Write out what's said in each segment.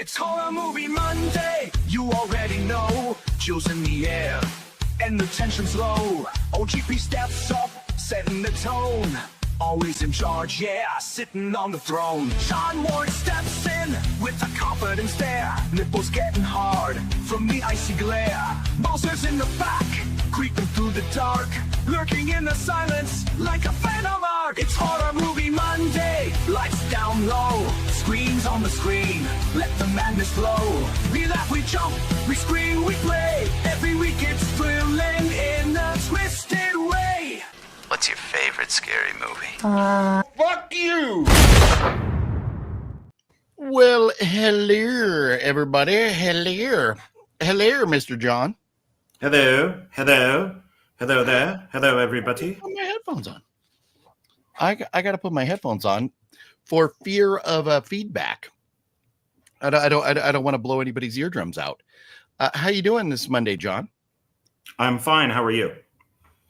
It's Horror Movie Monday, you already know. Chills in the air, and the tension's low. OGP steps up, setting the tone. Always in charge, yeah, sitting on the throne. Sean Ward steps in with a confident stare. Nipples getting hard from the icy glare. Bowser's in the back, creeping through the dark, lurking in the silence like a phantom arc. It's Horror Movie Monday, lights down low, screens on the screen, let the madness flow. We laugh, we jump, we scream, we play. Every week it's thrilling in a twisted way. What's your favorite scary movie? Fuck you! Well, hello, everybody. Hello. Hello, Mr. John. Hello, hello, hello there, hello everybody. Put my headphones on. I got to put my headphones on for fear of feedback. I don't want to blow anybody's eardrums out. How you doing this Monday, John? I'm fine. How are you?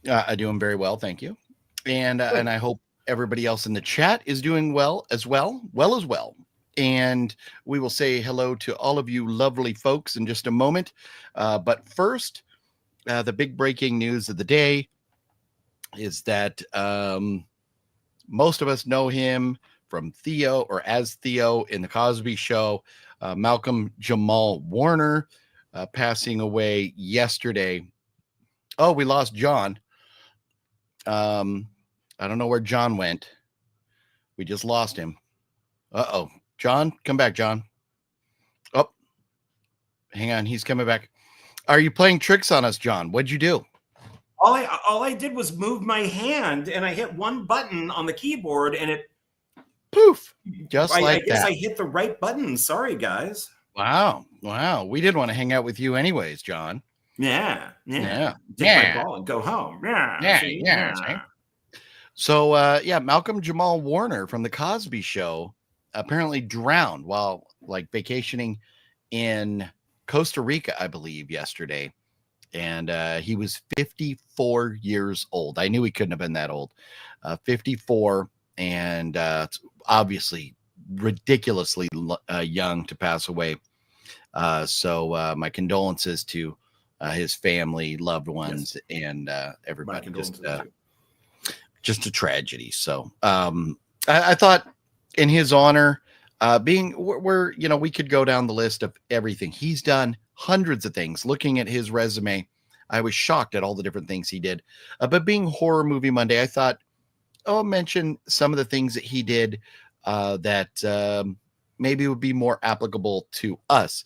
I'm doing very well, thank you. And I hope everybody else in the chat is doing well as well. And we will say hello to all of you lovely folks in just a moment. But first, the big breaking news of the day is that most of us know him from Theo, or as Theo in the Cosby Show. Malcolm Jamal Warner passing away yesterday. Oh, we lost John. I don't know where John went. We just lost him. Uh-oh. John, come back, John. Oh, hang on. He's coming back. Are you playing tricks on us, John? What'd you do? All I did was move my hand and I hit one button on the keyboard and it Poof. Just I like guess that. I hit the right button. Sorry, guys. Wow. We did want to hang out with you anyways, John. Yeah. Yeah. Take my ball and go home. Yeah. So, Malcolm Jamal Warner from the Cosby Show apparently drowned while vacationing in Costa Rica, I believe, yesterday. And he was 54 years old. I knew he couldn't have been that old. 54, and obviously ridiculously young to pass away. So my condolences to his family, loved ones, yes, and everybody. Just a tragedy. So I thought in his honor, we could go down the list of everything he's done, hundreds of things. Looking at his resume, I was shocked at all the different things he did. But being Horror Movie Monday, I thought, I'll mention some of the things that he did that maybe would be more applicable to us.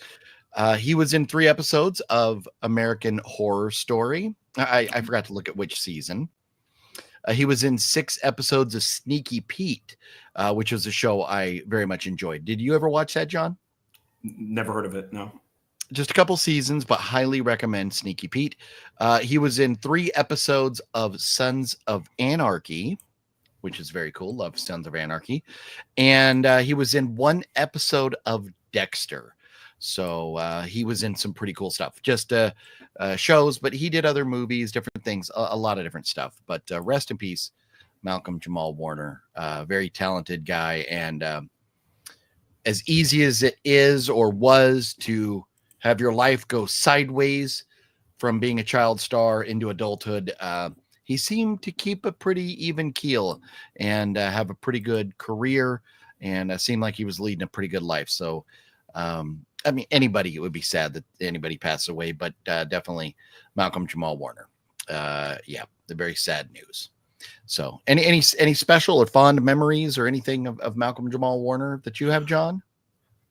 He was in 3 episodes of American Horror Story. I forgot to look at which season. He was in 6 episodes of Sneaky Pete, which was a show I very much enjoyed. Did you ever watch that, John? Never heard of it, no. Just a couple seasons, but highly recommend Sneaky Pete. He was in 3 episodes of Sons of Anarchy, which is very cool. Love Sons of Anarchy. And he was in 1 episode of Dexter. So he was in some pretty cool stuff. Just shows, but he did other movies, different things, a lot of different stuff. But rest in peace, Malcolm Jamal Warner. Very talented guy. And as easy as it is or was to have your life go sideways from being a child star into adulthood, he seemed to keep a pretty even keel and have a pretty good career, and seemed like he was leading a pretty good life. So, it would be sad that anybody passed away, but definitely Malcolm Jamal Warner. The very sad news. So any special or fond memories or anything of Malcolm Jamal Warner that you have, John?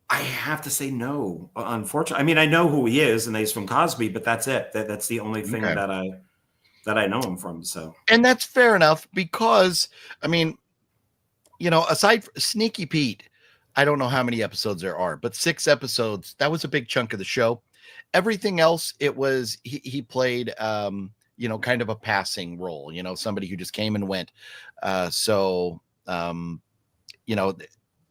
I have to say no, unfortunately. I know who he is, and he's from Cosby, but that's it. That's the only thing that I know him from. So, and that's fair enough, because aside from Sneaky Pete, I don't know how many episodes there are, but 6 episodes, that was a big chunk of the show. Everything else, it was he played kind of a passing role, somebody who just came and went.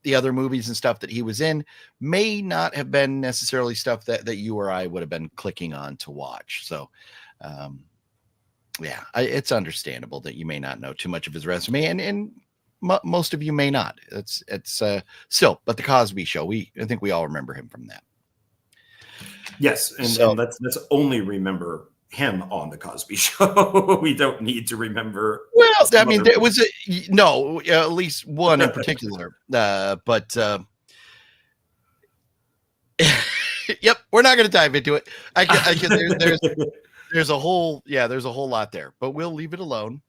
The other movies and stuff that he was in may not have been necessarily stuff that you or I would have been clicking on to watch. So it's understandable that you may not know too much of his resume, and most of you may not. It's still, but the Cosby Show. I think we all remember him from that. Yes, and let's only remember him on the Cosby Show. We don't need to remember. Well, I mean, there was at least one in particular, but yep, we're not going to dive into it. There's a whole lot there, but we'll leave it alone.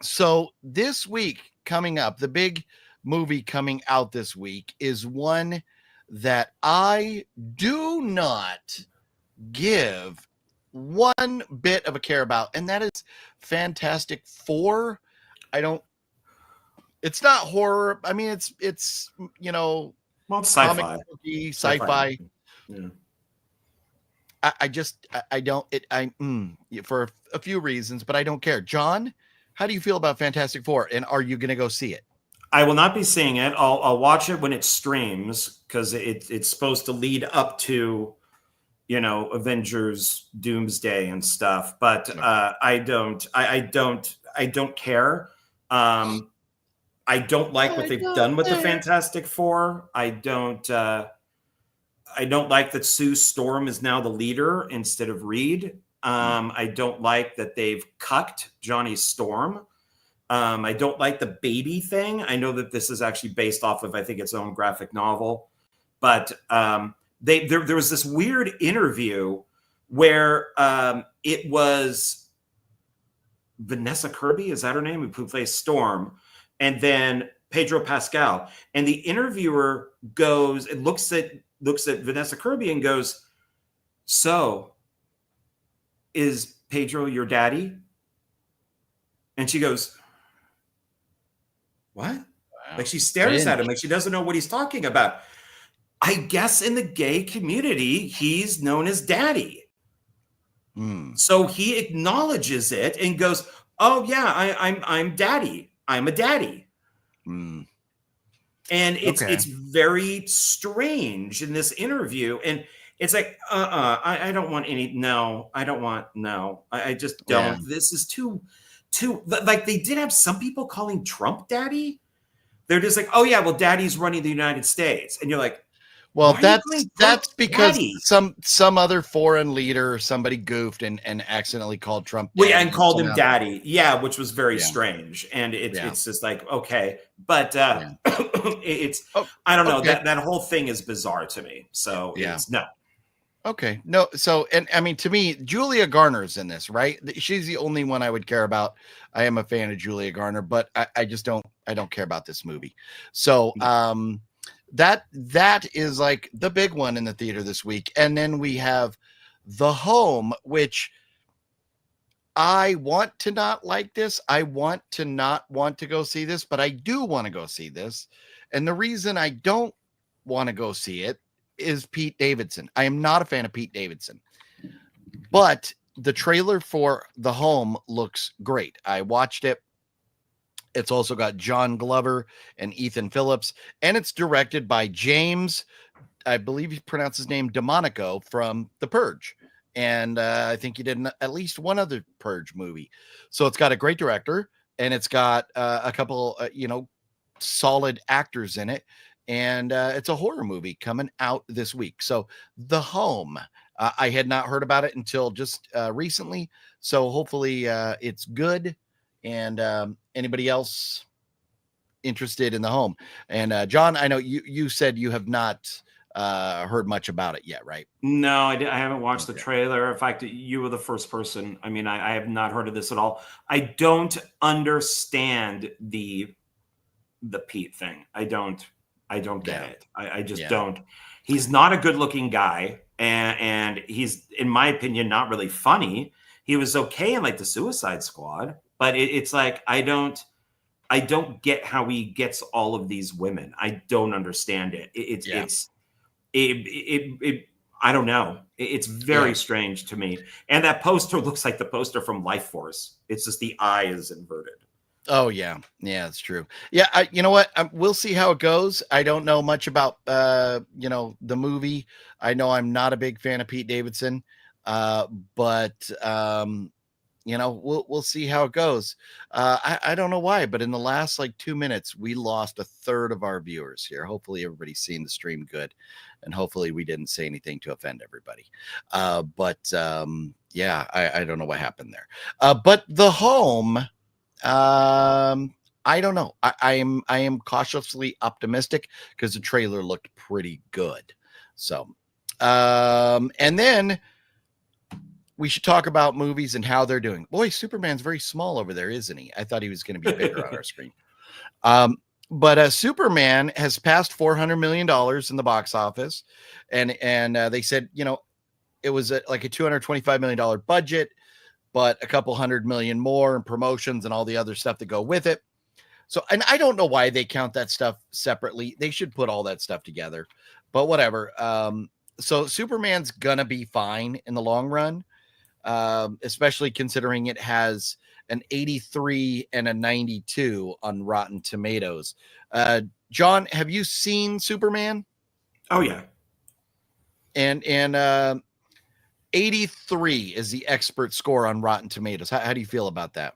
So this week coming up, the big movie coming out this week is one that I do not give one bit of a care about, and that is Fantastic Four. It's not horror. I mean, it's it's sci-fi. Sci-fi. Yeah. I don't for a few reasons, but I don't care. John, how do you feel about Fantastic Four, and are you going to go see it? I will not be seeing it. I'll watch it when it streams, because it's supposed to lead up to, Avengers Doomsday and stuff. But I don't care. I don't like what they've done with the Fantastic Four. I don't like that Sue Storm is now the leader instead of Reed. I don't like that they've cucked Johnny Storm. I don't like the baby thing. I know that this is actually based off of, I think, its own graphic novel. But there was this weird interview where it was Vanessa Kirby, is that her name, who plays Storm, and then Pedro Pascal. And the interviewer looks at Vanessa Kirby and goes, "So, is Pedro your daddy?" And she goes, "What?" Wow. Like, she stares at him like she doesn't know what he's talking about. I guess in the gay community, he's known as daddy. So he acknowledges it and goes, "Oh yeah, I'm daddy. I'm a daddy." And it's very strange in this interview. And it's like, I don't want I just don't. Yeah. This is too, like, they did have some people calling Trump daddy. They're just like, "Oh yeah, well, daddy's running the United States." And you're like, well, that's because some other foreign leader or somebody goofed and accidentally called Trump daddy. And called him daddy. Yeah, which was very strange. And it's just like, okay. But it's, I don't know, that whole thing is bizarre to me. So it's no. Okay. No. So, and I mean, to me, Julia Garner's in this, right? She's the only one I would care about. I am a fan of Julia Garner, but I just don't care about this movie. So, that is like the big one in the theater this week. And then we have The Home, which I want to not like this. I want to not want to go see this, but I do want to go see this. And the reason I don't want to go see it is Pete Davidson. I am not a fan of Pete Davidson, but the trailer for The Home looks great. I watched it. It's also got John Glover and Ethan Phillips, and it's directed by James, I believe he pronounced his name, DeMonico, from The Purge. And I think he did at least one other Purge movie. So it's got a great director, and it's got a couple, solid actors in it. And it's a horror movie coming out this week. So The Home, I had not heard about it until just recently. So hopefully it's good. And anybody else interested in The Home? And John, I know you said you have not heard much about it yet, right? No, I haven't watched the trailer. In fact, you were the first person. I mean, I have not heard of this at all. I don't understand the Pete thing. I don't get it. I just don't. He's not a good looking guy. And he's, in my opinion, not really funny. He was okay in like the Suicide Squad. But it's like, I don't get how he gets all of these women. I don't understand it. I don't know. It's very strange to me. And that poster looks like the poster from Life Force. It's just the eye is inverted. Oh yeah. Yeah, it's true. Yeah. You know what? We'll see how it goes. I don't know much about, the movie. I know I'm not a big fan of Pete Davidson. But we'll see how it goes. I don't know why, but in the last like 2 minutes, we lost a third of our viewers here. Hopefully everybody's seeing the stream good, and hopefully we didn't say anything to offend everybody. Yeah, I don't know what happened there. But the home, I don't know. I am cautiously optimistic because the trailer looked pretty good. So, and then we should talk about movies and how they're doing. Boy, Superman's very small over there, isn't he? I thought he was going to be bigger on our screen. But Superman has passed $400 million in the box office. And they said, it was like a $225 million budget, but a couple $100 million more in promotions and all the other stuff that go with it. So, and I don't know why they count that stuff separately. They should put all that stuff together, but whatever. So Superman's gonna be fine in the long run, especially considering it has an 83 and a 92 on Rotten Tomatoes. John, have you seen Superman? Oh yeah. And 83 is the expert score on Rotten Tomatoes. How do you feel about that?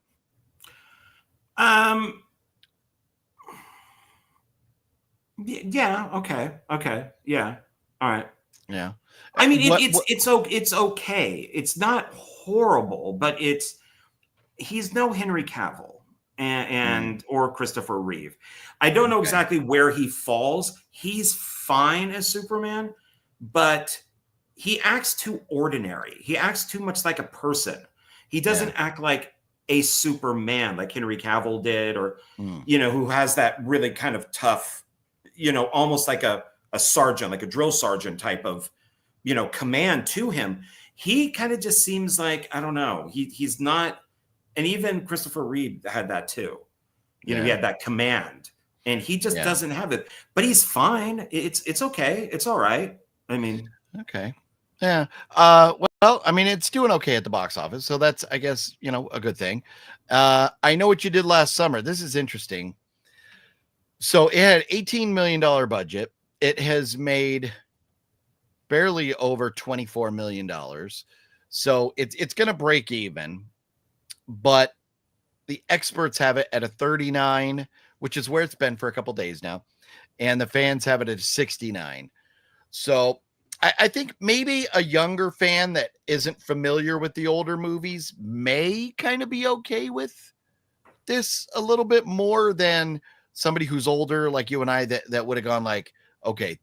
Yeah. Okay. Yeah. All right. Yeah. I mean, it's okay. It's not horrible, but he's no Henry Cavill and or Christopher Reeve. I don't know exactly where he falls. He's fine as Superman, but he acts too ordinary. He acts too much like a person. He doesn't act like a Superman like Henry Cavill did, or who has that really kind of tough, almost like a sergeant, like a drill sergeant type of, command to him. He kind of just seems like, I don't know. He's not, and even Christopher Reeve had that too. He had that command, and he just doesn't have it. But he's fine. It's okay. It's all right. I mean, okay. Yeah. Well, I mean, it's doing okay at the box office, so that's, I guess, a good thing. I Know What You Did Last Summer. This is interesting. So it had $18 million budget. It has made barely over $24 million. So it's going to break even, but the experts have it at a 39, which is where it's been for a couple days now. And the fans have it at 69. So I think maybe a younger fan that isn't familiar with the older movies may kind of be okay with this a little bit more than somebody who's older like you and I that would have gone like, okay,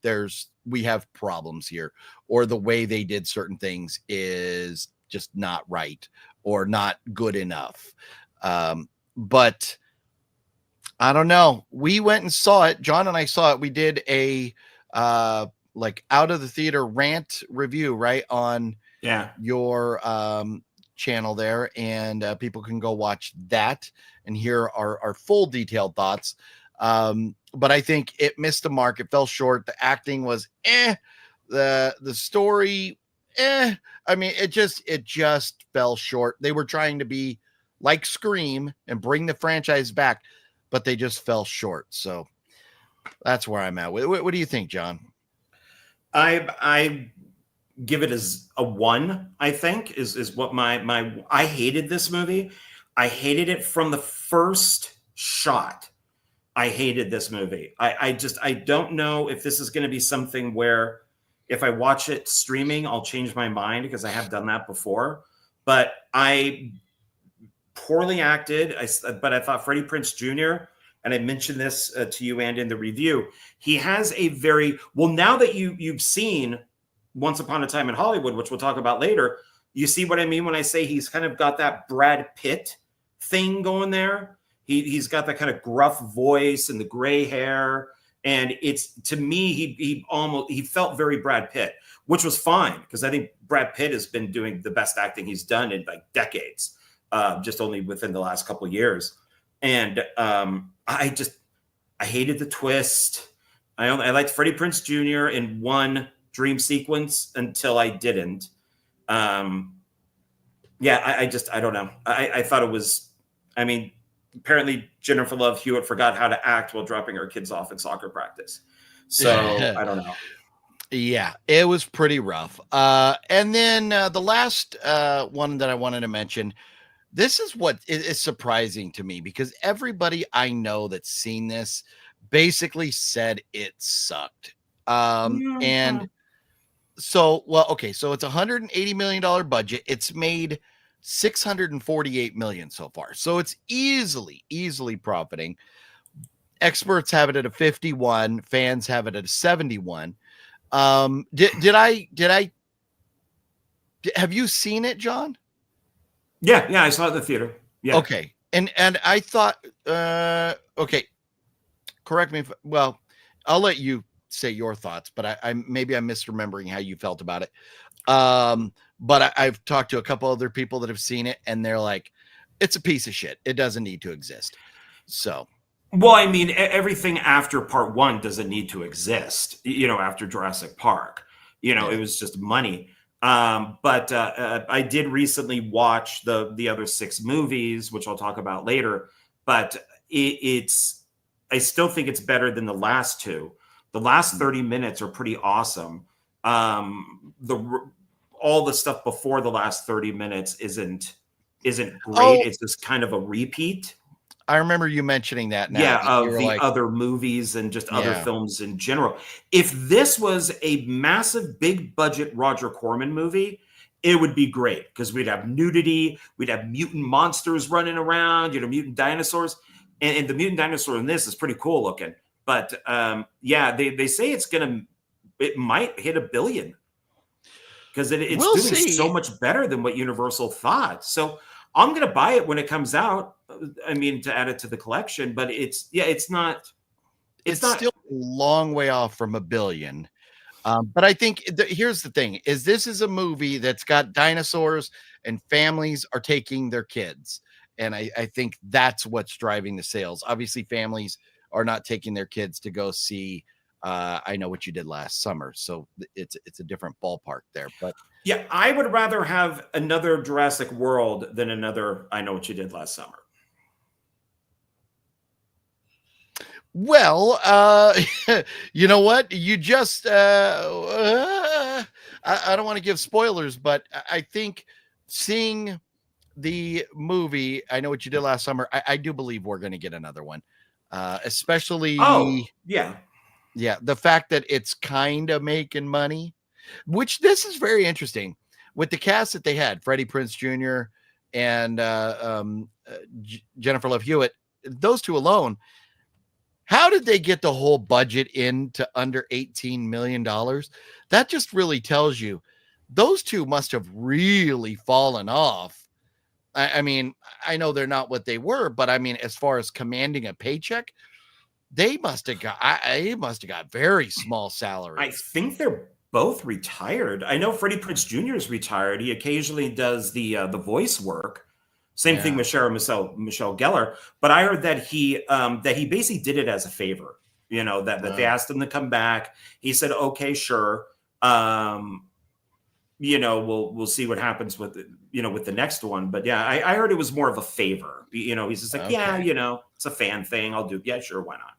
we have problems here, or the way they did certain things is just not right or not good enough. But I don't know. We went and saw it. John and I saw it. We did a like out of the theater rant review right on your channel there, and people can go watch that and hear our full detailed thoughts. But I think it missed the mark. It fell short. The acting was the story I mean, it just fell short. They were trying to be like Scream and bring the franchise back, but they just fell short. So that's where I'm at. What do you think, John? I give it as a 1, I think, is what my I hated this movie. I hated it from the first shot. I hated this movie. I don't know if this is going to be something where if I watch it streaming, I'll change my mind, because I have done that before. But I poorly acted. But I thought Freddie Prinze Jr., and I mentioned this to you and in the review, he has a very, well, now that you've seen Once Upon a Time in Hollywood, which we'll talk about later, you see what I mean when I say he's kind of got that Brad Pitt thing going there. He's got that kind of gruff voice and the gray hair. And it's, to me, he felt very Brad Pitt, which was fine, because I think Brad Pitt has been doing the best acting he's done in like decades, just only within the last couple of years. And I hated the twist. I liked Freddie Prinze Jr. in one dream sequence until I didn't. I don't know. I thought it was, I mean, apparently Jennifer Love Hewitt forgot how to act while dropping her kids off in soccer practice. So I don't know. Yeah, it was pretty rough. And then the last one that I wanted to mention, This is what is surprising to me, because everybody I know that's seen this basically said it sucked. And so, well, okay, so it's $180 million budget. It's made 648 million so far. So it's easily profiting. Experts have it at a 51, fans have it at a 71. Have you seen it, John? Yeah, I saw it in the theater. Yeah. Okay. And I thought, okay, correct me well, I'll let you say your thoughts, but maybe I'm misremembering how you felt about it. But I've talked to a couple other people that have seen it, and they're like, it's a piece of shit. It doesn't need to exist. So, well, I mean, everything after part 1 doesn't need to exist, after Jurassic Park, it was just money. But I did recently watch the other 6 movies, which I'll talk about later, but I still think it's better than the last 2. The last 30 minutes are pretty awesome. All the stuff before the last 30 minutes isn't great. Oh, it's just kind of a repeat. I remember you mentioning that now. Yeah, of the other movies and just other films in general. If this was a massive, big budget Roger Corman movie, it would be great, because we'd have nudity, we'd have mutant monsters running around, mutant dinosaurs. And the mutant dinosaur in this is pretty cool looking. But they say it might hit $1 billion, because it's We'll doing see. so much better than what Universal thought. So I'm going to buy it when it comes out. I mean, to add it to the collection, but it's not. It's still a long way off from $1 billion. But I think here's the thing: this is a movie that's got dinosaurs, and families are taking their kids, and I think that's what's driving the sales. Obviously, families are not taking their kids to go see I Know What You Did Last Summer, so it's a different ballpark there. But yeah, I would rather have another Jurassic World than another I Know What You Did Last Summer. Well, you know what? You just I don't want to give spoilers, but I think seeing the movie I Know What You Did Last Summer, I do believe we're going to get another one. Especially the fact that it's kind of making money, which this is very interesting with the cast that they had: Freddie Prinze Jr. and Jennifer Love Hewitt. Those two alone. How did they get the whole budget into under $18 million? That just really tells you those two must have really fallen off. I mean, I know they're not what they were, but I mean, as far as commanding a paycheck, they must have got very small salaries. I think they're both retired. I know Freddie Prinze Jr. is retired. He occasionally does the voice work. Same thing with Michelle Gellar. But I heard that he basically did it as a favor. That they asked him to come back. He said, "Okay, sure. We'll see what happens with with the next one." But yeah, I heard it was more of a favor. He's just like, it's a fan thing. I'll do. Yeah, sure, why not?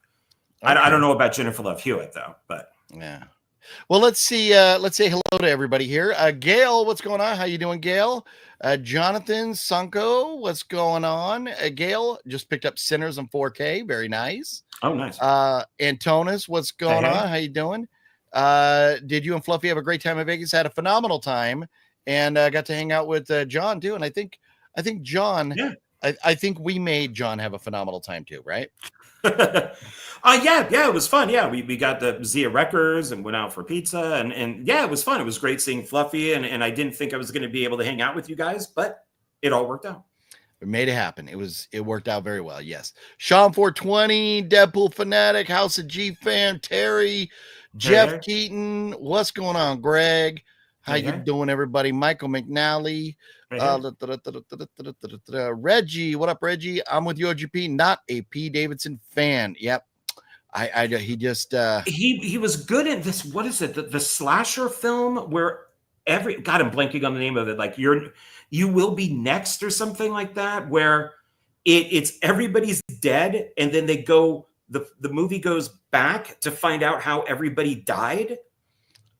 Okay. I don't know about Jennifer Love Hewitt though, but yeah. Well, let's see. Let's say hello to everybody here. Gail, what's going on? How you doing, Gail? Jonathan Sunko, what's going on? Gail just picked up Sinners in 4K. Very nice. Oh, nice. Antonis, what's going on? How you doing? Did you and Fluffy have a great time in Vegas? Had a phenomenal time, and got to hang out with John too. And I think John. Yeah. I think we made John have a phenomenal time too, right? Yeah, it was fun. Yeah, we got the ZIA records and went out for pizza, and yeah, it was fun. It was great seeing Fluffy, and I didn't think I was going to be able to hang out with you guys, but it all worked out. We made it happen. It worked out very well. Yes. Sean 420, Deadpool Fanatic, House of G fan, Terry, Jeff Keaton. What's going on, Greg? How you doing, everybody? Michael McNally. Reggie, what up, Reggie? I'm with you, OGP, not a P. Davidson fan. Yep. He just he was good in this. What is it? The slasher film where I'm blanking on the name of it. Like you will be next or something like that, where it's everybody's dead, and then they go. The movie goes back to find out how everybody died.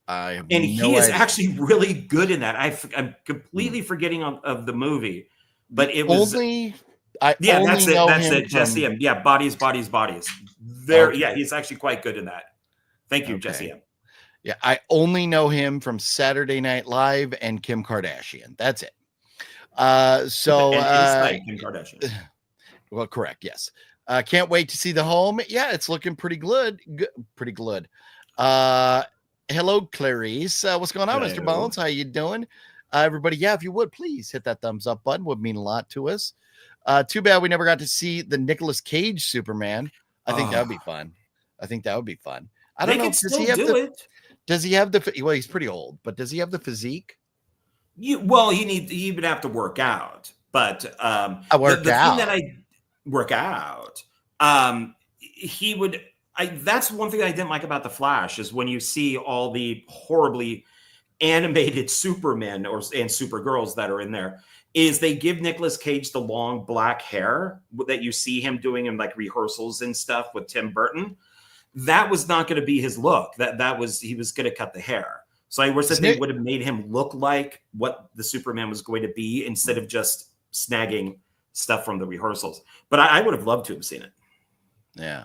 He is actually really good in that. I'm completely forgetting of the movie, but it was I yeah, only that's it. know That's him it. Jesse from M. Yeah, bodies, bodies, bodies. There, okay. yeah, he's actually quite good in that. Thank you, Jesse Okay. M. Yeah, I only know him from Saturday Night Live and Kim Kardashian. That's it. So And Inside Kim Kardashian. well, correct. Yes. Can't wait to see the home. Yeah, it's looking pretty good. Pretty good. Hello, Clarice. What's going on, Mr. Hello. Bones? How you doing? Everybody, yeah, if you would please hit that thumbs up button, would mean a lot to us. Too bad we never got to see the Nicolas Cage Superman. I think that would be fun. I think that would be fun. I don't They know. could still do it. Does he have the? Well, he's pretty old, but does he have the physique? Well, he would have to work out. But I work the out. thing that I work out, he would. That's one thing I didn't like about the Flash is when you see all the horribly animated Supermen and Supergirls that are in there. Is they give Nicolas Cage the long black hair that you see him doing in like rehearsals and stuff with Tim Burton. That was not going to be his look. That was he was going to cut the hair. So I wish that they would have made him look like what the Superman was going to be instead of just snagging stuff from the rehearsals. But I would have loved to have seen it. Yeah.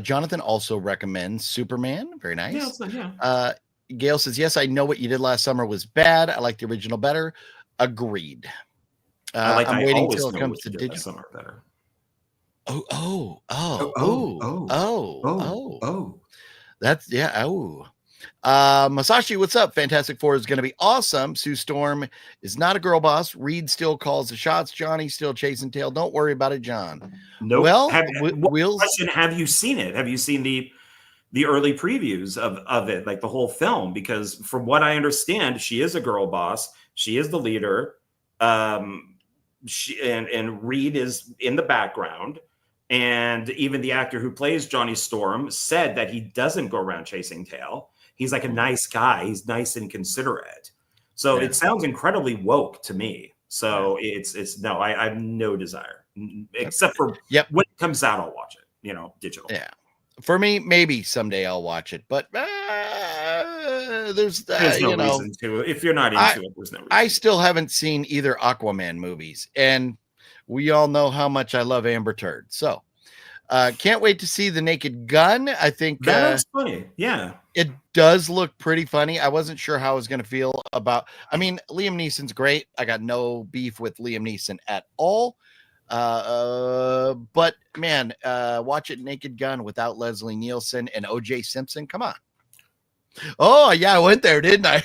Jonathan also recommends Superman. Very nice. Yeah. Gail says, yes, I know what you did last summer was bad. I like the original better. Agreed. I'm waiting till it comes to digital. Summer better. Oh. That's yeah. Oh. Masashi, what's up? Fantastic Four is going to be awesome. Sue Storm is not a girl boss. Reed still calls the shots. Johnny still chasing tail. Don't worry about it, John. Nope. Well, question, have you seen it? Have you seen the early previews of it, like the whole film? Because from what I understand, she is a girl boss. She is the leader. She and Reed is in the background. And even the actor who plays Johnny Storm said that he doesn't go around chasing tail. He's like a nice guy. He's nice and considerate. So it sounds incredibly woke to me. So it's no, I have no desire except for when it comes out, I'll watch it, digital. Yeah. For me, maybe someday I'll watch it, but there's no reason to. If you're not into it, there's no reason. I still haven't seen either Aquaman movies, and we all know how much I love Amber Turd. So can't wait to see The Naked Gun. I think that looks funny. Yeah. It does look pretty funny. I wasn't sure how I was going to feel about. I mean, Liam Neeson's great. I got no beef with Liam Neeson at all. But man, watch it Naked Gun without Leslie Nielsen and O.J. Simpson. Come on. Oh yeah, I went there, didn't I?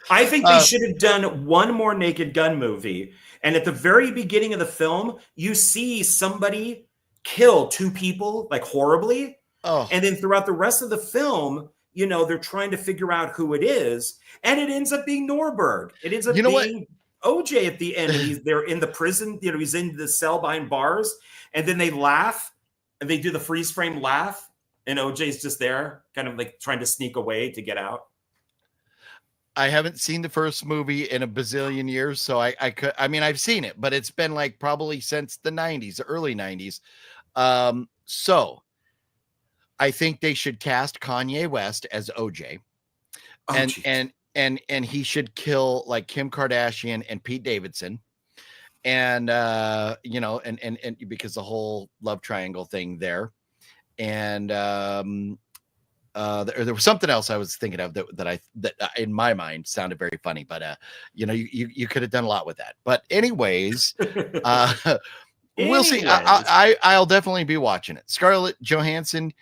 I think they should have done one more Naked Gun movie. And at the very beginning of the film, you see somebody kill two people like horribly. Oh. And then throughout the rest of the film, they're trying to figure out who it is. And it ends up being Norberg. It ends up being OJ at the end. And they're in the prison. He's in the cell behind bars. And then they laugh. And they do the freeze frame laugh. And OJ's just there, kind of like trying to sneak away to get out. I haven't seen the first movie in a bazillion years. So I've seen it, but it's been like probably since the 90s, the early 90s. So I think they should cast Kanye West as OJ, and he should kill like Kim Kardashian and Pete Davidson, and because the whole love triangle thing there, and there was something else I was thinking of that in my mind sounded very funny, but you could have done a lot with that. But anyways, we'll see. I'll definitely be watching it. Scarlett Johansson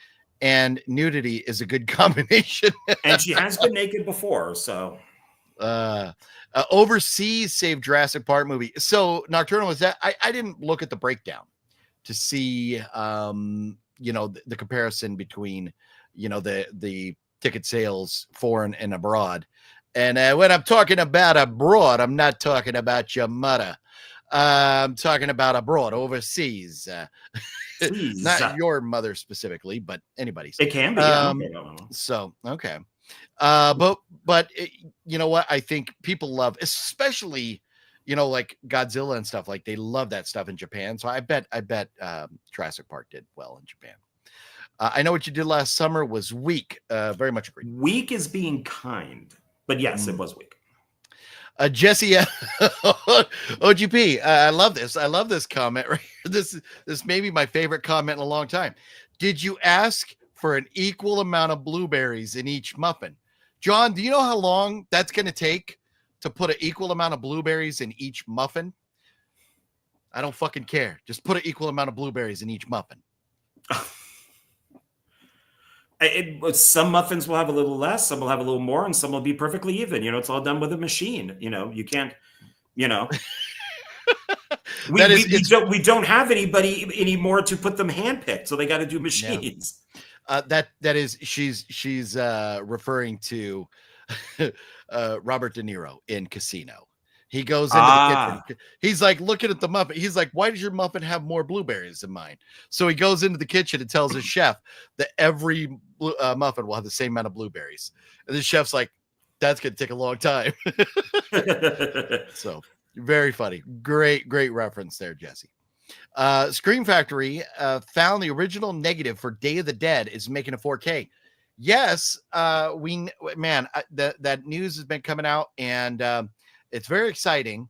and nudity is a good combination. And she has been naked before, so Overseas saved Jurassic Park movie. So Nocturnal, is that I didn't look at the breakdown to see the comparison between the ticket sales foreign and abroad. And when I'm talking about abroad, I'm not talking about your mother. I'm talking about abroad, overseas. Not your mother specifically, but anybody's. It can be. So, okay. But you know what? I think people love, especially, like Godzilla and stuff, like they love that stuff in Japan. So I bet Jurassic Park did well in Japan. I know what you did last summer was weak. Very much agree. Weak is being kind, but yes, it was weak. Jesse OGP. I love this. I love this comment right here. This may be my favorite comment in a long time. Did you ask for an equal amount of blueberries in each muffin? John, do you know how long that's going to take to put an equal amount of blueberries in each muffin? I don't fucking care. Just put an equal amount of blueberries in each muffin. Some muffins will have a little less, some will have a little more, and some will be perfectly even. It's all done with a machine. You can't, we don't have anybody anymore to put them handpicked, so they got to do machines. That is she's referring to Robert De Niro in Casino. He goes into the kitchen. He's like looking at the muffin. He's like, why does your muffin have more blueberries than mine? So he goes into the kitchen and tells his chef that every muffin will have the same amount of blueberries. And the chef's like, that's going to take a long time. So very funny. Great reference there, Jesse. Scream Factory found the original negative for Day of the Dead is making a 4K. Yes, that news has been coming out, and it's very exciting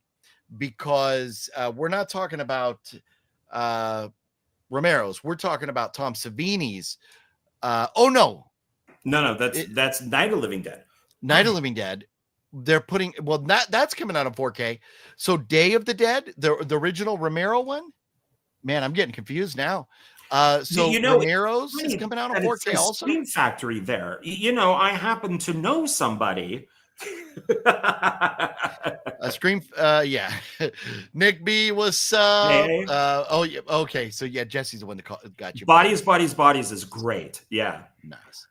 because we're not talking about Romero's. We're talking about Tom Savini's. No, that's Night of Living Dead. Night of Living Dead. They're putting that's coming out on 4K. So Day of the Dead, the original Romero one. Man, I'm getting confused now. Romero's is coming out on 4K also. Scream Factory there. I happen to know somebody. Scream. Yeah. Nick B, what's up? Hey. Yeah. Okay. So yeah, Jesse's the one that got you. Bodies is great. Yeah. Nice.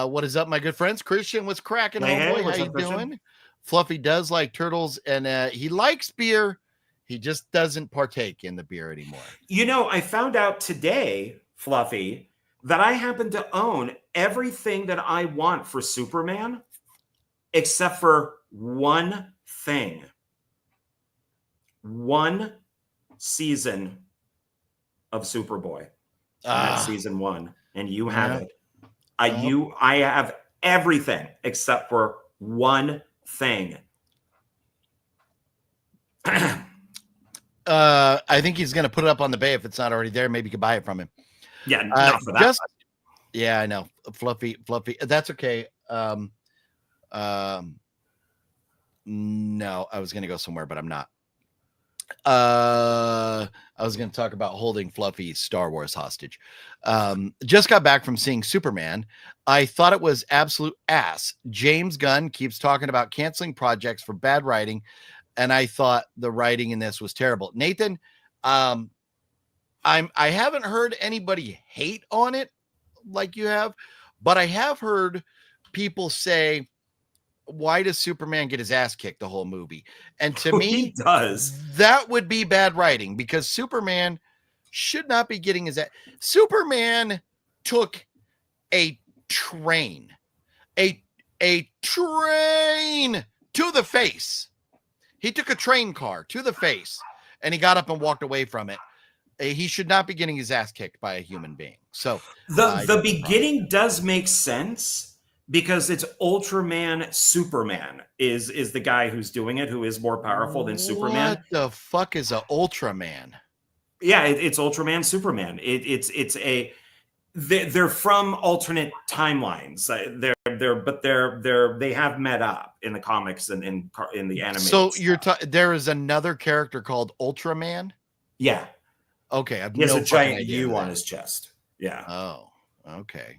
What is up, my good friends? Christian, what's cracking? Hey, how you doing? Fluffy does like turtles, and he likes beer. He just doesn't partake in the beer anymore. I found out today, Fluffy, that I happen to own everything that I want for Superman, except for one thing. One season of Superboy. That's season 1. And you have it. I have everything except for one thing. I think he's going to put it up on the bay if it's not already there. Maybe you could buy it from him. Yeah, not for that. Yeah, I know. Fluffy. That's okay. No, I was going to go somewhere, but I'm not. I was going to talk about holding Fluffy Star Wars hostage. Just got back from seeing Superman. I thought it was absolute ass. James Gunn keeps talking about canceling projects for bad writing, and I thought the writing in this was terrible. Nathan, I haven't heard anybody hate on it like you have, but I have heard people say, why does Superman get his ass kicked the whole movie? And to me, he does. That would be bad writing, because Superman should not be getting his ass. Superman took a train to the face. He took a train car to the face, and he got up and walked away from it. He should not be getting his ass kicked by a human being. So the beginning does make sense, because it's Ultraman Superman is the guy who's doing it, who is more powerful than Superman. What the fuck is a Ultraman? Yeah, it's Ultraman Superman. They're from alternate timelines. They have met up in the comics and in the anime. So there is another character called Ultraman? Yeah. Okay. He has a giant U on his chest. Yeah. Oh, okay.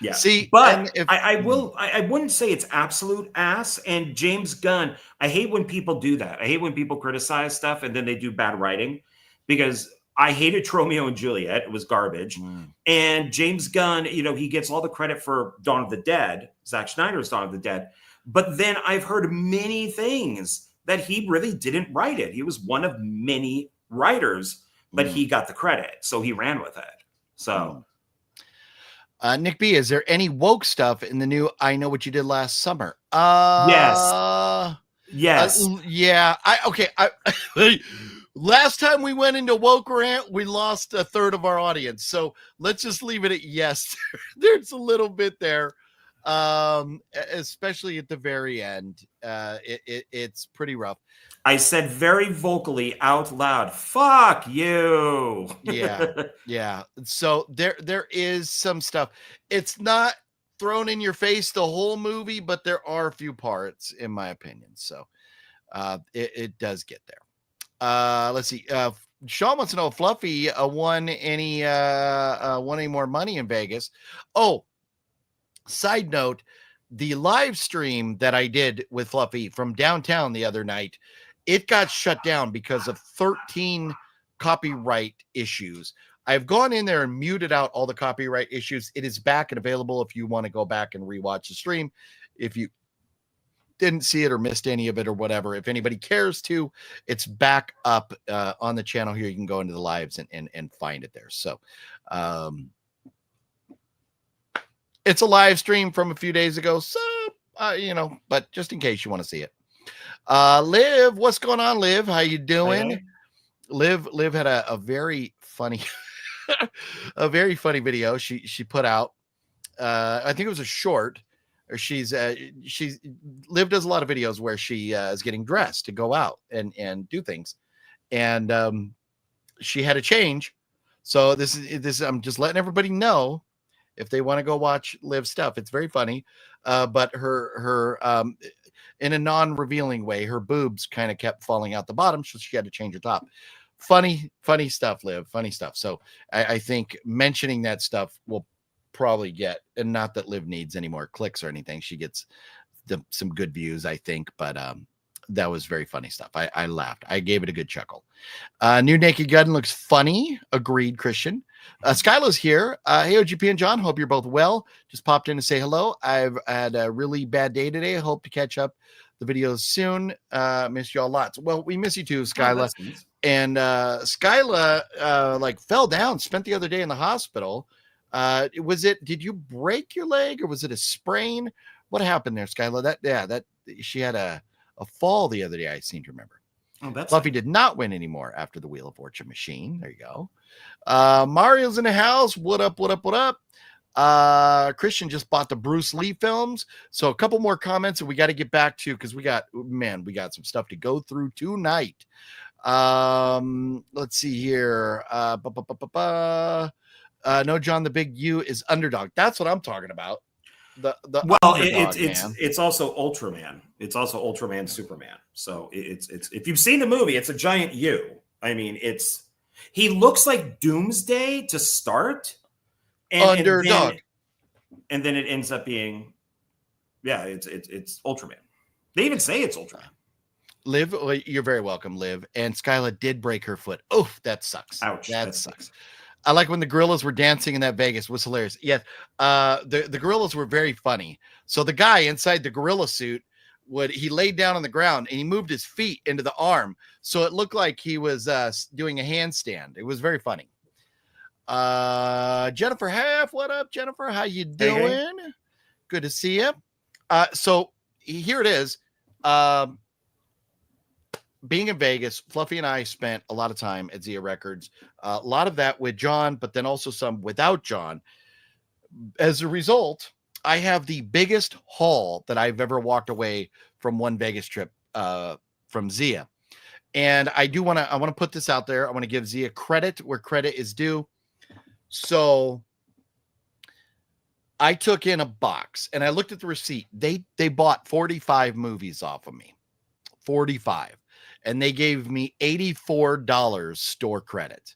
Yeah. See, but I wouldn't say it's absolute ass. And James Gunn, I hate when people do that. I hate when people criticize stuff and then they do bad writing, because I hated Romeo and Juliet. It was garbage. And James Gunn, he gets all the credit for Dawn of the Dead, Zack Snyder's Dawn of the Dead. But then I've heard many things that he really didn't write it. He was one of many writers, but he got the credit. So he ran with it. So. Nick B, is there any woke stuff in the new I Know What You Did Last Summer? Yes. Yes. Yeah. Last time we went into woke rant, we lost a third of our audience. So let's just leave it at yes. There's a little bit there. Especially at the very end. It's pretty rough. I said very vocally out loud, "Fuck you." Yeah. So there is some stuff. It's not thrown in your face the whole movie, but there are a few parts, in my opinion. So it does get there. Let's see. Sean wants to know if Fluffy won any more money in Vegas. Oh, side note, the live stream that I did with Fluffy from downtown the other night, it got shut down because of 13 copyright issues. I've gone in there and muted out all the copyright issues. It is back and available if you want to go back and rewatch the stream. If you didn't see it or missed any of it or whatever, if anybody cares to, it's back up on the channel here. You can go into the lives and find it there. So it's a live stream from a few days ago. So, but just in case you want to see it. Liv, what's going on, Liv? How you doing? Hey. Liv had a very funny video she put out. I think it was a short. Or she's Liv does a lot of videos where she is getting dressed to go out and do things, and she had a change. So this is I'm just letting everybody know if they want to go watch Liv's stuff. It's very funny, but her in a non-revealing way, her boobs kind of kept falling out the bottom, so she had to change her top. Funny stuff, Liv. Funny stuff. So I think mentioning that stuff will probably get, and not that Liv needs any more clicks or anything. She gets some good views, I think, but that was very funny stuff. I laughed. I gave it a good chuckle. New Naked Gun looks funny. Agreed, Christian. Skyla's here. Hey, OGP and John. Hope you're both well. Just popped in to say hello. I've had a really bad day today. I hope to catch up the videos soon. Miss y'all lots. Well, we miss you too, Skyla. And Skyla like fell down, spent the other day in the hospital. Did you break your leg or was it a sprain? What happened there, Skyla? That she had a fall the other day, I seem to remember. Oh, that's Fluffy did not win anymore after the Wheel of Fortune machine. There you go. Mario's in the house. What up? Christian just bought the Bruce Lee films. So a couple more comments and we got to get back to, because we got some stuff to go through tonight. Let's see here. No, John, the Big U is Underdog. That's what I'm talking about. It's also Ultraman. It's also Ultraman Superman. So it's if you've seen the movie, it's a giant U. I mean, he looks like Doomsday to start, Underdog, and then it ends up being, it's Ultraman. They even say it's Ultraman. Liv, you're very welcome, Liv. And Skyla did break her foot. Oh, that sucks. Ouch. That sucks. I like when the gorillas were dancing in that Vegas. It was hilarious. Yes. The gorillas were very funny. So the guy inside the gorilla suit he laid down on the ground and he moved his feet into the arm. So it looked like he was doing a handstand. It was very funny. Jennifer Half, what up, Jennifer? How you doing? Hey. Good to see you. So here it is. Being in Vegas, Fluffy and I spent a lot of time at ZIA Records, a lot of that with John, but then also some without John. As a result, I have the biggest haul that I've ever walked away from one Vegas trip from ZIA. And I want to put this out there. I want to give ZIA credit where credit is due. So I took in a box and I looked at the receipt. They bought 45 movies off of me. 45. And they gave me $84 store credit.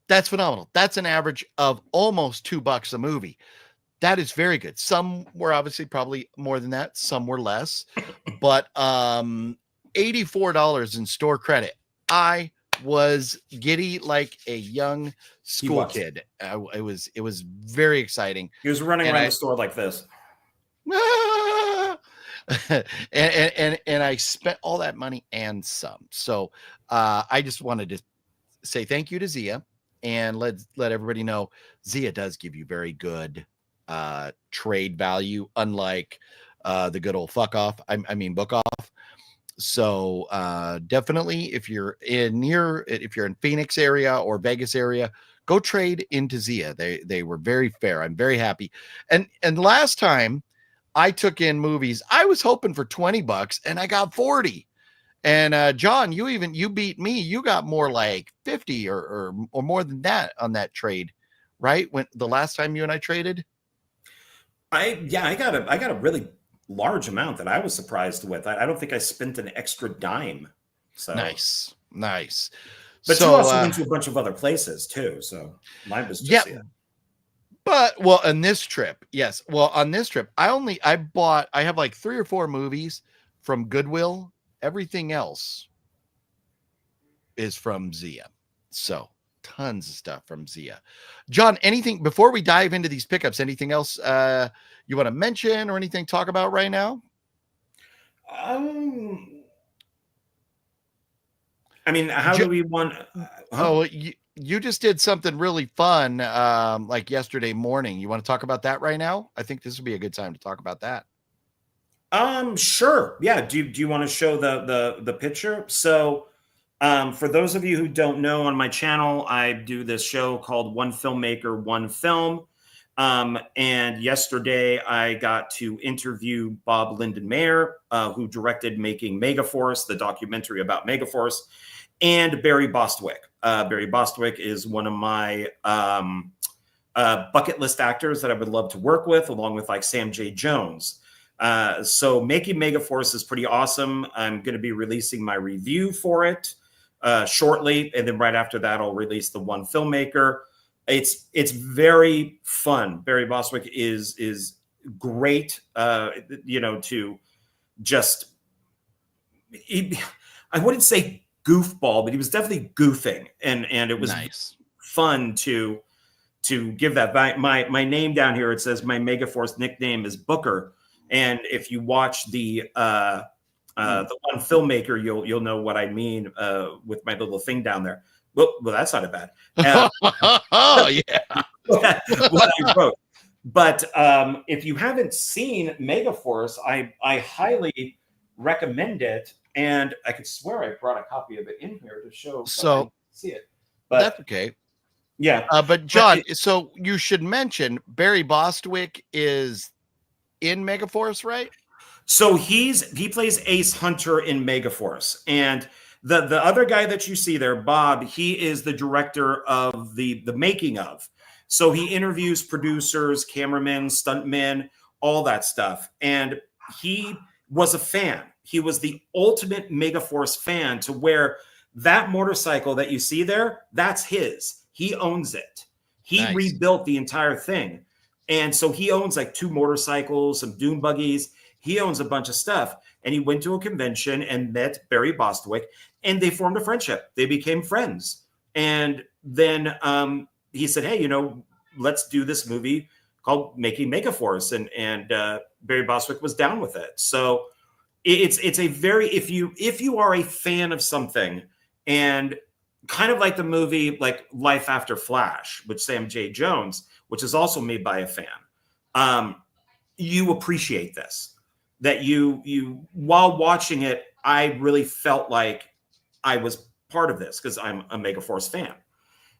That's phenomenal. That's an average of almost $2 a movie. That is very good. Some were obviously probably more than that. Some were less, but $84 in store credit. I was giddy like a young school kid. It was very exciting. He was running around the store like this. and I spent all that money and some. So I just wanted to say thank you to ZIA and let everybody know ZIA does give you very good trade value, unlike the good old book off. So definitely if you're in Phoenix area or Vegas area, go trade into ZIA. They were very fair. I'm very happy. And last time I took in movies, I was hoping for $20 and I got 40. And John, you beat me. You got more like 50 or more than that on that trade, right? When the last time you and I traded? I got a really large amount that I was surprised with. I don't think I spent an extra dime. So Nice. But so, you also went to a bunch of other places too. So mine was just But well, on this trip, yes. Well, on this trip, I have like 3 or 4 movies from Goodwill. Everything else is from ZIA. So tons of stuff from ZIA. John, anything before we dive into these pickups, anything else you want to mention or anything talk about right now? I mean, how do we want? Oh, you just did something really fun like yesterday morning. You want to talk about that right now? I think this would be a good time to talk about that. Sure. Yeah. Do you want to show the picture? So, for those of you who don't know, on my channel, I do this show called One Filmmaker, One Film. And yesterday I got to interview Bob Lindenmayer, who directed Making Megaforce, the documentary about Megaforce, and Barry Bostwick. Barry Bostwick is one of my bucket list actors that I would love to work with, along with like Sam J. Jones. So Making Megaforce is pretty awesome. I'm going to be releasing my review for it shortly, and then right after that, I'll release the One Filmmaker. It's very fun. Barry Bostwick is great. To just I wouldn't say goofball, but he was definitely goofing, and it was nice, fun to give that. My name down here, it says my Megaforce nickname is Booker. And if you watch the One Filmmaker, you'll know what I mean with my little thing down there. Well, that's not a bad. Oh yeah, what I wrote. But if you haven't seen Megaforce, I highly recommend it. And I could swear I brought a copy of it in here to show. So I can see it. But that's okay. Yeah. But John, so you should mention Barry Bostwick is in Megaforce, right? So he plays Ace Hunter in Megaforce, and the other guy that you see there, Bob, he is the director of the making of. So he interviews producers, cameramen, stuntmen, all that stuff, and he was a fan. He was the ultimate Megaforce fan, to where that motorcycle that you see there, that's his. He owns it. He Nice. rebuilt the entire thing. And so he owns like 2 motorcycles, some dune buggies. He owns a bunch of stuff. And he went to a convention and met Barry Bostwick, and they formed a friendship. They became friends. And then he said, hey, let's do this movie called Making Megaforce. And Barry Bostwick was down with it. So it's a very, if you are a fan of something, and kind of like the movie like Life After Flash with Sam J. Jones, which is also made by a fan, you appreciate this. That you while watching it, I really felt like I was part of this because I'm a Megaforce fan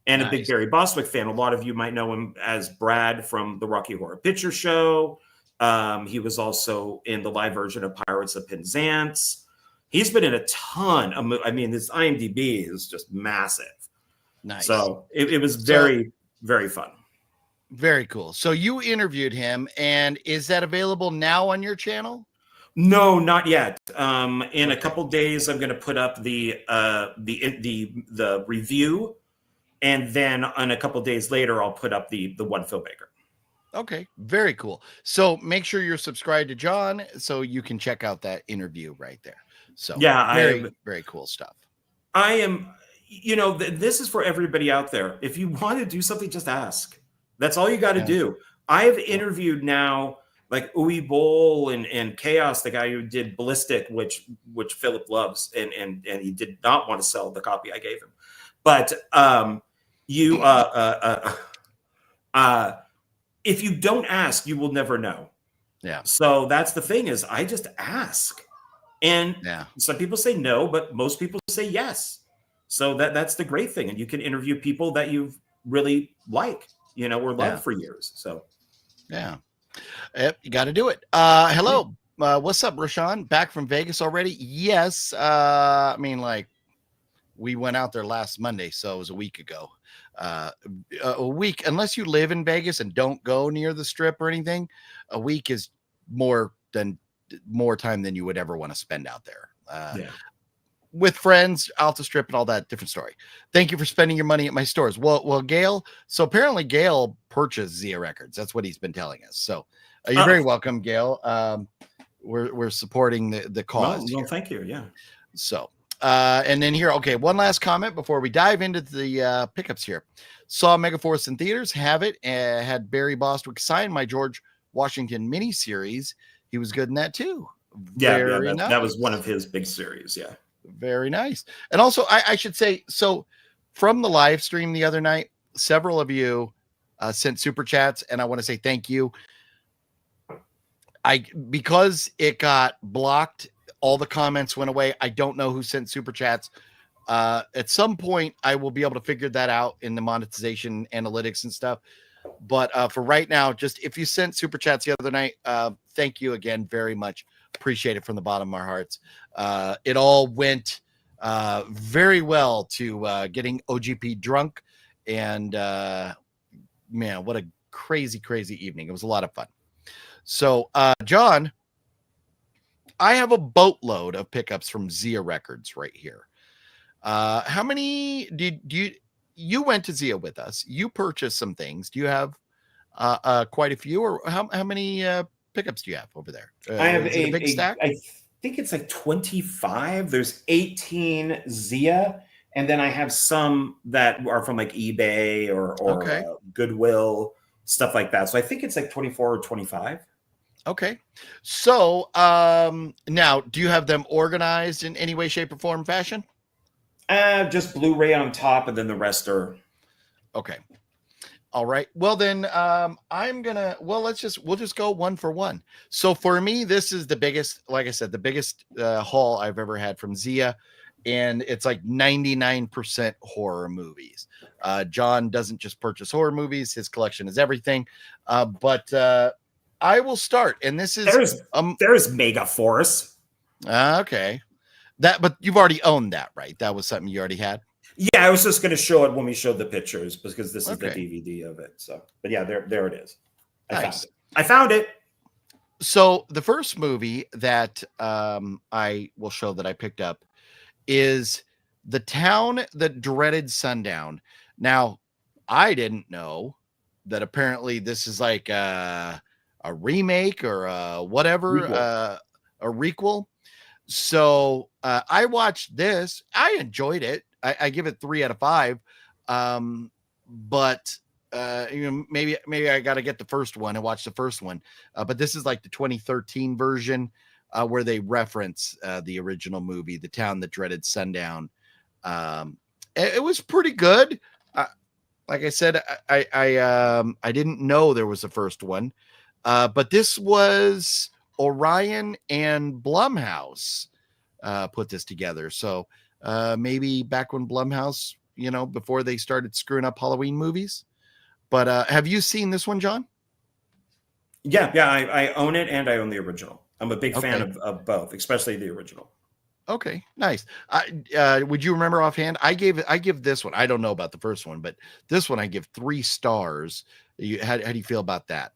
and a big Barry Bostwick fan. A lot of you might know him as Brad from the Rocky Horror Picture Show. He was also in the live version of Pirates of Penzance. He's been in a ton of his IMDb is just massive. Nice. So it was very, very fun. Very cool. So you interviewed him, and is that available now on your channel? No, not yet. In a couple days, I'm going to put up the review, and then on a couple days later, I'll put up the One Filmmaker. Okay, very cool. So make sure you're subscribed to John so you can check out that interview right there. So yeah, very cool stuff. I am. This is for everybody out there. If you want to do something, just ask. That's all you got to do. I've interviewed now like Uwe Boll and Chaos, the guy who did Ballistic, which Philip loves, and he did not want to sell the copy I gave him. But if you don't ask, you will never know. Yeah. So that's the thing, is I just ask. And some people say no, but most people say yes. So that's the great thing. And you can interview people that you've really like, or Yeah. love for years. So Yeah. Yep, you got to do it. Hello. What's up, Rashawn? Back from Vegas already? Yes. I mean, like, we went out there last Monday, so it was a week ago. A week, unless you live in Vegas and don't go near the strip or anything, a week is more time than you would ever want to spend out there. yeah. With friends, out the strip and all that, different story. Thank you for spending your money at my stores. Well, Gail. So apparently Gail purchased ZIA Records. That's what he's been telling us. So you're very welcome, Gail. We're supporting the cause. Well, thank you. Yeah. So, and then here, okay, one last comment before we dive into the pickups here. Saw Megaforce in theaters, have it, had Barry Bostwick sign my George Washington miniseries. He was good in that too. That was one of his big series. Yeah. Very nice. And also, I should say, so from the live stream the other night, several of you sent super chats, and I want to say thank you. Because it got blocked, all the comments went away. I don't know who sent super chats. At some point, I will be able to figure that out in the monetization analytics and stuff. But for right now, just if you sent super chats the other night, thank you again very much. Appreciate it from the bottom of our hearts. It all went very well to getting OGP drunk. And man, what a crazy, crazy evening. It was a lot of fun. So, John, I have a boatload of pickups from ZIA Records right here. How many did you went to ZIA with us? You purchased some things. Do you have quite a few, or how many pickups do you have over there? I have a big stack. I think it's like 25. There's 18 ZIA, and then I have some that are from like eBay or Goodwill, stuff like that. So I think it's like 24 or 25. Okay. So now, do you have them organized in any way, shape, or form, fashion? Just Blu-ray on top, and then the rest are. Okay. All right. Well, then we'll just go one for one. So for me, this is the biggest, like I said, the biggest haul I've ever had from ZIA. And it's like 99% horror movies. John doesn't just purchase horror movies. His collection is everything. But I will start. And this is there's Megaforce. Okay. But you've already owned that, right? That was something you already had. Yeah, I was just going to show it when we showed the pictures because this is the DVD of it. So, but yeah, there it is. I found it. So the first movie that I will show that I picked up is The Town That Dreaded Sundown. Now, I didn't know that apparently this is like a remake or a requel. So I watched this. I enjoyed it. I give it 3 out of 5. But maybe I got to get the first one and watch the first one. But this is like the 2013 version where they reference the original movie, The Town That Dreaded Sundown. It was pretty good. Like I said, I didn't know there was a first one, but this was Orion and Blumhouse put this together. So maybe back when Blumhouse, before they started screwing up Halloween movies. But have you seen this one, John? Yeah, I own it, and I own the original. I'm a big fan of both, especially the original. Okay, nice. Would you remember offhand? I give this one. I don't know about the first one, but this one I give 3 stars. How do you feel about that?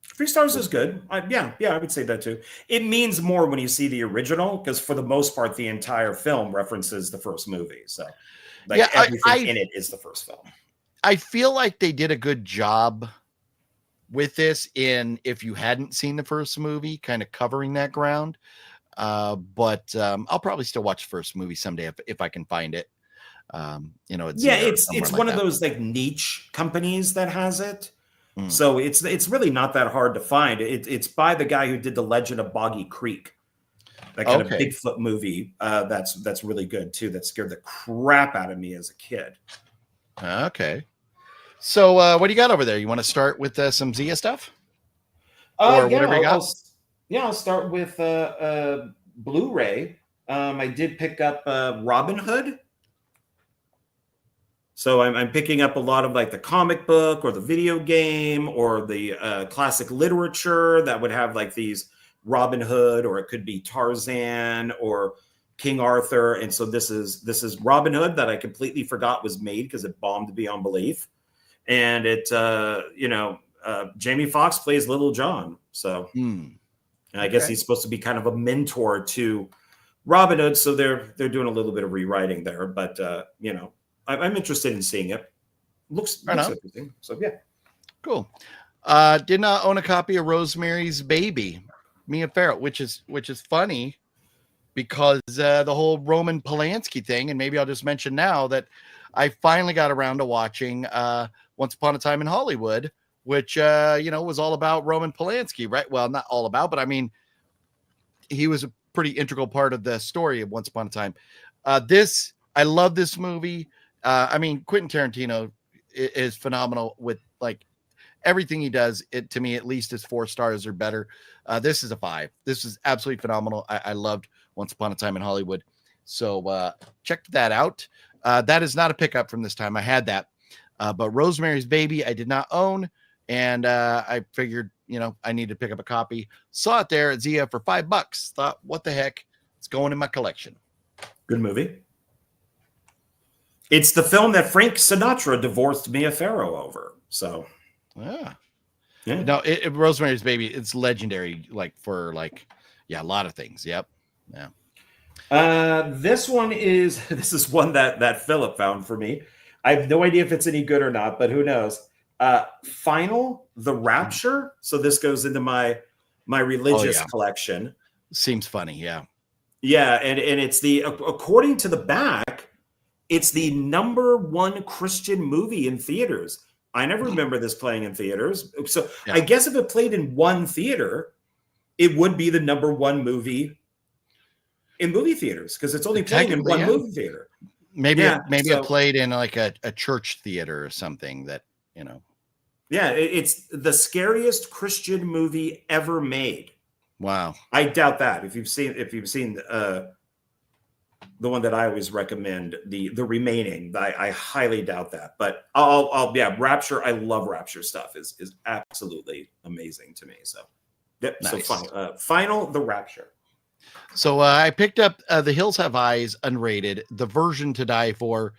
3 stars is good. Yeah, I would say that too. It means more when you see the original because for the most part, the entire film references the first movie. So, everything in it is the first film. I feel like they did a good job with this if you hadn't seen the first movie, kind of covering that ground. But I'll probably still watch the first movie someday if I can find it. It's one of those like niche companies that has it. So it's really not that hard to find. It's by the guy who did The Legend of Boggy Creek, that kind of Bigfoot movie. That's really good too. That scared the crap out of me as a kid. Okay. So what do you got over there? You want to start with some ZIA stuff? Whatever you got? I'll start with Blu-ray. I did pick up Robin Hood. So I'm picking up a lot of like the comic book or the video game or the classic literature that would have like these Robin Hood, or it could be Tarzan or King Arthur. And so this is Robin Hood that I completely forgot was made because it bombed beyond belief. And it, Jamie Foxx plays Little John. So and I guess he's supposed to be kind of a mentor to Robin Hood. So they're doing a little bit of rewriting there, but I'm interested in seeing it. Looks interesting. So yeah. Cool. Did not own a copy of Rosemary's Baby, Mia Farrow, which is funny because the whole Roman Polanski thing, and maybe I'll just mention now that I finally got around to watching Once Upon a Time in Hollywood, which was all about Roman Polanski, right? Well, not all about, but I mean, he was a pretty integral part of the story of Once Upon a Time. I love this movie. Quentin Tarantino is phenomenal with like everything he does. It to me, at least, is 4 stars or better. This is a 5. This is absolutely phenomenal. I loved Once Upon a Time in Hollywood. So check that out. That is not a pickup from this time. I had that, but Rosemary's Baby I did not own, and I figured I need to pick up a copy. Saw it there at ZIA for $5. Thought, what the heck? It's going in my collection. Good movie. It's the film that Frank Sinatra divorced Mia Farrow over. So, yeah. No, Rosemary's Baby. It's legendary, for a lot of things. Yep. Yeah. This is one that Philip found for me. I have no idea if it's any good or not, but who knows? Final, The Rapture. So this goes into my religious collection. Seems funny. Yeah. Yeah, and it's according to the back, it's the #1 Christian movie in theaters. I never remember this playing in theaters. So I guess if it played in one theater, it would be the #1 movie in movie theaters because it's only playing in one movie theater. Maybe it played in like a church theater or something that, Yeah, it's the scariest Christian movie ever made. Wow. I doubt that. If you've seen the one that I always recommend, the remaining, I highly doubt that. But Rapture. I love Rapture stuff. Is absolutely amazing to me. So, yep. Nice. So final, The Rapture. So I picked up The Hills Have Eyes unrated, the version to die for.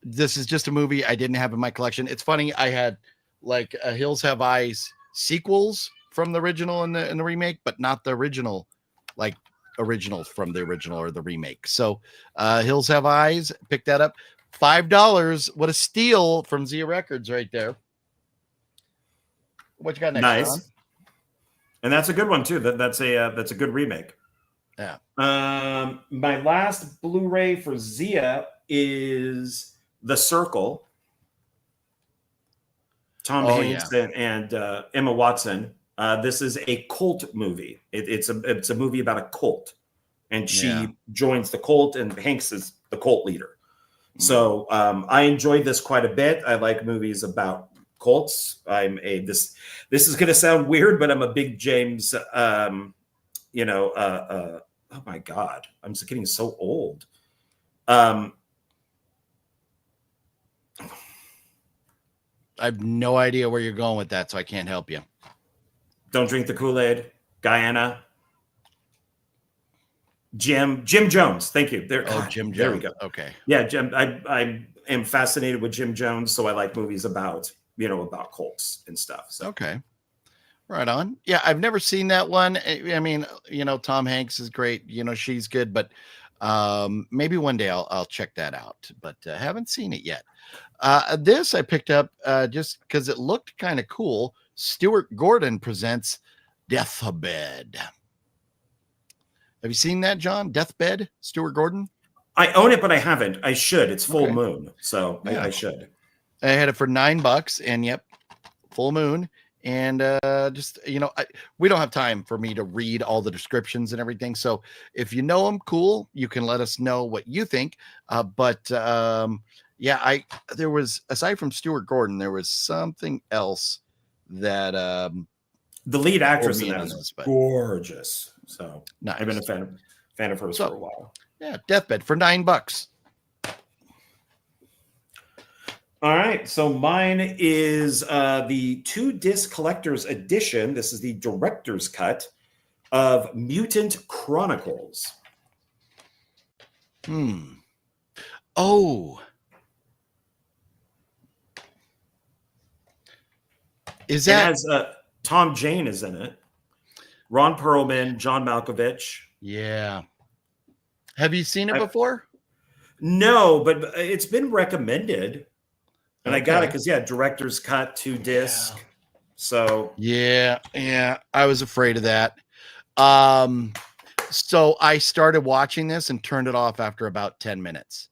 This is just a movie I didn't have in my collection. It's funny. I had like Hills Have Eyes sequels from the original and the remake, but not the original, like originals from the original or the remake. So Hills Have Eyes, pick that up. $5. What a steal from ZIA Records right there. What you got next? Nice. John? And that's a good one too. That's a good remake. Yeah. My last Blu-ray for ZIA is The Circle. Tom Hanks and Emma Watson. This is a cult movie. It's a movie about a cult, and she joins the cult, and Hanks is the cult leader. So I enjoyed this quite a bit. I like movies about cults. This is going to sound weird, but I'm a big James. Oh my God, I'm just getting so old. I have no idea where you're going with that, so I can't help you. Don't drink the Kool-Aid. Guyana. Jim Jones. Thank you. Jim Jones. There we go. Okay. Yeah, Jim. I am fascinated with Jim Jones, so I like movies about cults and stuff. So. Okay. Right on. Yeah, I've never seen that one. I mean, Tom Hanks is great. She's good, but maybe one day I'll check that out. But haven't seen it yet. This I picked up just because it looked kind of cool. Stuart Gordon presents Deathbed. Have you seen that, John? Deathbed, Stuart Gordon? I own it, but I haven't. I should. It's full moon, so yeah. I should. I had it for $9, and yep, full moon. And we don't have time for me to read all the descriptions and everything. So if you know them, cool. You can let us know what you think. There was, aside from Stuart Gordon, there was something else that the lead actress in that is gorgeous. So nice. I've been a fan of hers for a while. Yeah, Deathbed for $9. All right, so mine is the 2-disc collector's edition. This is the director's cut of Mutant Chronicles. Oh. Is that... It has Tom Jane is in it. Ron Perlman, John Malkovich. Yeah. Have you seen it before? No, but it's been recommended. And I got it Okay. because, director's cut, 2-disc. So Yeah, I was afraid of that. So I started watching this and turned it off after about 10 minutes.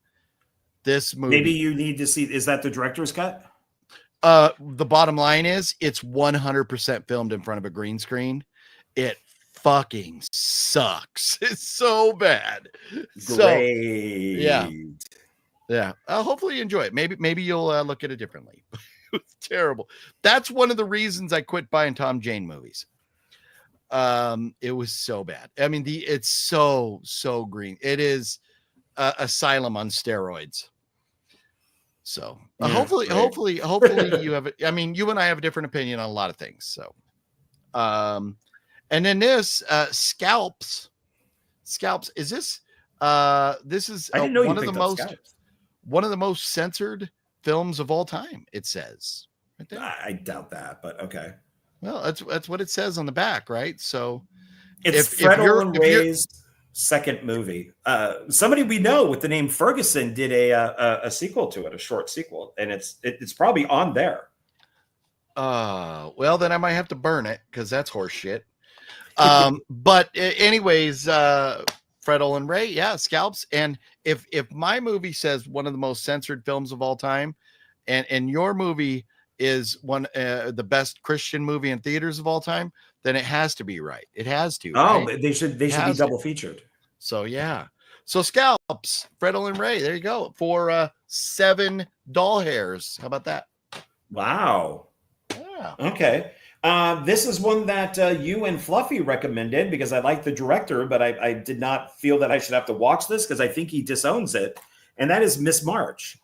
This movie... maybe you need to see, is that the director's cut? The bottom line is it's 100% filmed in front of a green screen. It fucking sucks. It's so bad. Great. Yeah. Hopefully you enjoy it. Maybe you'll look at it differently. It was terrible. That's one of the reasons I quit buying Tom Jane movies. It was so bad. I mean, it's so green. It is Asylum on steroids. So hopefully you have it. I mean, you and I have a different opinion on a lot of things. So, and then this Scalps is this? This is I didn't know one you of the picked up most Scalps. one of the most censored films of all time. It says right there. I doubt that, but okay. Well, that's what it says on the back, right? So it's Fred Olen Ray's second movie. Somebody we know with the name Ferguson did a sequel to it, a short sequel, and it's probably on there. Well, then I might have to burn it because that's horse shit. But anyways, Fred Olen Ray, Scalps. And if my movie says one of the most censored films of all time, and your movie is one the best Christian movie in theaters of all time, then it has to be right. It has to. Oh, right? they should be double featured. So so Scalps, Fred Olen Ray. There you go for 7 doll hairs. How about that? Wow. Yeah. Okay. This is one that you and Fluffy recommended because I like the director, but I did not feel that I should have to watch this because I think he disowns it. And that is Miss March.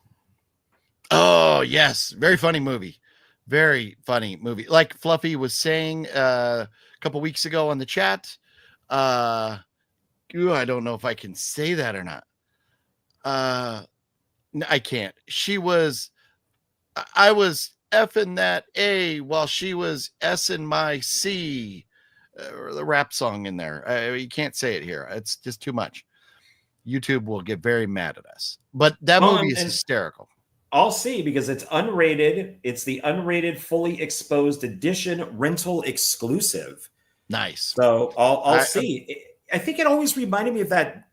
Oh, yes. Very funny movie. Very funny movie. Like Fluffy was saying a couple weeks ago on the chat. I don't know if I can say that or not. I can't. I was effing that A while she was S'ing my C, or the rap song in there. You can't say it here. It's just too much. YouTube will get very mad at us. But that movie is hysterical. I'll see because it's unrated. It's the unrated, fully exposed edition, rental exclusive. Nice. So I'll see. I think it always reminded me of that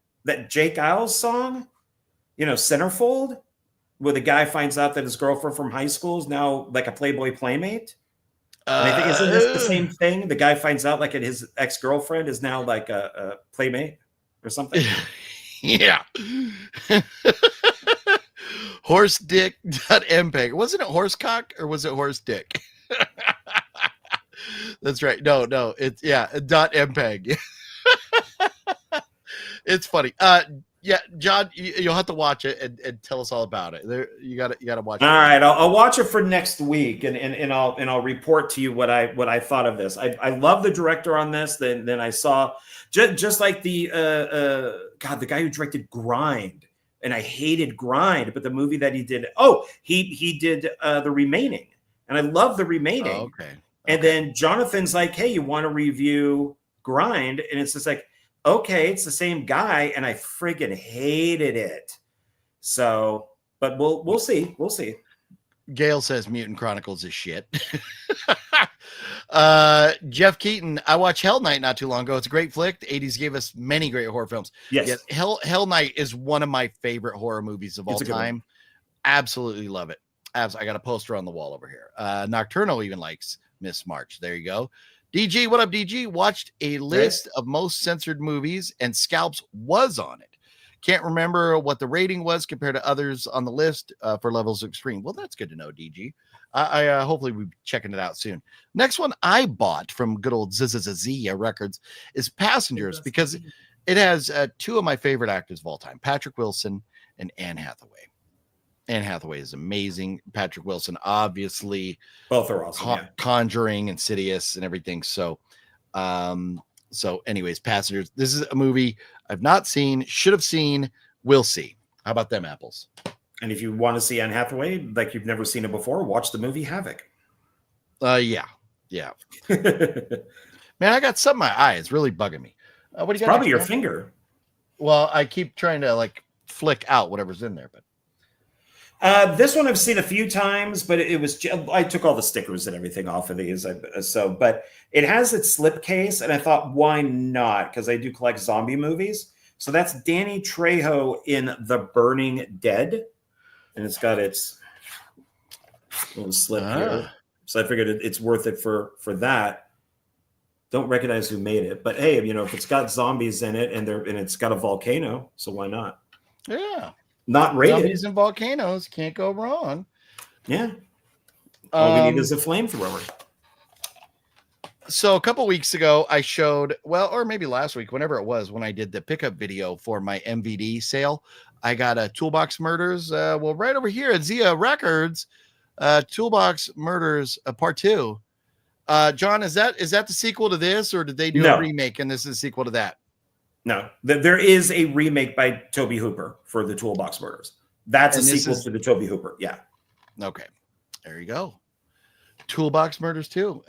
Jake Isles song, Centerfold, where the guy finds out that his girlfriend from high school is now like a Playboy playmate. And I think isn't this the same thing? The guy finds out like his ex-girlfriend is now like a playmate or something. Yeah. Horsedick.mpeg. Wasn't it horsecock or was it horse dick? That's right. No, it's .mpeg. It's funny. John, you'll have to watch it and tell us all about it. You got to watch it. All right, I'll watch it for next week, and I'll report to you what I thought of this. I love the director on this. Then I saw just like the guy who directed Grind, and I hated Grind, but the movie that he did, he did The Remaining, and I love The Remaining. Oh, okay. And then Jonathan's like, hey, you want to review Grind? And it's just like, okay, it's the same guy, and I friggin' hated it. So, but we'll see. We'll see. Gail says Mutant Chronicles is shit. Jeff Keaton, I watched Hell Night not too long ago. It's a great flick. The 80s gave us many great horror films. Yes. Hell Night is one of my favorite horror movies of all time. Absolutely love it. I got a poster on the wall over here. Nocturnal even likes Miss March. There you go. DG, what up, DG? Watched a list of most censored movies, and Scalps was on it. Can't remember what the rating was compared to others on the list for levels of extreme. Well, that's good to know, DG. I hopefully we'll be checking it out soon. Next one I bought from good old ZIA Records is Passengers because it has 2 of my favorite actors of all time, Patrick Wilson and Anne Hathaway. Anne Hathaway is amazing. Patrick Wilson, obviously, Both are awesome. Conjuring, Insidious, and everything. So, anyways, Passengers. This is a movie I've not seen, should have seen, will see. How about them apples? And if you want to see Anne Hathaway like you've never seen it before, watch the movie Havoc. Yeah. Man, I got something in my eye. It's really bugging me. What do you got? Probably your finger. Well, I keep trying to like flick out whatever's in there, but this one I've seen a few times, but I took all the stickers and everything off of these. But it has its slip case, and I thought, why not? Because I do collect zombie movies. So that's Danny Trejo in The Burning Dead, and it's got its little slip here. So I figured it's worth it for that. Don't recognize who made it, but hey, if it's got zombies in it and it's got a volcano, so why not? Yeah. Not rated. Zombies and volcanoes can't go wrong. Yeah. All we need is a flamethrower. So a couple weeks ago, I showed, or maybe last week, whenever it was, when I did the pickup video for my MVD sale, I got a Toolbox Murders. Right over here at ZIA Records, Toolbox Murders Part 2. John, is that the sequel to this, or did they do a remake and this is a sequel to that? No, there is a remake by Toby Hooper for the Toolbox Murders. That's a sequel to the Toby Hooper. Yeah. Okay. There you go. Toolbox Murders 2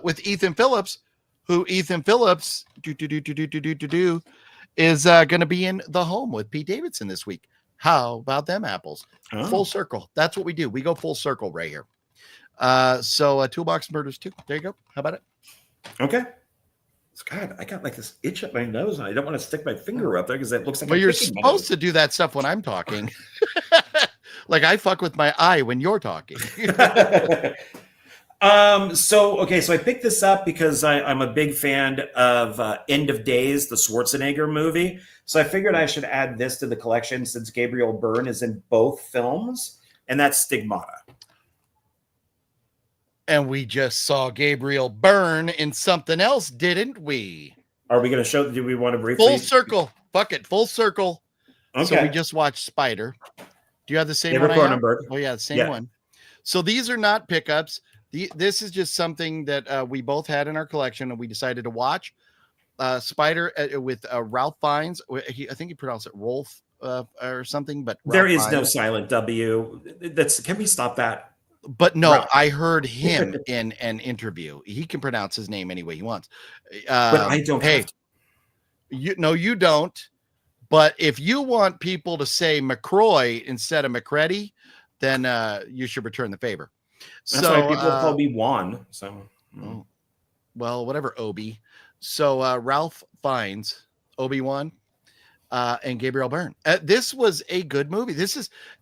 with Ethan Phillips, who is going to be in The Home with Pete Davidson this week. How about them apples? Oh. Full circle. That's what we do. We go full circle right here. Toolbox Murders 2. There you go. How about it? Okay. God, I got like this itch up my nose, and I don't want to stick my finger up there because it looks like. Well, you're supposed to do that stuff when I'm talking. Like I fuck with my eye when you're talking. So I picked this up because I'm a big fan of End of Days, the Schwarzenegger movie. So I figured I should add this to the collection since Gabriel Byrne is in both films, and that's Stigmata. And we just saw Gabriel Byrne in something else, didn't we? Are we going to show? Do we want to briefly? Full circle. Fuck it. Full circle. Okay. So we just watched Spider. Do you have the same one? Oh, yeah, the same one. So these are not pickups. This is just something that we both had in our collection, and we decided to watch. Spider with Ralph Fiennes. I think he pronounced it Rolf or something, but there is no silent W. Can we stop that? But no, Ralph. I heard him in an interview. He can pronounce his name any way he wants. But I don't. Hey, you don't. But if you want people to say McCroy instead of McCready, then you should return the favor. That's why people call me Juan. So, well, whatever, Obi. So Ralph Fiennes, Obi-Wan, and Gabriel Byrne. This was a good movie.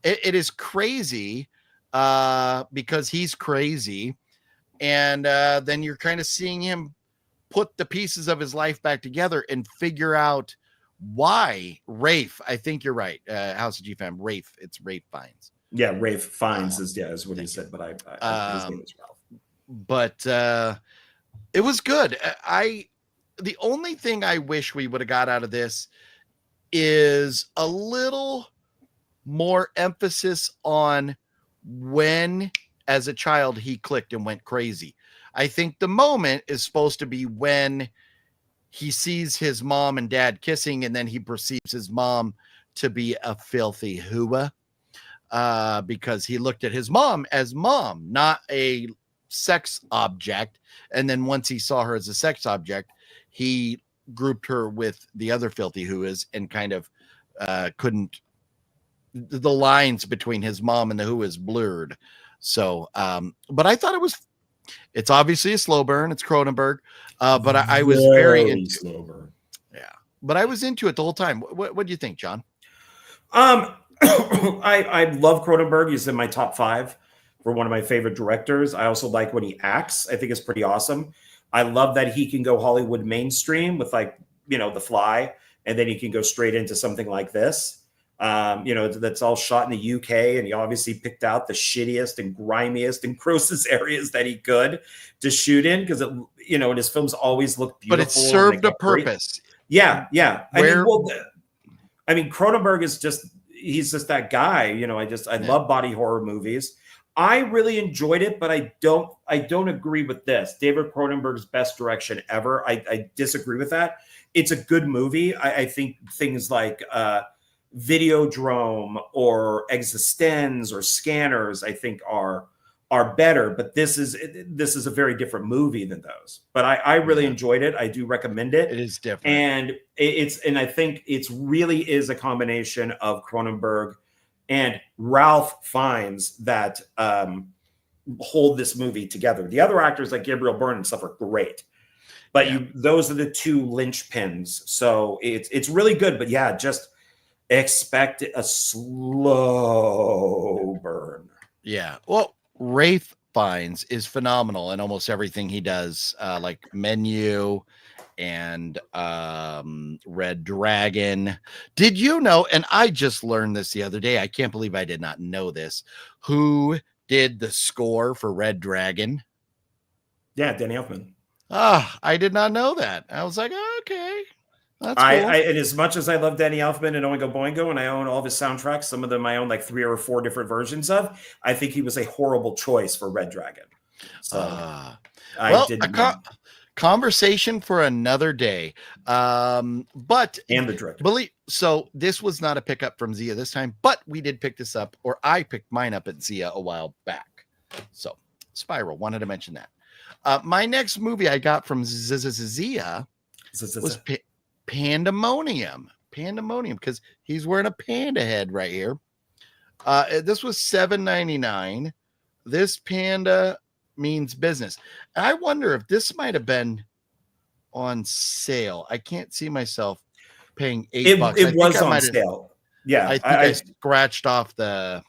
It is crazy because he's crazy, and then you're kind of seeing him put the pieces of his life back together and figure out why. Rafe, I think you're right. House of G-Fam, Rafe. It's Rafe Fiennes. Yeah, Rafe Fiennes is what he said, but his name is Ralph. But it was good. The only thing I wish we would have got out of this is a little more emphasis on when, as a child, he clicked and went crazy. I think the moment is supposed to be when he sees his mom and dad kissing, and then he perceives his mom to be a filthy hooah. Because he looked at his mom as mom, not a sex object. And then once he saw her as a sex object, he grouped her with the other filthy whoas and kind of couldn't. The lines between his mom and the whoas blurred. So, but I thought it's obviously a slow burn. It's Cronenberg. But I was very into slow burn. Yeah, but I was into it the whole time. What do you think, John? I love Cronenberg. He's in my top 5 for one of my favorite directors. I also like when he acts. I think it's pretty awesome. I love that he can go Hollywood mainstream with The Fly, and then he can go straight into something like this. That's all shot in the UK, and he obviously picked out the shittiest and grimiest and grossest areas that he could to shoot in because and his films always look beautiful. But it served a purpose. Yeah. Cronenberg is just. he's just that guy. I Yeah. love body horror movies. I really enjoyed it, but I don't agree with this. David Cronenberg's best direction ever. I disagree with that. It's a good movie. I think things like Videodrome or Existenz or Scanners, I think are better, but this is a very different movie than those. But I really enjoyed it. I do recommend it. It is different. And I think it's really is a combination of Cronenberg and Ralph Fiennes that hold this movie together. The other actors like Gabriel Byrne and stuff are great, but those are the two linchpins. So it's really good. But yeah, just expect a slow burn. Yeah. Well, Rafe Fiennes is phenomenal in almost everything he does, like Menu and Red Dragon. Did you know, and I just learned this the other day, I can't believe I did not know this, who did the score for Red Dragon? Yeah, Danny Elfman. I did not know that. I was like, okay, that's cool. And as much as I love Danny Elfman and Oingo Boingo, and I own all of his soundtracks, some of them I own like 3 or 4 different versions of, I think he was a horrible choice for Red Dragon. So conversation for another day. But and the director. So this was not a pickup from ZIA this time, but we did pick this up, or I picked mine up at ZIA a while back. So Spiral, wanted to mention that. My next movie I got from ZIA was Pandemonium, because he's wearing a panda head right here. This was $7.99. This panda means business. And I wonder if this might have been on sale. I can't see myself paying $8. It was on sale. Yeah, I think I scratched off the.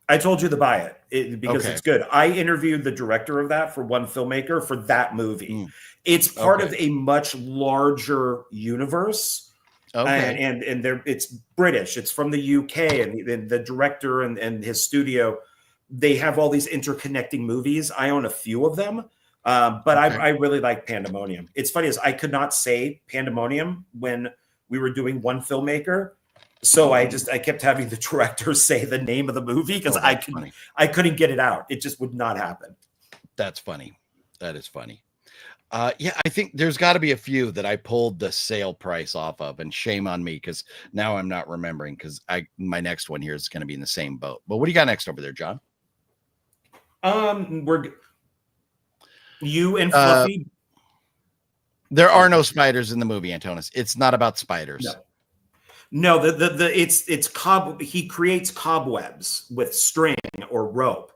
I told you to buy it because it's good. I interviewed the director of that for One Filmmaker for that movie. It's part of a much larger universe. Okay. And it's British. It's from the UK, and the director and his studio, they have all these interconnecting movies. I own a few of them, but I really like Pandemonium. It's funny, as I could not say Pandemonium when we were doing One Filmmaker. So I kept having the director say the name of the movie because I couldn't get it out. It just would not happen. That's funny. That is funny. Yeah, I think there's got to be a few that I pulled the sale price off of, and shame on me because now I'm not remembering, because my next one here is going to be in the same boat. But what do you got next over there, John? You and Fluffy. There are no spiders in the movie, Antonis. It's not about spiders. No, he creates cobwebs with string or rope.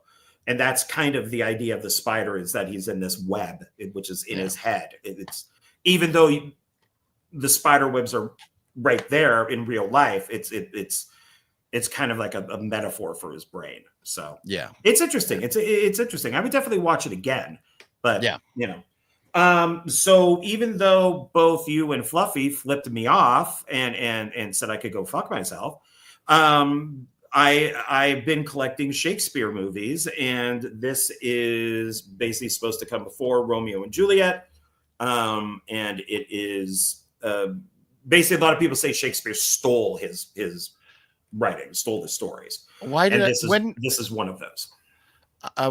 And that's kind of the idea of the spider, is that he's in this web, which is in his head. It's even though the spider webs are right there in real life, it's kind of like a metaphor for his brain. So yeah, it's interesting. It's interesting. I would definitely watch it again. But so even though both you and Fluffy flipped me off and said I could go fuck myself, I've been collecting Shakespeare movies, and this is basically supposed to come before Romeo and Juliet. And it is basically, a lot of people say Shakespeare stole his writing, stole the stories. This is one of those.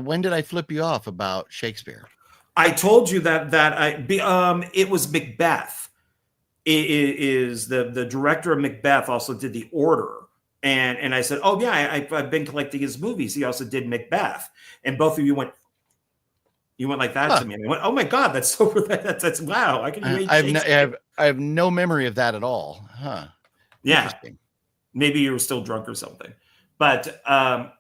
When did I flip you off about Shakespeare? I told you that it was Macbeth. It is the director of Macbeth also did The Order. And I said, oh, yeah, I've been collecting his movies. He also did Macbeth. And both of you went like that to me. And I went, oh, my God, that's so that's wow. I can read Shakespeare. I have no memory of that at all. Huh. Yeah. Maybe you were still drunk or something. But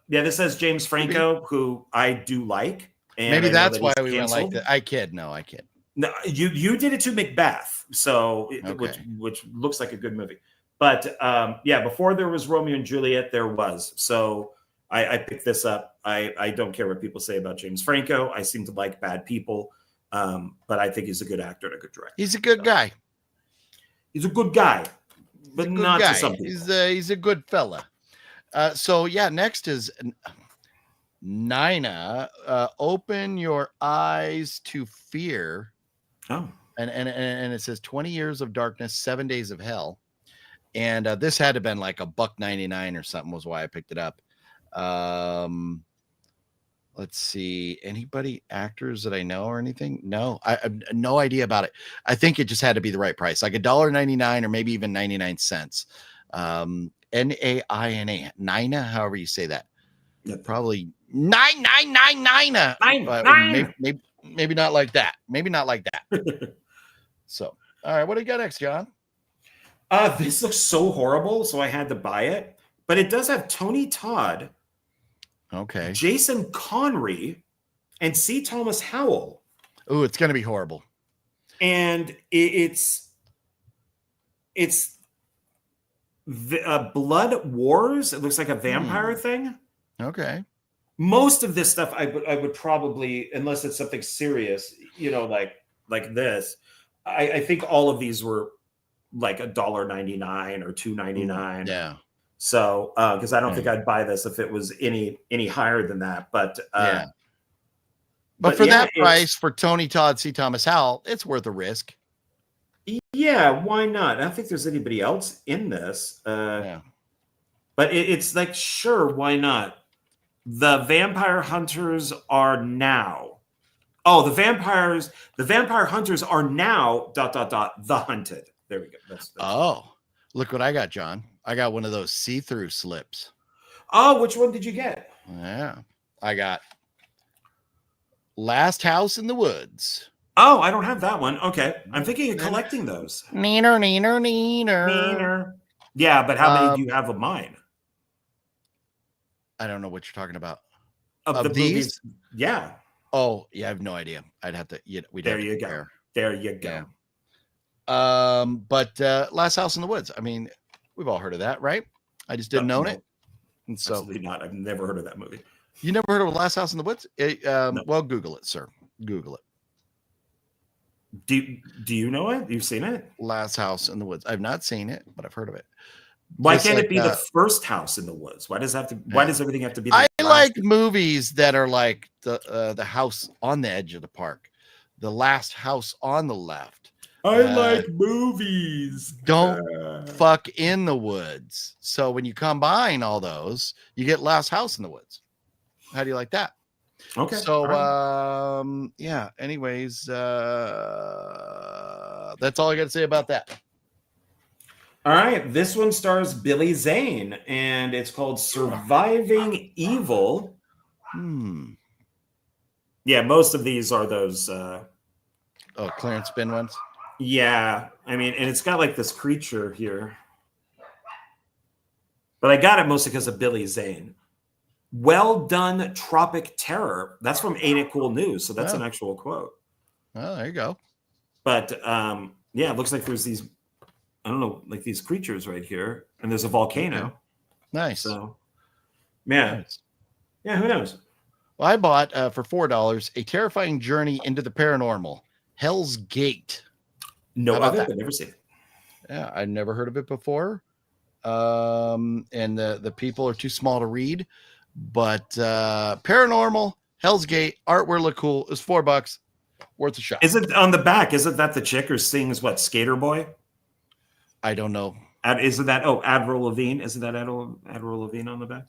this says James Franco, who I do like. And maybe that's why we went like that. I kid. No, you did it to Macbeth. So which looks like a good movie. But before there was Romeo and Juliet, there was. So I picked this up. I don't care what people say about James Franco. I seem to like bad people. But I think he's a good actor and a good director. He's a good guy. He's a good guy, but not to some people. He's a good fella. Next is Nina. Open Your Eyes to Fear. Oh. And it says 20 Years of Darkness, 7 Days of Hell. And this had to have been like $1.99 or something was why I picked it up. Let's see. Anybody actors that I know or anything? No, I have no idea about it. I think it just had to be the right price, like $1.99 or maybe even 99 cents. Naina, Nina, however you say that. Yep. Probably 9999. Maybe not like that. Maybe not like that. So, all right, what do you got next, John? This looks so horrible, so I had to buy it. But it does have Tony Todd, Okay. Jason Connery, and C. Thomas Howell. Oh, it's going to be horrible. And it's Blood Wars. It looks like a vampire thing. Okay. Most of this stuff I would probably, unless it's something serious, like this, I think all of these were like $1.99 or $2.99. Yeah. So because I don't think I'd buy this if it was any higher than that. But yeah. But for that price for Tony Todd, C. Thomas Howell, it's worth a risk. Yeah, why not? I don't think there's anybody else in this. Yeah. But it's like, sure, why not? The vampire hunters are now. Oh, the vampire hunters are now ... the hunted. There we go. That's oh, look what I got, John. I got one of those see-through slips. Oh, which one did you get? Yeah. I got Last House in the Woods. Oh, I don't have that one. Okay. I'm thinking of collecting those. Neener. Yeah, but how many do you have of mine? I don't know what you're talking about. Of the these? movies? Yeah. Oh, yeah, I have no idea. I'd have to. There you go. There you go. Yeah. But Last House in the Woods. I mean, we've all heard of that, right? I just didn't own it. And so, absolutely not. I've never heard of that movie. You never heard of Last House in the Woods? No. Well, Google it, sir. Google it. Do you know it? You've seen it? Last House in the Woods. I've not seen it, but I've heard of it. Why can't it be the first house in the woods? Why does everything have to be? I like movies that are like the house on the edge of the park, the last house on the left. I like movies. Don't fuck in the woods. So when you combine all those, you get Last House in the Woods. How do you like that? Okay. So yeah. Anyways, that's all I got to say about that. All right, this one stars Billy Zane, and it's called Surviving Evil. Yeah, most of these are those. Clearance bin ones. Yeah, I mean, and it's got like this creature here, but I got it mostly because of Billy Zane. Well done, Tropic Terror. That's from Ain't It Cool News, so that's an actual quote. Oh, there you go. But yeah, it looks like there's these. I don't know, like these creatures right here, and there's a volcano. Okay. Nice. So, yeah. Nice. Yeah, who knows? Well, I bought for $4 A Terrifying Journey into the Paranormal, Hell's Gate. No, I've never seen it. Yeah, I'd never heard of it before. And the people are too small to read, but Paranormal, Hell's Gate, artwork look cool. It's $4, worth a shot. Is it on the back? Isn't that the chick who sings what, Skater Boy? I don't know. Isn't that Avril Lavigne? Isn't that Avril Lavigne on the back?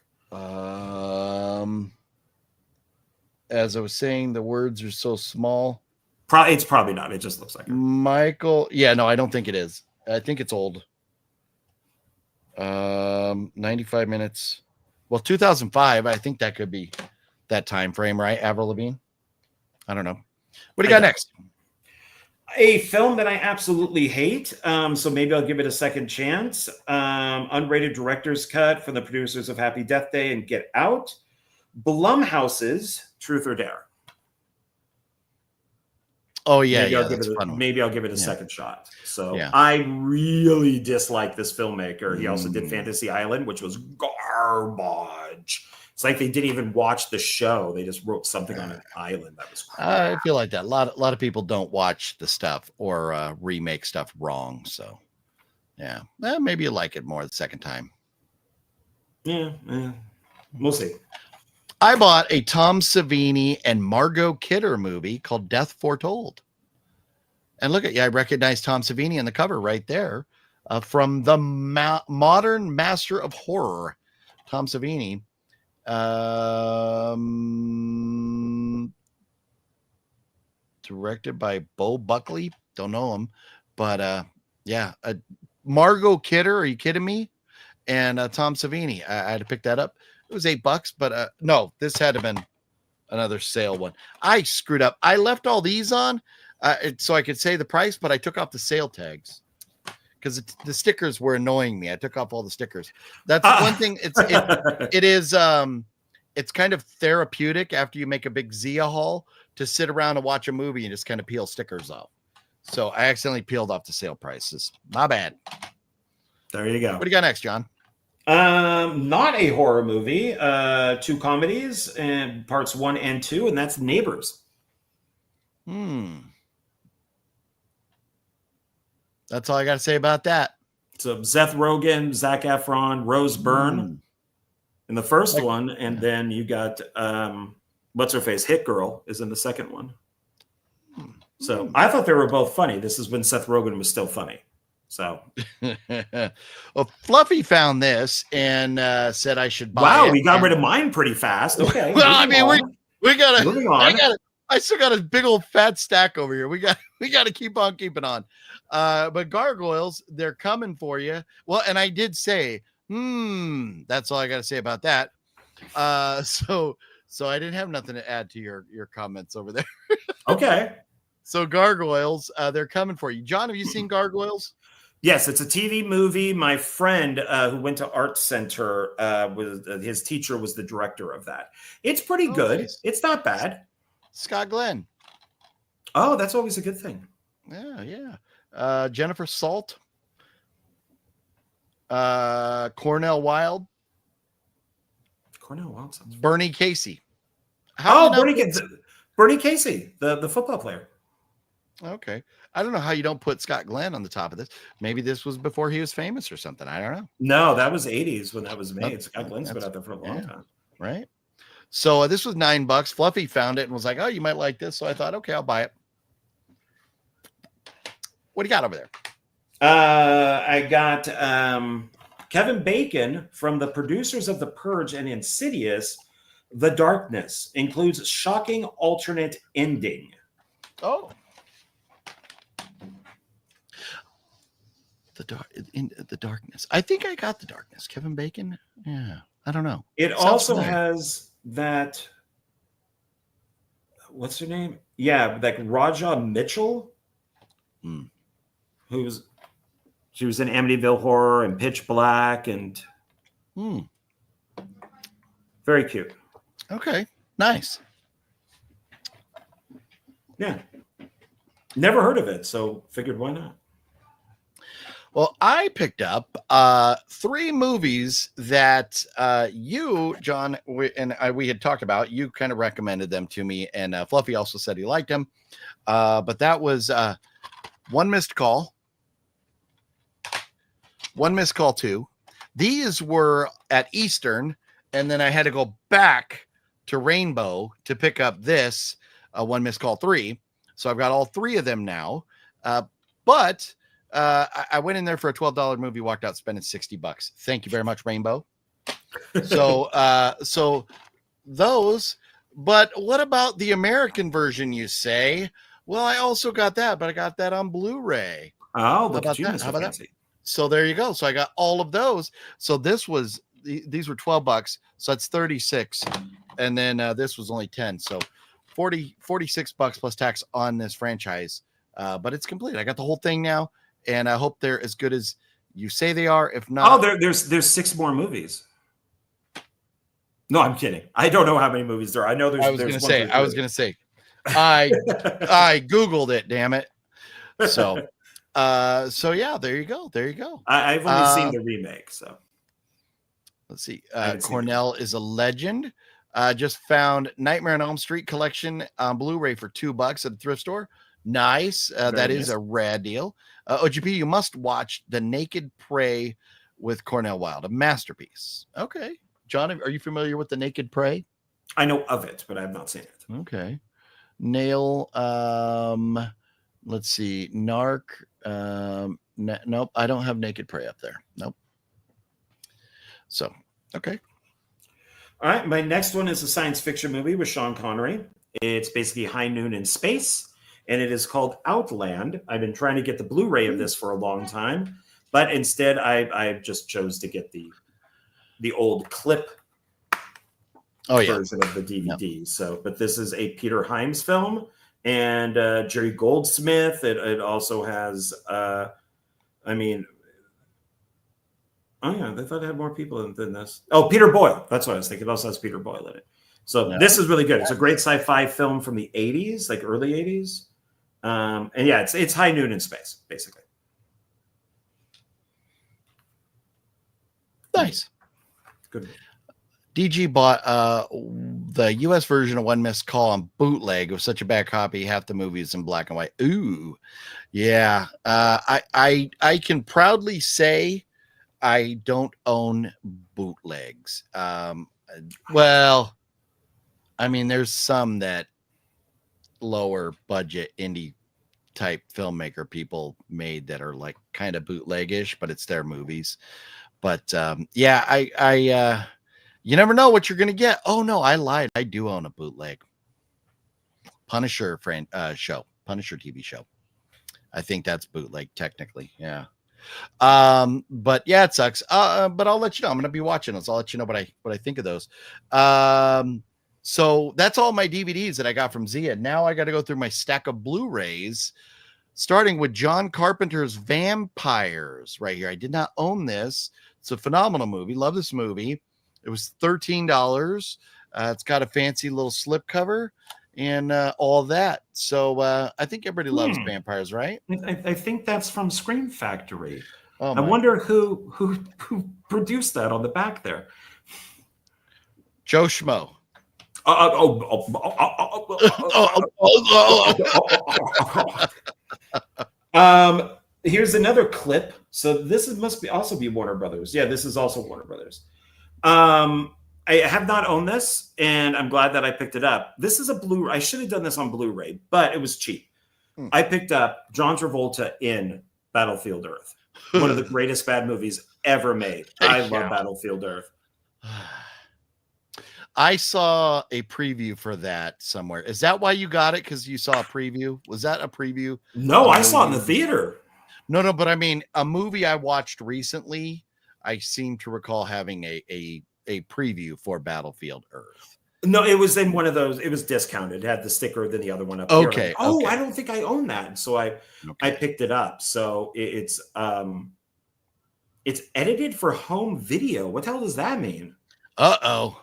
As I was saying, the words are so small. It's probably not. It just looks like her. Michael. Yeah, no, I don't think it is. I think it's old. 95 minutes. Well, 2005. I think that could be that time frame, right? Avril Lavigne. I don't know. What do you got next? A film that I absolutely hate, so maybe I'll give it a second chance. Unrated director's cut from the producers of Happy Death Day and Get Out. Blumhouse's Truth or Dare. Oh, yeah, maybe I'll give it a second shot. So I really dislike this filmmaker. He also did Fantasy Island, which was garbage. It's like they didn't even watch the show. They just wrote something on an island. That was crap. I feel like that. A lot of people don't watch the stuff or remake stuff wrong. So, yeah. Maybe you like it more the second time. Yeah. We'll see. I bought a Tom Savini and Margot Kidder movie called Death Foretold. And look at I recognize Tom Savini on the cover right there. from the modern master of horror, Tom Savini. Directed by Bo Buckley. Don't know him, but Margot Kidder. Are you kidding me? And Tom Savini. I had to pick that up. It was $8, but no, this had to have been another sale one. I screwed up. I left all these on so I could say the price, but I took off the sale tags because the stickers were annoying me. I took off all the stickers. That's one thing. It's kind of therapeutic after you make a big ZIA haul to sit around and watch a movie and just kind of peel stickers off. So I accidentally peeled off the sale prices. My bad. There you go. What do you got next, John? Not a horror movie. 2 comedies, and parts 1 and 2, and that's Neighbors. That's all I got to say about that. So Seth Rogen, Zac Efron, Rose Byrne in the first one, and then you got what's her face, Hit Girl is in the second one. So I thought they were both funny. This is when Seth Rogen was still funny. So, well, Fluffy found this and said I should buy it. Wow, we got rid of mine pretty fast. Okay. Well, I mean, we gotta. Moving on. I still got a big old fat stack over here. We got to keep on keeping on. But gargoyles, they're coming for you. Well, and I did say, that's all I got to say about that. So I didn't have nothing to add to your comments over there. Okay. So gargoyles, they're coming for you. John, have you seen Gargoyles? Yes, it's a TV movie. My friend who went to Art Center, his teacher was the director of that. It's pretty good. Nice. It's not bad. Scott Glenn. Oh, that's always a good thing. Yeah. Jennifer Salt. Cornell Wilde. Cornell Wilde sounds. Bernie Casey. Bernie Casey, the football player. Okay. I don't know how you don't put Scott Glenn on the top of this. Maybe this was before he was famous or something. I don't know. No, that was 80s when that was made. Scott Glenn's been out there for a long time. Right. So this was $9. Fluffy found it and was like, oh, you might like this. So I thought, okay, I'll buy it. What do you got over there? I got Kevin Bacon from the producers of The Purge and Insidious. The Darkness includes shocking alternate ending. Oh. The Darkness. I think I got The Darkness. Kevin Bacon? Yeah. I don't know. It also has that, what's her name? Yeah, like Raja Mitchell, she was in Amityville Horror and Pitch Black, and very cute. Okay, nice. Yeah, never heard of it, so figured why not. Well, I picked up 3 movies that you, John, we had talked about. You kind of recommended them to me, and Fluffy also said he liked them. But that was One Missed Call, One Missed Call 2. These were at Eastern, and then I had to go back to Rainbow to pick up this One Missed Call 3. So I've got all 3 of them now. But I went in there for a $12 movie, walked out spending $60. Thank you very much, Rainbow. So those, but what about the American version, you say? Well, I also got that, but I got that on Blu-ray. Oh, look at you, How about that? So there you go. So I got all of those. So these were $12. So that's 36. And then this was only 10. So $46 plus tax on this franchise. But it's complete. I got the whole thing now. And I hope they're as good as you say they are. If not, there's 6 more movies. No, I'm kidding. I don't know how many movies there are. I know there's. I was going to say. I Googled it. Damn it. So yeah, there you go. I've only seen the remake. So let's see. Cornell is a legend. Just found Nightmare on Elm Street collection on Blu-ray for $2 at the thrift store. Nice. That is a rad deal. OGP, you must watch The Naked Prey with Cornell Wilde, a masterpiece. Okay. John, are you familiar with The Naked Prey? I know of it, but I have not seen it. Okay. Nail, let's see, Narc, Nope, I don't have Naked Prey up there. Nope. So, okay. All right, my next one is a science fiction movie with Sean Connery. It's basically High Noon in Space, and it is called Outland. I've been trying to get the Blu-ray of this for a long time, but instead I just chose to get the old clip version of the DVD. Yep. So, but this is a Peter Hyams film, and Jerry Goldsmith. It also has, oh yeah, they thought it had more people than this. Oh, Peter Boyle. That's what I was thinking. It also has Peter Boyle in it. So this is really good. It's a great sci-fi film from the 80s, like early 80s. And yeah, it's High Noon in Space, basically. Nice. Good. DG bought the US version of One Missed Call on bootleg. It was such a bad copy. Half the movie is in black and white. Ooh. Yeah. I can proudly say I don't own bootlegs. Well, I mean, there's some that lower budget indie type filmmaker people made that are like kind of bootlegish, but it's their movies. But yeah, I you never know what you're gonna get. Oh no, I lied. I do own a bootleg Punisher show, Punisher TV show. I think that's bootleg technically. Yeah. But yeah, it sucks. But I'll let you know. I'm gonna be watching those. I'll let you know what I think of those. So that's all my DVDs that I got from ZIA. Now I got to go through my stack of Blu-rays, starting with John Carpenter's Vampires right here. I did not own this. It's a phenomenal movie. Love this movie. It was $13. It's got a fancy little slip cover and all that. So I think everybody loves vampires, right? I think that's from Scream Factory. Oh, I wonder who produced that on the back there. Joe Schmo. Here's another clip. So this must also be Warner Brothers. Yeah, this is also Warner Brothers. I have not owned this, and I'm glad that I picked it up. This is a Blu-ray. I should have done this on Blu-ray, but it was cheap. I picked up John Travolta in Battlefield Earth, one of the greatest bad movies ever made. I love Battlefield Earth. I saw a preview for that somewhere. Is that why you got it? Because you saw a preview? Was that a preview? No, I saw it in the theater. No, but I mean, a movie I watched recently, I seem to recall having a preview for Battlefield Earth. No, it was in one of those. It was discounted. It had the sticker than the other one up here. Okay. Like, oh, okay. I don't think I own that. So I picked it up. So it's edited for home video. What the hell does that mean? Uh-oh.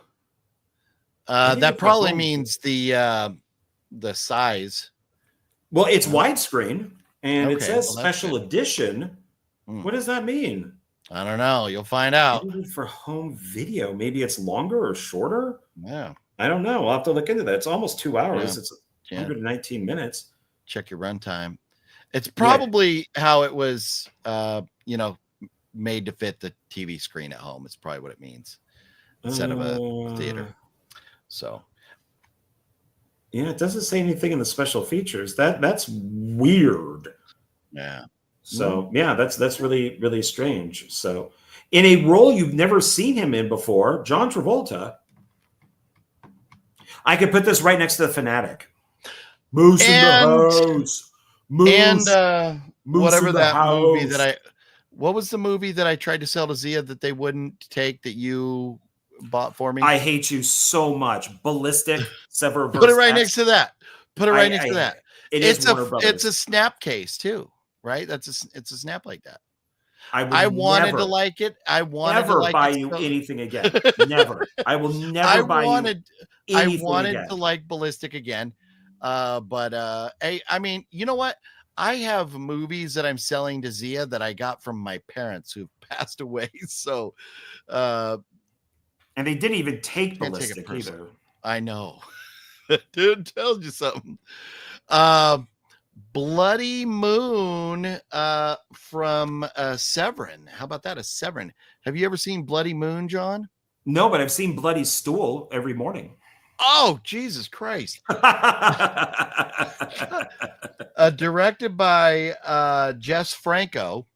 That probably means the size. Well, it's widescreen, and it says special edition. What does that mean? I don't know. You'll find out. For home video, maybe it's longer or shorter. Yeah, I don't know. I'll have to look into that. It's almost 2 hours. It's 119 minutes. Check your runtime. It's probably how it was, made to fit the TV screen at home. It's probably what it means instead of a theater. So, yeah, it doesn't say anything in the special features. That's weird. Yeah. So yeah, that's really, really strange. So, in a role you've never seen him in before, John Travolta. I could put this right next to The Fanatic. Moose in the house. Moose. And whatever that movie that what was the movie that I tried to sell to Zia that they wouldn't take that you bought for me? I hate you so much. Ballistic Sever. Put it right next to that. Put it right next to that. It's a snap case too, right? It's a snap like that. I wanted to like it. I wanted never to like buy you anything again. Never. I will never buy you anything I wanted to like Ballistic again. But I mean, you know what? I have movies that I'm selling to Zia that I got from my parents who've passed away. So and they didn't even take Ballistic either. I know. Dude, tells you something. Bloody Moon from Severin. How about that? A Severin. Have you ever seen Bloody Moon, John? No, but I've seen Bloody Stool every morning. Oh, Jesus Christ. Directed by Jess Franco.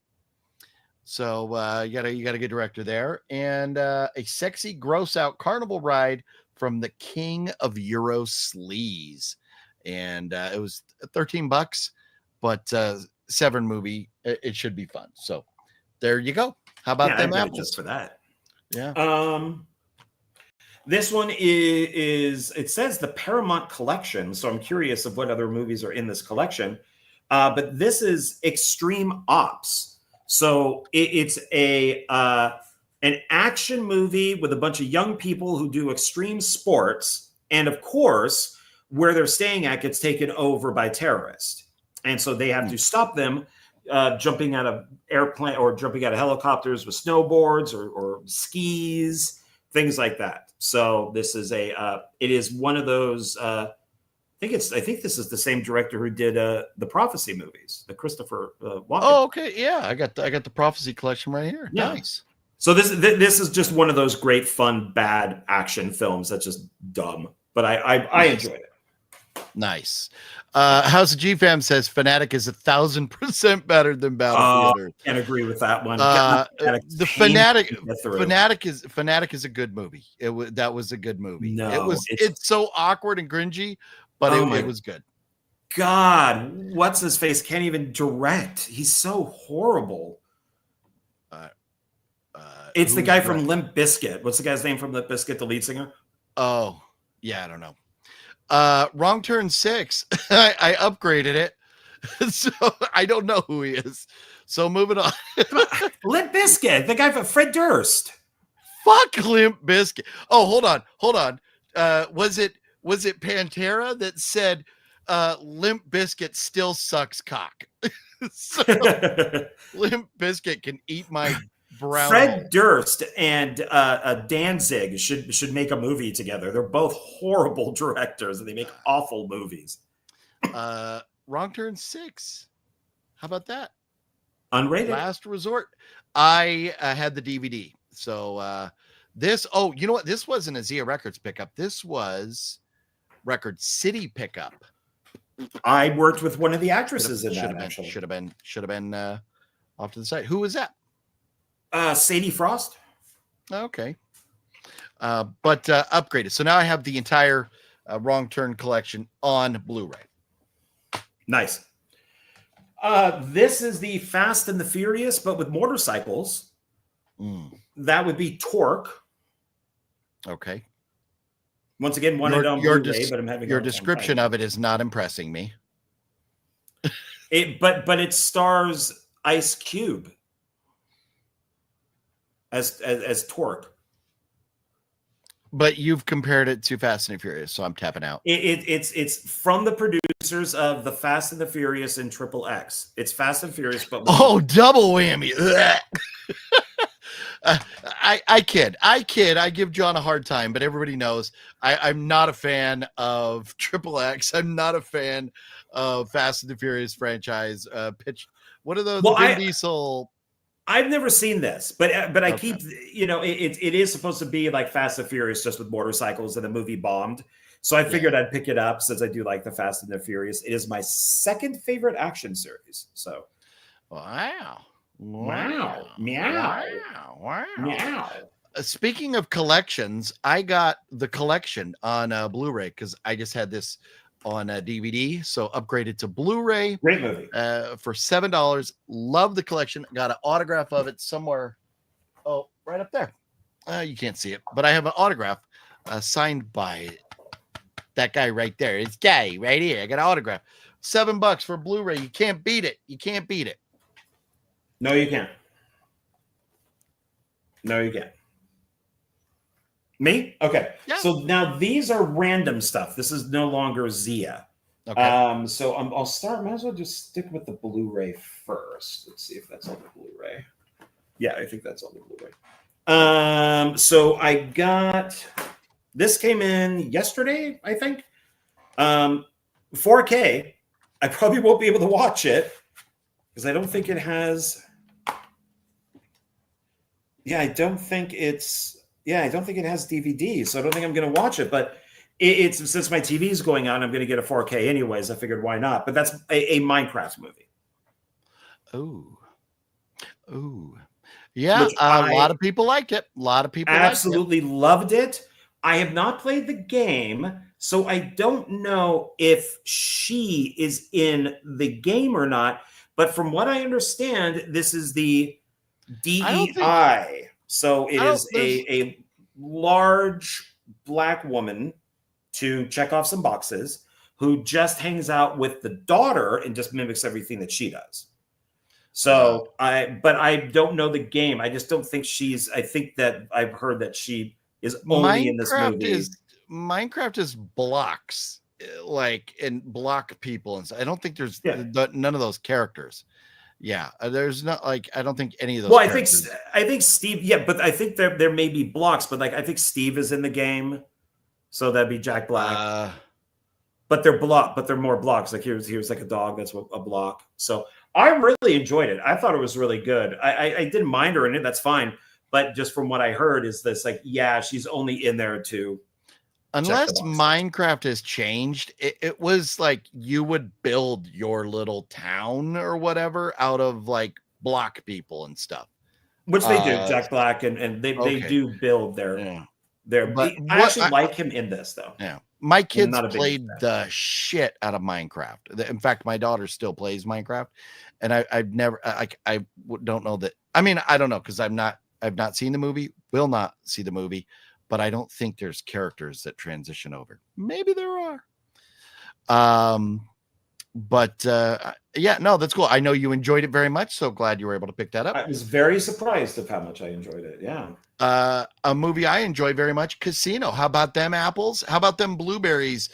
So you got a good director there, and a sexy, gross out carnival ride from the king of Euro sleaze, and it was $13, but Severn movie. It should be fun. So there you go. How about them I'd get it apples? just for that. Yeah. This one is it says the Paramount Collection, so I'm curious of what other movies are in this collection. But this is Extreme Ops. So it's an action movie with a bunch of young people who do extreme sports, and of course, where they're staying at gets taken over by terrorists, and so they have to stop them. Jumping out of airplane or jumping out of helicopters with snowboards or skis, things like that. So this is it is one of those. I think this is the same director who did the Prophecy movies, the Christopher Walken. Oh, okay, yeah, I got the Prophecy collection right here. Yeah. Nice. So this is just one of those great, fun, bad action films that's just dumb, but I enjoyed it. Nice. House of G-Fam says Fanatic is 1,000% better than Battlefield Earth. Can't agree with that one. The Fanatic is a good movie. That was a good movie. No, it's so awkward and cringy, but it was good. God, what's his face? Can't even direct. He's so horrible. It's the guy from Limp Bizkit. What's the guy's name from Limp Bizkit, the lead singer? Oh, yeah, I don't know. Wrong Turn 6. I upgraded it, so I don't know who he is. So moving on. Limp Bizkit, the guy from Fred Durst. Fuck Limp Bizkit. Oh, hold on. Was it Pantera that said Limp Bizkit still sucks cock? So Limp Bizkit can eat my brown. Fred Durst and Danzig should make a movie together. They're both horrible directors and they make awful movies. Wrong Turn 6. How about that? Unrated. Last Resort. I had the DVD. So this, you know what? This wasn't a ZIA Records pickup. This was Record City pickup. I worked with one of the actresses in that. Actually, should have been off to the side. Who was that? Sadie Frost. Okay. But upgraded. So now I have the entire Wrong Turn collection on Blu-ray. Nice. This is the Fast and the Furious, but with motorcycles. That would be Torque. Okay. Once again, one on Blu-ray, but I'm having your description of it is not impressing me. But it stars Ice Cube as Torque. But you've compared it to Fast and the Furious, so I'm tapping out. It's from the producers of the Fast and the Furious and Triple X. It's Fast and Furious, but double whammy. I kid. I give John a hard time, but everybody knows I'm not a fan of Triple X. I'm not a fan of Fast and the Furious franchise. What are those? Vin Diesel. I've never seen this, but I keep, it is supposed to be like Fast and Furious just with motorcycles, and the movie bombed. So I figured I'd pick it up since I do like the Fast and the Furious. It is my second favorite action series. So, wow. Meow. Speaking of collections, I got the collection on Blu-ray because I just had this on DVD, so upgraded to Blu-ray. Great movie. For $7. Love the collection. Got an autograph of it somewhere. Oh, right up there. You can't see it, but I have an autograph signed by that guy right there. It's Guy right here. I got an autograph. $7 for Blu-ray. You can't beat it. You can't beat it. No, you can't. No, you can't. Me? Okay. Yeah. So now these are random stuff. This is no longer ZIA. Okay. So I'll start. Might as well just stick with the Blu-ray first. Let's see if that's on the Blu-ray. Yeah, I think that's on the Blu-ray. So I got this came in yesterday, I think. 4K. I probably won't be able to watch it because I don't think it has. I don't think it has DVD, so I don't think I'm going to watch it. But it's since my TV is going on, I'm going to get a 4K anyways. I figured why not? But that's a Minecraft movie. Oh. Yeah, which a I lot of people liked it. A lot of people liked it. absolutely loved it. I have not played the game, so I don't know if she is in the game or not. But from what I understand, this is the I don't think DEI. So it I don't is there's a large black woman to check off some boxes who just hangs out with the daughter and just mimics everything that she does. So but I don't know the game. I just don't think I think that I've heard that she is only in this Minecraft movie. is Minecraft is blocks, like and block people and stuff. I don't think there's Yeah. none of those characters. Yeah, there's not like I don't think any of those. Well, characters. I think Steve. Yeah, but I think there may be blocks, but like I think Steve is in the game, so that'd be Jack Black. But they're but they're more blocks. Like here's like a dog that's a block. So I really enjoyed it. I thought it was really good. I didn't mind her in it. That's fine. But just from what I heard is this like, yeah, she's only in there to Unless Minecraft has changed, it was like you would build your little town or whatever out of like block people and stuff. Which they do, Jack Black, and they do build their But I actually like him in this though. Yeah. My kids played the shit out of Minecraft. In fact, my daughter still plays Minecraft, and I've never I don't know that. I mean, I don't know because I've not seen the movie, will not see the movie, but I don't think there's characters that transition over. Maybe there are. But yeah, no, that's cool. I know you enjoyed it very much, so glad you were able to pick that up. I was very surprised of how much I enjoyed it. Yeah. A movie I enjoy very much, Casino. How about them apples? How about them blueberries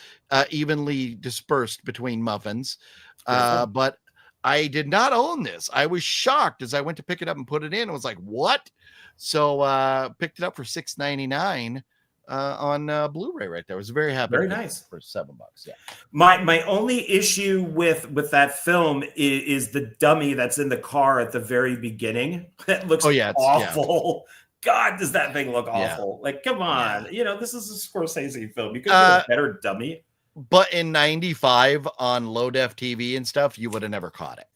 evenly dispersed between muffins? But I did not own this. I was shocked as I went to pick it up and put it in. I was like, what? So picked it up for $6.99 on Blu-ray right there. I was very happy. Very nice. For $7. Yeah. My only issue with that film is the dummy that's in the car at the very beginning. That looks awful. Yeah. God, does that thing look awful? Yeah. Like, come on. Yeah. You know, this is a Scorsese film. You could do a better dummy. But in 95 on low def TV and stuff, you would have never caught it.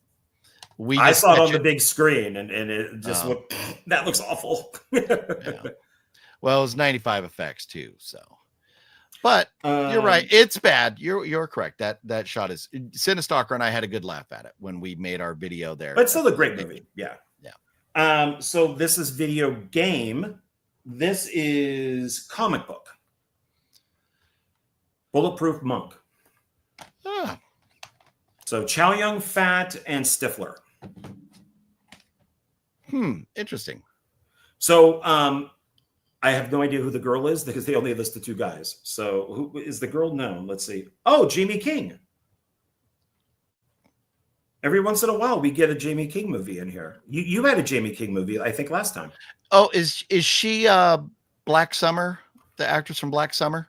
I saw it on the big screen and it just looked, that looks awful. Yeah. Well, it was 95 effects too. So, but you're right. It's bad. You're correct. That shot is Cinestalker, and I had a good laugh at it when we made our video there. But it's still a great movie. Yeah. Yeah. So this is video game. This is comic book. Bulletproof Monk. So Chow Yun Fat and Stifler. Interesting. So I have no idea who the girl is because they only listed two guys. So who is the girl? No, let's see. Oh, Jamie King. Every once in a while, we get a Jamie King movie in here. You had a Jamie King movie, I think, last time. Oh, is she Black Summer, the actress from Black Summer?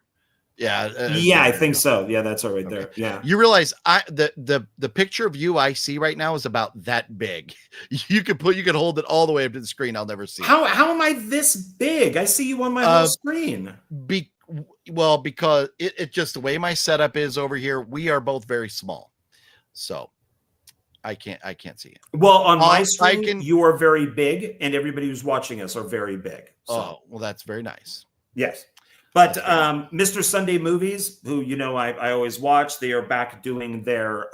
Yeah. I think so. Yeah, that's all right there. Yeah. You realize the picture of you I see right now is about that big. You could hold it all the way up to the screen. I'll never see. How am I this big? I see you on my whole screen. Because it just the way my setup is over here, we are both very small. So I can't see it. Well, on my screen, you are very big, and everybody who's watching us are very big. So. Oh, well, that's very nice. Yes. But Mr. Sunday Movies, who I always watch, they are back doing their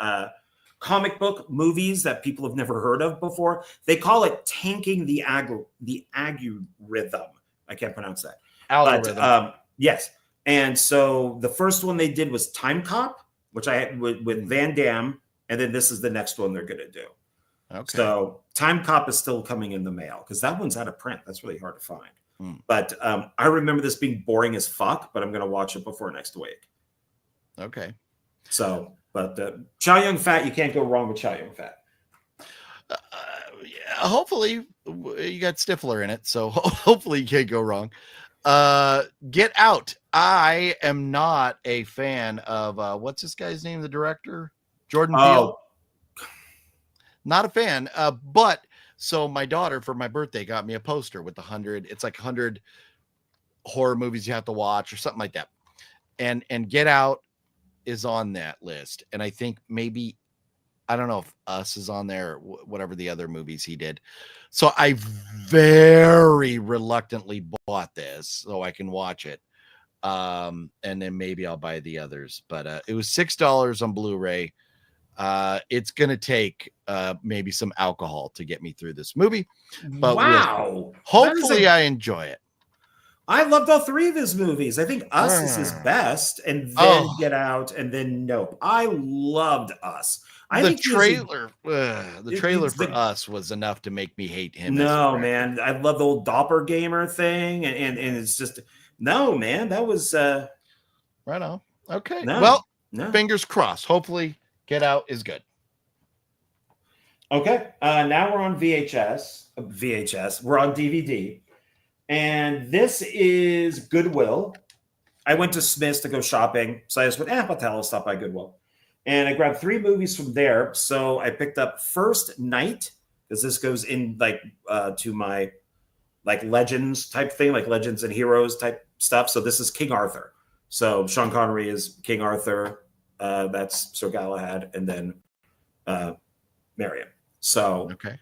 comic book movies that people have never heard of before. They call it tanking the algorithm. I can't pronounce that. Algorithm. But, yes. And so the first one they did was Time Cop, which I had with Van Damme, and then this is the next one they're going to do. Okay. So Time Cop is still coming in the mail because that one's out of print. That's really hard to find. But I remember this being boring as fuck, but I'm going to watch it before next week. Okay. So, but Chow Yun Fat, you can't go wrong with Chow Yun Fat. Hopefully you got Stifler in it, so hopefully you can't go wrong. Get Out. I am not a fan of what's this guy's name? The director, Jordan Peele. Not a fan. But so my daughter for my birthday got me a poster with 100. It's like 100 horror movies you have to watch or something like that. And Get Out is on that list. And I think maybe I don't know if Us is on there or whatever the other movies he did. So I very reluctantly bought this so I can watch it. And then maybe I'll buy the others. But it was $6 on Blu-ray. It's gonna take maybe some alcohol to get me through this movie. But Wow. hopefully I enjoy it. I loved all three of his movies. I think Us is his best, and then Get Out, and then Nope. I loved Us. The trailer for Us was enough to make me hate him. No, man. I love the old doppelganger thing, and it's just no, man. That was right on. Okay. Well, fingers crossed. Hopefully Get Out is good. Okay. Now we're on VHS. We're on DVD. And this is Goodwill. I went to Smith's to go shopping. So I just went, what the hell, I'll stop by Goodwill. And I grabbed 3 movies from there. So I picked up First Night, because this goes in to my Legends type thing, like Legends and Heroes type stuff. So this is King Arthur. So Sean Connery is King Arthur. That's Sir Galahad, and then Marion. So okay.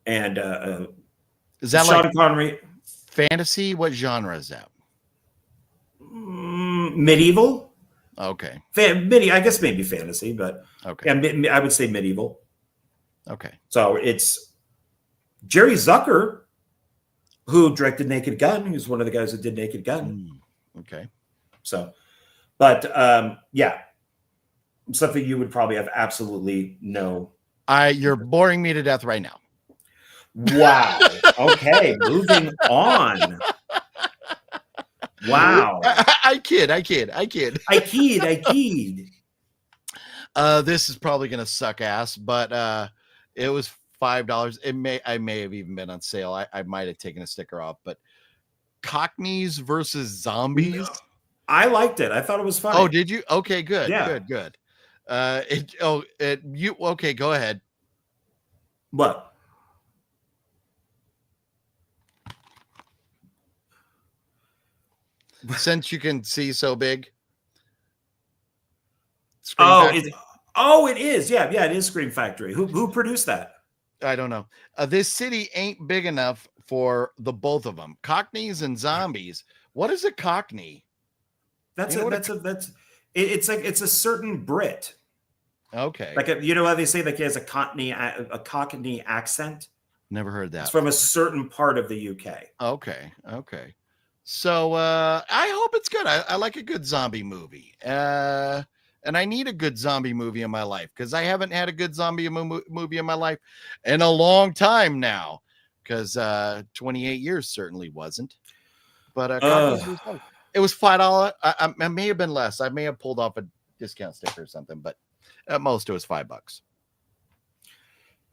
And is that Sean Connery? Fantasy? What genre is that? Medieval. Okay. I guess maybe fantasy, but okay. Yeah, I would say medieval. Okay. So it's Jerry Zucker, who directed Naked Gun. He was one of the guys that did Naked Gun. Okay. So, but yeah, something you would probably have absolutely no. You're boring me to death right now. Wow. Okay, moving on. Wow. I kid. This is probably gonna suck ass, but it was $5. I may have even been on sale. I might have taken a sticker off, but Cockneys versus Zombies. I liked it. I thought it was funny. Oh, did you? Okay, good. Yeah. Good. Okay, go ahead. What? Since you can see so big. It is. Yeah, it is Scream Factory. Who produced that? I don't know. This city ain't big enough for the both of them. Cockneys and Zombies. What is a Cockney? It's a certain Brit. Okay. You know how they say he has a Cockney accent? Never heard that. It's from a certain part of the UK. Okay. So I hope it's good. I like a good zombie movie. And I need a good zombie movie in my life because I haven't had a good zombie movie in my life in a long time now. Because 28 years certainly wasn't. But it was $5. I may have been less. I may have pulled off a discount sticker or something, but at most it was $5.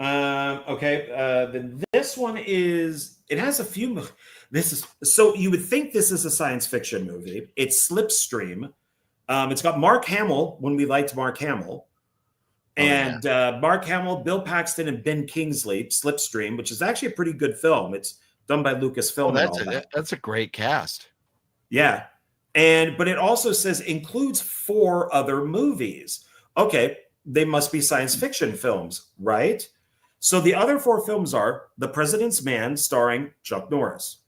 Okay. Then this one it has a few. So you would think this is a science fiction movie. It's Slipstream. It's got Mark Hamill when we liked Mark Hamill. And Mark Hamill, Bill Paxton, and Ben Kingsley, Slipstream, which is actually a pretty good film. It's done by Lucasfilm. That's a great cast. Yeah. But it also says includes 4 other movies. Okay, they must be science fiction films, right? So the other 4 films are The President's Man, starring Chuck Norris.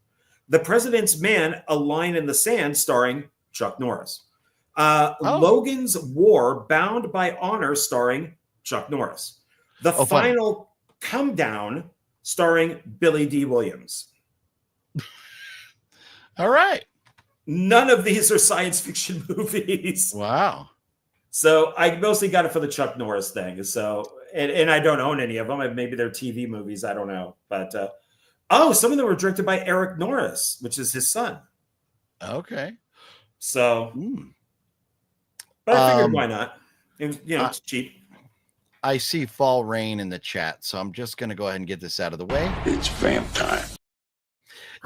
The President's Man, A Line in the Sand, starring Chuck Norris. Logan's War, Bound by Honor, starring Chuck Norris. The Final Come Down, starring Billy D. Williams. All right. None of these are science fiction movies. Wow. So I mostly got it for the Chuck Norris thing. So, and I don't own any of them. Maybe they're TV movies. I don't know. But, some of them were directed by Eric Norris, which is his son. Okay. So, but I figured why not? It was, it's cheap. I see Fall Rain in the chat, so I'm just going to go ahead and get this out of the way. It's vamp time.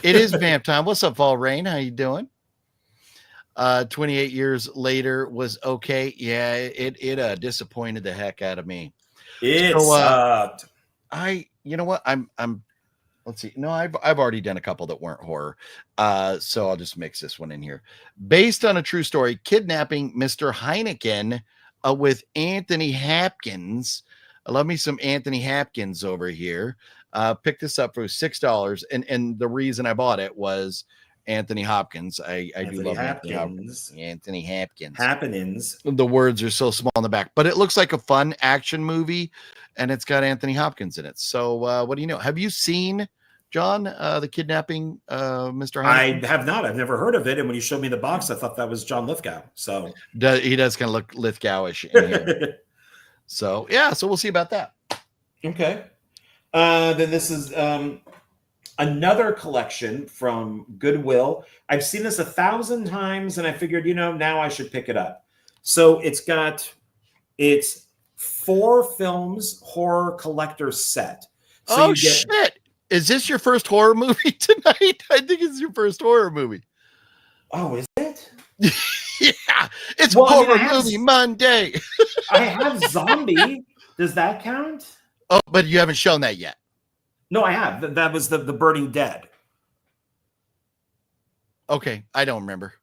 It is vamp time. What's up, Fall Rain? How you doing? 28 years later was okay. Yeah, it disappointed the heck out of me. It sucked. You know what? I'm let's see. No, I've already done a couple that weren't horror. So I'll just mix this one in here. Based on a true story, Kidnapping Mr. Heineken with Anthony Hopkins I love me some Anthony Hopkins over here. Picked this up for $6, and the reason I bought it was Anthony Hopkins. I do love Anthony Hopkins. Anthony Hopkins. Happenings. The words are so small on the back, but it looks like a fun action movie, and it's got Anthony Hopkins in it. So, what do you know? Have you seen, John, the kidnapping, Mr. Hopkins? I have not. I've never heard of it. And when you showed me the box, I thought that was John Lithgow. So He does kind of look Lithgowish in here. So yeah, so we'll see about that. Okay. Then this is another collection from Goodwill. I've seen this 1,000 times, and I figured, now I should pick it up. So it's 4 films horror collector set. So shit! Is this your first horror movie tonight? I think it's your first horror movie. Oh, is it? Yeah, it's horror movie Monday. I have Zombie. Does that count? Oh, but you haven't shown that yet. No, I have. That was the Burning Dead. Okay, I don't remember.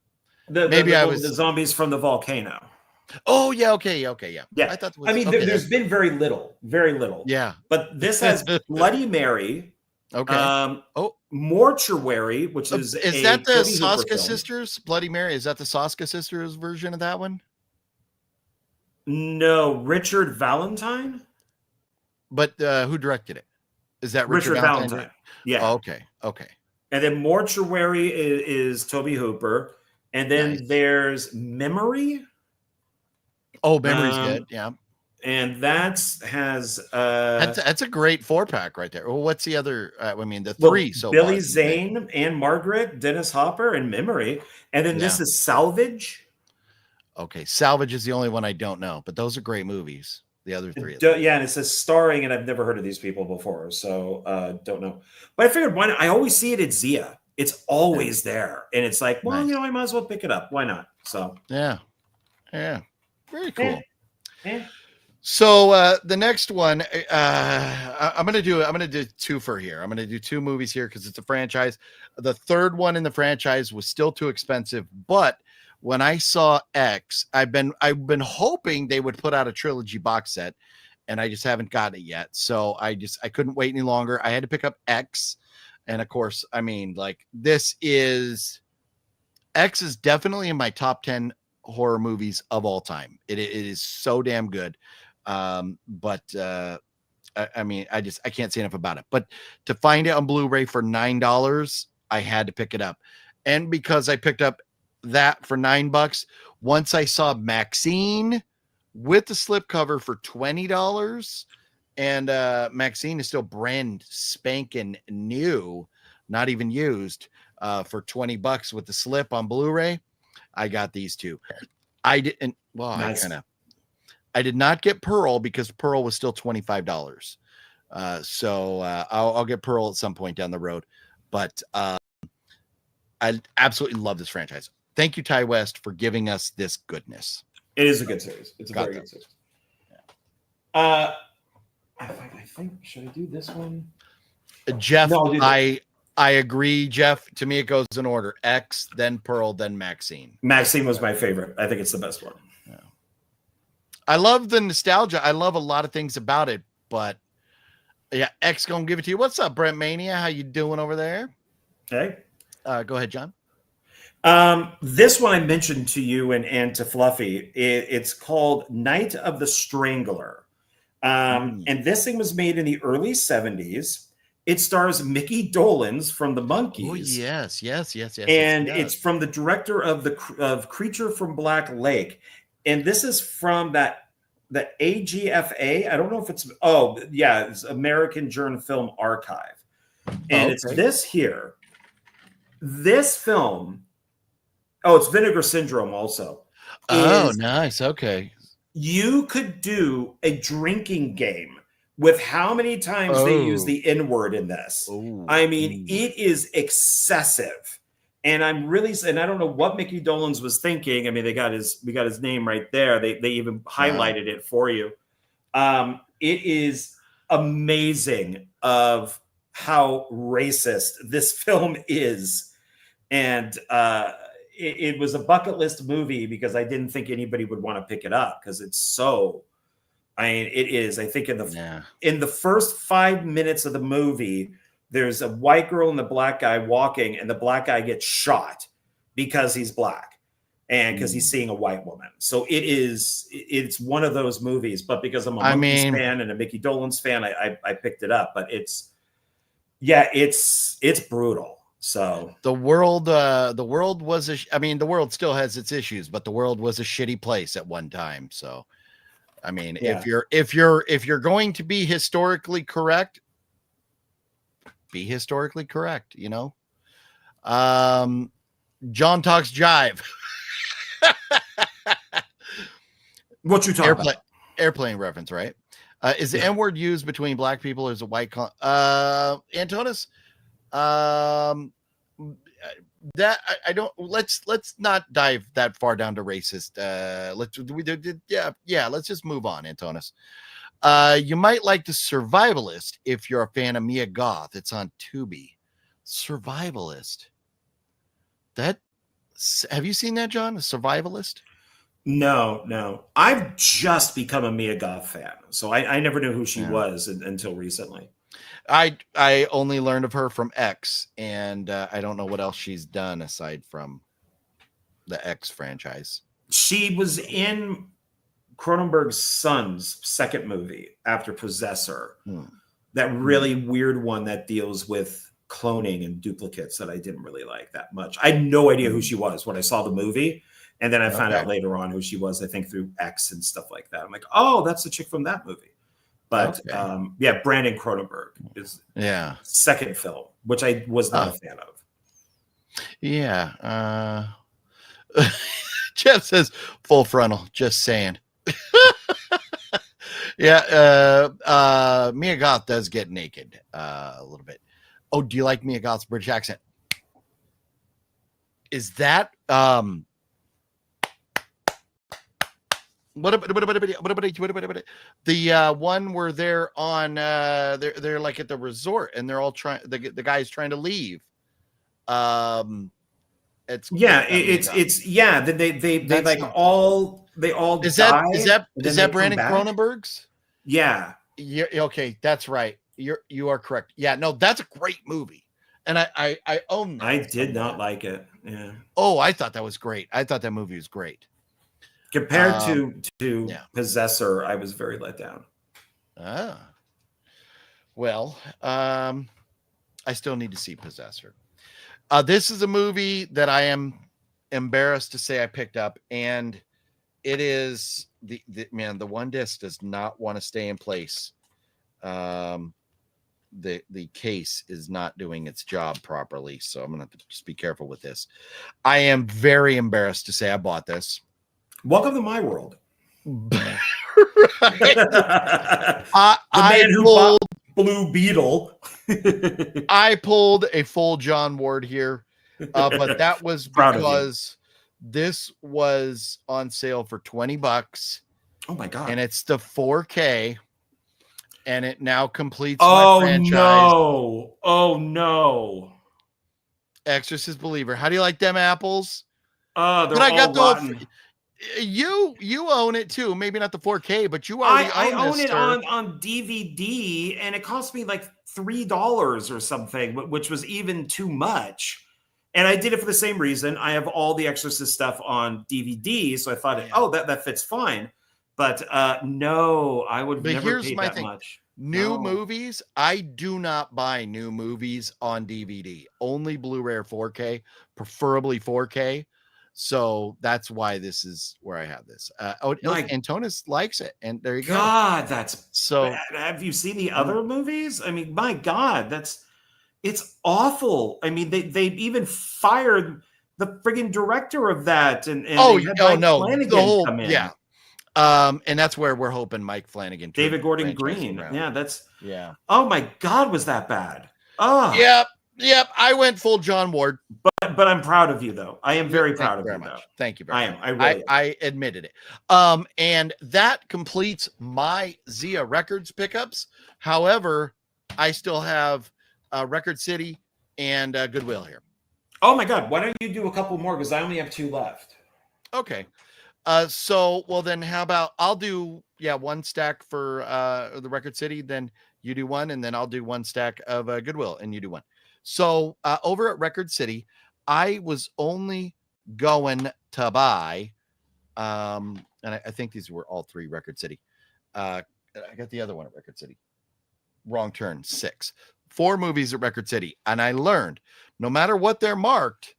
The zombies from the volcano. Oh yeah, okay, yeah. Yeah, I thought. There's been very little. Yeah, but this has Bloody Mary. Okay. Mortuary, which is that the Soska sisters? Bloody Mary, is that the Soska sisters version of that one? No, Richard Valentine. But who directed it? Is that Richard Valentine? Yeah. Oh, okay. And then Mortuary is Toby Hooper, and then there's Memory. Oh, Memory's good. Yeah. And that's a great 4-pack right there. Well, what's the other? The 3. So Billy Zane, Anne Margaret, Dennis Hopper, and Memory. And then this is Salvage. Okay, Salvage is the only one I don't know, but those are great movies. The other 3. And it says starring, and I've never heard of these people before, so don't know. But I figured, why not? I always see it at ZIA. It's always there, and it's like, well, I might as well pick it up. Why not? So yeah, very cool. Yeah. So the next one, I'm gonna do 2 for here. I'm gonna do 2 movies here because it's a franchise. The third one in the franchise was still too expensive, but when I saw X, I've been hoping they would put out a trilogy box set, and I just haven't gotten it yet. So I couldn't wait any longer. I had to pick up X, and of course, X is definitely in my top 10 horror movies of all time. It is so damn good. I can't say enough about it. But to find it on Blu-ray for $9, I had to pick it up. And because I picked up that for $9, once I saw Maxine with the slipcover for $20, and Maxine is still brand spanking new, not even used, for $20 with the slip on Blu-ray, I got these 2. I didn't. Well, nice. I did not get Pearl because Pearl was still $25. So I'll get Pearl at some point down the road. But I absolutely love this franchise. Thank you, Ty West, for giving us this goodness. It is a good series. It's a very good series. Yeah. I think, should I do this one? Jeff, no, I agree, Jeff. To me, it goes in order. X, then Pearl, then Maxine. Maxine was my favorite. I think it's the best one. Yeah. I love the nostalgia. I love a lot of things about it, but yeah, X gonna give it to you. What's up, Brent Mania? How you doing over there? Hey. Go ahead, John. This one I mentioned to you and to Fluffy. It's called Night of the Strangler. And this thing was made in the early 70s. It stars Mickey Dolenz from the Monkees. Oh, yes. And it's from the director of Creature from Black Lake. And this is from the AGFA. I don't know if it's it's American Journal Film Archive. And it's this here. This film. Oh, it's Vinegar Syndrome also. Oh, nice. Okay. You could do a drinking game with how many times they use the N-word in this. It is excessive. And I don't know what Mickey Dolenz was thinking. I mean, we got his name right there. They even highlighted it for you. It is amazing of how racist this film is. And it was a bucket list movie because I didn't think anybody would want to pick it up because it's so I mean, it is. I think Yeah. in the first 5 minutes of the movie, there's a white girl and the black guy walking, and the black guy gets shot because he's black and because he's seeing a white woman. So it's one of those movies. But because I'm a Monkeys fan and a Mickey Dolenz fan, I picked it up. But it's brutal. So the world was the world still has its issues, but the world was a shitty place at one time. So I mean, if you're going to be historically correct, be historically correct, you know. John talks jive. What you talking about? Airplane reference, right? Is the N-word used between black people, or is it white? Antonis, that I don't. Let's not dive that far down to racist. Let's just move on, Antonis. You might like The Survivalist if you're a fan of Mia Goth. It's on Tubi. Survivalist. Have you seen that, John? The Survivalist? No. I've just become a Mia Goth fan, so I never knew who she was until recently. I only learned of her from X, and I don't know what else she's done aside from the X franchise. She was in Cronenberg's son's second movie after Possessor. That really weird one that deals with cloning and duplicates that I didn't really like that much. I had no idea who she was when I saw the movie. And then I found out later on who she was, I think through X and stuff like that. I'm like, oh, that's the chick from that movie. But Brandon Cronenberg is second film, which I was not a fan of. Yeah. Jeff says full frontal, just saying. Mia Goth does get naked a little bit. Oh, do you like Mia Goth's British accent? Is that what about the one where they're on they're like at the resort and they're all trying, the guy's trying to leave. They all is die. Is that Brandon Cronenberg's? Yeah. Okay, that's right. You are correct. Yeah, no, that's a great movie. And I own that. I did not like it. Yeah. Oh, I thought that was great. I thought that movie was great. Compared to Possessor, I was very let down. Well, I still need to see Possessor. This is a movie that I am embarrassed to say I picked up, and it is the one disc does not want to stay in place. The case is not doing its job properly, so I'm gonna have to just be careful with this. I am very embarrassed to say I bought this. Welcome to my world. Right. The man who bought Blue Beetle. I pulled a full John Ward here, but that was because this was on sale for $20. Oh my God. And it's the 4K, and it now completes my franchise. Oh no. Exorcist Believer. How do you like them apples? They're all rotten. You own it too. Maybe not the 4K, but you already own it on DVD, and it cost me like $3 or something, which was even too much. And I did it for the same reason. I have all the Exorcist stuff on DVD, so I thought, that fits fine. But no, I would never pay that much. Movies, I do not buy new movies on DVD. Only Blu-ray or 4K, preferably 4K. So that's why this is where I have this. Antonis likes it, and there you go. God, that's so bad. Have you seen the other movies? I mean, my God, it's awful. I mean, they even fired the friggin' director of that, and Flanagan come in. Yeah. And that's where we're hoping Mike Flanagan, David Gordon Green. Yeah. Oh my God, was that bad? Oh, Yep. I went full John Ward, but I'm proud of you though. I am very proud of you. Though. Thank you very much. I admitted it. And that completes my ZIA Records pickups. However, I still have Record City and Goodwill here. Oh my God, why don't you do a couple more? Because I only have 2 left. Okay. Then how about I'll do one stack for the Record City, then you do one, and then I'll do one stack of Goodwill, and you do one. So over at Record City, I was only going to buy, and I think these were all 3 Record City. I got the other one at Record City. Wrong turn, 6. 4 movies at Record City, and I learned no matter what they're marked,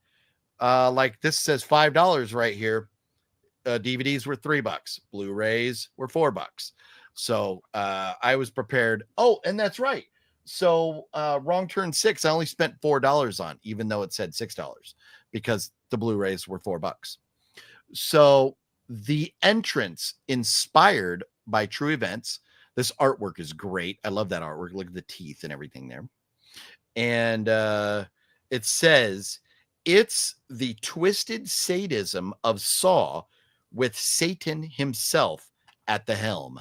like this says $5 right here. DVDs were $3. Blu-rays were $4. So I was prepared. Oh, and that's right. So wrong turn 6, I only spent $4 on, even though it said $6, because the Blu-rays were $4. So the entrance, inspired by true events. This artwork is great. I love that artwork. Look at the teeth and everything there. And it says, it's the twisted sadism of Saw with Satan himself at the helm.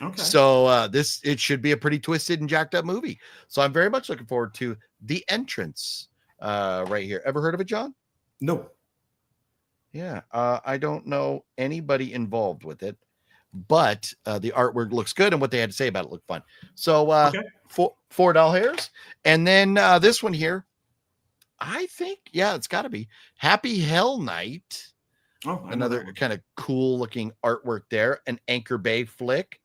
Okay. So it should be a pretty twisted and jacked up movie. So I'm very much looking forward to The Entrance right here. Ever heard of it, John? No. Yeah. I don't know anybody involved with it, but the artwork looks good, and what they had to say about it looked fun. So Okay. $4 hairs. And then this one here, I think, it's got to be Happy Hell Night. Oh, Another kind of cool looking artwork there. An Anchor Bay flick,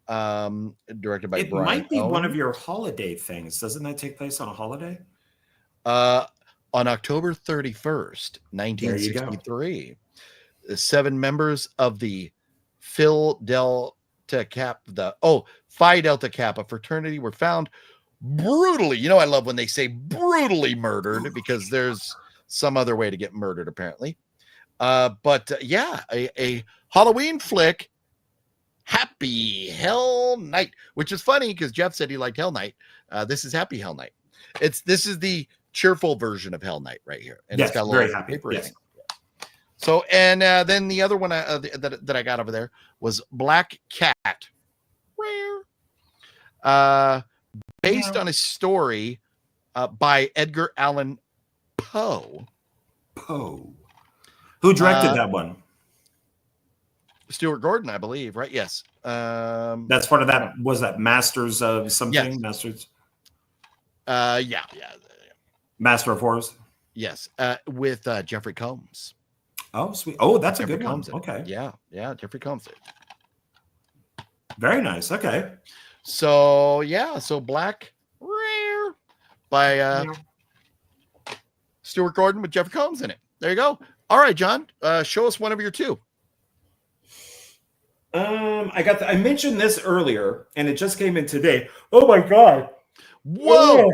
directed by It Brian might be Owen. one of your holiday things. Doesn't that take place on a holiday? On October 31st, 1963. The 7 members of the Phi Delta Kappa fraternity were found brutally. I love when they say brutally murdered, because there's some other way to get murdered, apparently. But a Halloween flick, Happy Hell Night, which is funny because Jeff said he liked Hell Night. This is Happy Hell Night. This is the cheerful version of Hell Night right here, and yes, it's got a very little happy. paper Yes. in it. So, and then the other one that I got over there was Black Cat, rare, based on a story by Edgar Allan Poe. Who directed that one? Stuart Gordon, I believe, right? Yes. That's part of that. Was that Masters of something? Yes. Masters. Yeah. Master of Horrors. Yes. With Jeffrey Combs. Oh, sweet. Oh, that's Jeffrey a good one. Combs in it. Okay. Yeah. Jeffrey Combs. Very nice. Okay. So so Black Rare by Stuart Gordon with Jeffrey Combs in it. There you go. All right, John. Show us one of your 2. I mentioned this earlier, and it just came in today. Oh my god! Whoa,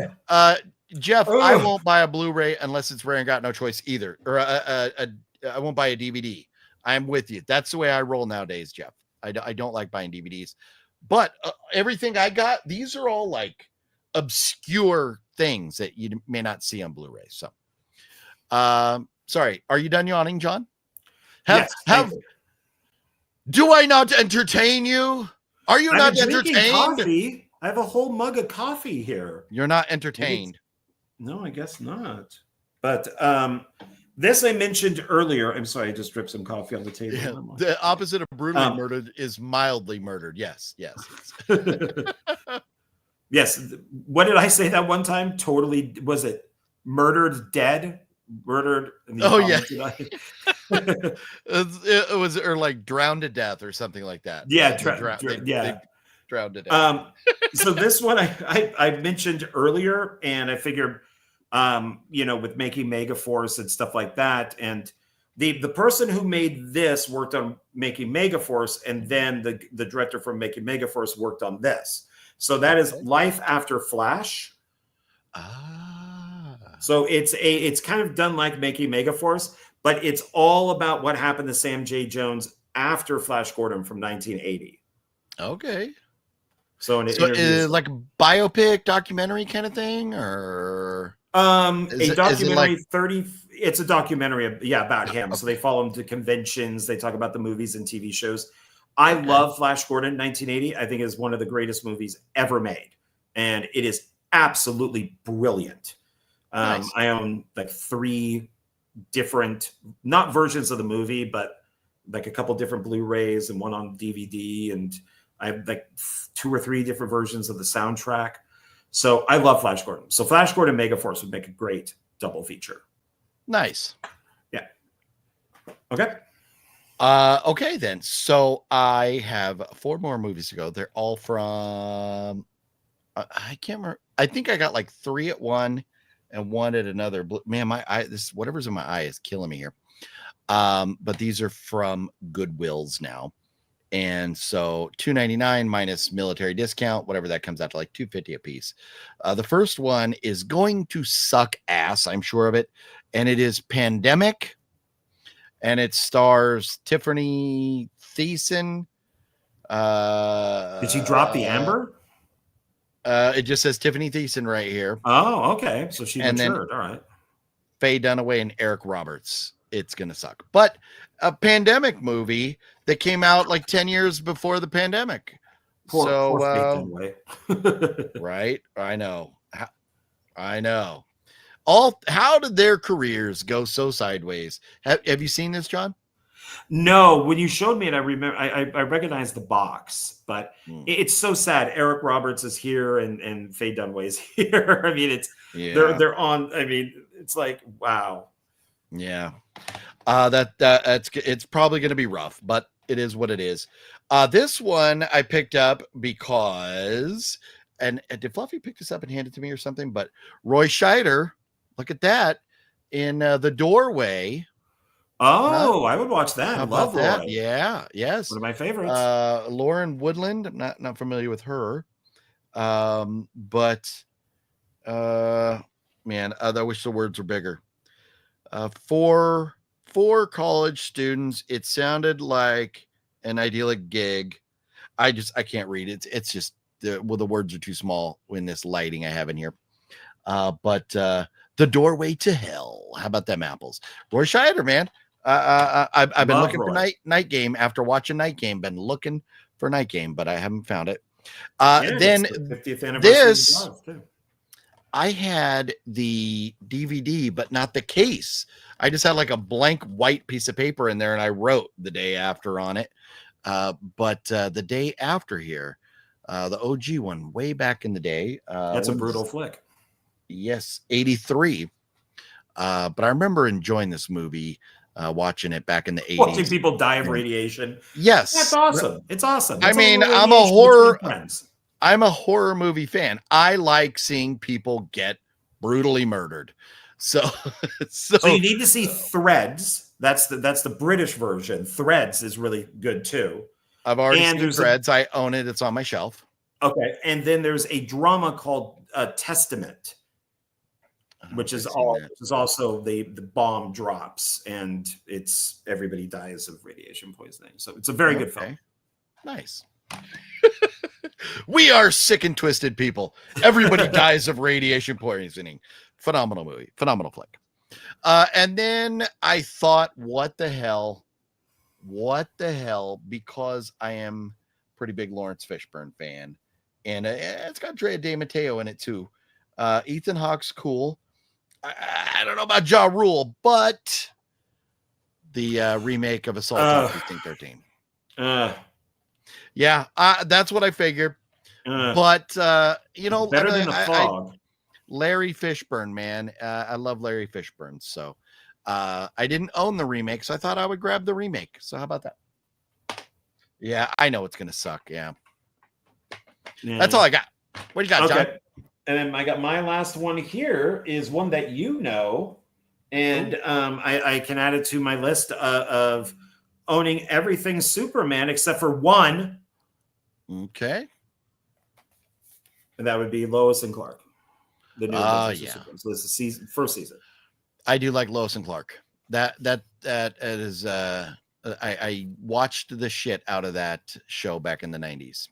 Jeff, Oh. I won't buy a Blu-ray unless it's rare and got no choice either, or I won't buy a DVD. I'm with you. That's the way I roll nowadays, Jeff. I don't like buying DVDs, but everything I got, these are all like obscure things that you may not see on Blu-ray. So, sorry. Are you done yawning, John? Yes, thank you. Do I not entertain you? Are you not drinking entertained? coffee. I have a whole mug of coffee here. You're not entertained. No, I guess not. But this I mentioned earlier. I'm sorry, I just dripped some coffee on the table. Yeah, the opposite of brutally murdered is mildly murdered. Yes. Yes. What did I say that one time? Totally. Was it murdered, dead, murdered? Oh, yeah. It was, or like drowned to death or something like that. Yeah. They drowned to death. So this one I mentioned earlier, and I figured, with making Megaforce and stuff like that. And the person who made this worked on making Megaforce, and then the director from making Megaforce worked on this. So that is Life After Flash. So it's kind of done like making Megaforce, but it's all about what happened to Sam J. Jones after Flash Gordon from 1980. Okay. So like a biopic documentary kind of thing, or a documentary. It's a documentary, about him. Okay. So they follow him to conventions. They talk about the movies and TV shows. I love Flash Gordon 1980. I think it is one of the greatest movies ever made, and it is absolutely brilliant. Nice. I own like 3 different, not versions of the movie, but like a couple different Blu-rays and one on DVD, and I have like 2 or 3 different versions of the soundtrack. So I love Flash Gordon. So Flash Gordon and Megaforce would make a great double feature. Nice. Yeah. Okay. Okay then. So I have 4 more movies to go. They're all from I can't remember. I think I got like 3 at one and 1 at another. Man, my eye, this whatever's in my eye is killing me here. But these are from Goodwills now. And so $2.99 minus military discount, whatever that comes out to, like $2.50 a piece. The first one is going to suck ass, I'm sure of it. And it is Pandemic. And it stars Tiffany Thiessen. Did she drop the amber? It just says Tiffany Thiessen right here. Oh, okay. So she matured. Then all right. Faye Dunaway and Eric Roberts. It's going to suck. But a pandemic movie that came out like 10 years before the pandemic. Poor Faye Dunaway. Right? I know. How did their careers go so sideways? Have you seen this, John? No, when you showed me it, I remember I recognized the box, but it's so sad. Eric Roberts is here and Faye Dunaway is here. I mean, they're on. I mean, it's like, wow. Yeah. It's probably going to be rough, but it is what it is. This one I picked up because, and did Fluffy pick this up and hand it to me or something? But Roy Scheider, look at that in The Doorway. Oh, I would watch that. I love that. Roy. Yeah. Yes. One of my favorites. Lauren Woodland. I'm not familiar with her. But man, I wish the words were bigger. For college students, it sounded like an idyllic gig. I can't read it. It's just the words are too small in this lighting I have in here. But The Doorway to Hell. How about them apples? Roy Scheider, man. I've been looking for Night Game after watching Night Game. Been looking for Night Game, but I haven't found it. Then the 50th anniversary. I had the DVD, but not the case. I just had like a blank white piece of paper in there, and I wrote The Day After on it. But The Day After here, the OG one, way back in the day. That's a brutal flick. Yes, 83. But I remember enjoying this movie, watching it back in the 80s. Watching people die of radiation. Yes. That's awesome. It's awesome. I mean, I'm a horror movie fan. I like seeing people get brutally murdered. So you need to see Threads. That's the British version. Threads is really good too. I've already seen Threads. I own it. It's on my shelf. Okay. And then there's a drama called Testament, which is also the bomb drops and it's everybody dies of radiation poisoning. So it's a very good film. Nice. We are sick and twisted people. Everybody dies of radiation poisoning. Phenomenal movie. Phenomenal flick. And then I thought, what the hell? Because I am a pretty big Lawrence Fishburne fan. And it's got Drea De Matteo in it too. Ethan Hawke's cool. I don't know about Ja Rule, but the remake of Assault on Precinct 13. Yeah, that's what I figured. But better than The Fog. Larry Fishburne, man. I love Larry Fishburne. So I didn't own the remake, so I thought I would grab the remake. So how about that? Yeah, I know it's gonna suck. Yeah. That's all I got. What do you got, John? And then I got my last one here is one that you know, and I can add it to my list of owning everything Superman except for one. Okay. And that would be Lois and Clark. The new Superman. So this is first season. I do like Lois and Clark. That is I watched the shit out of that show back in the 90s.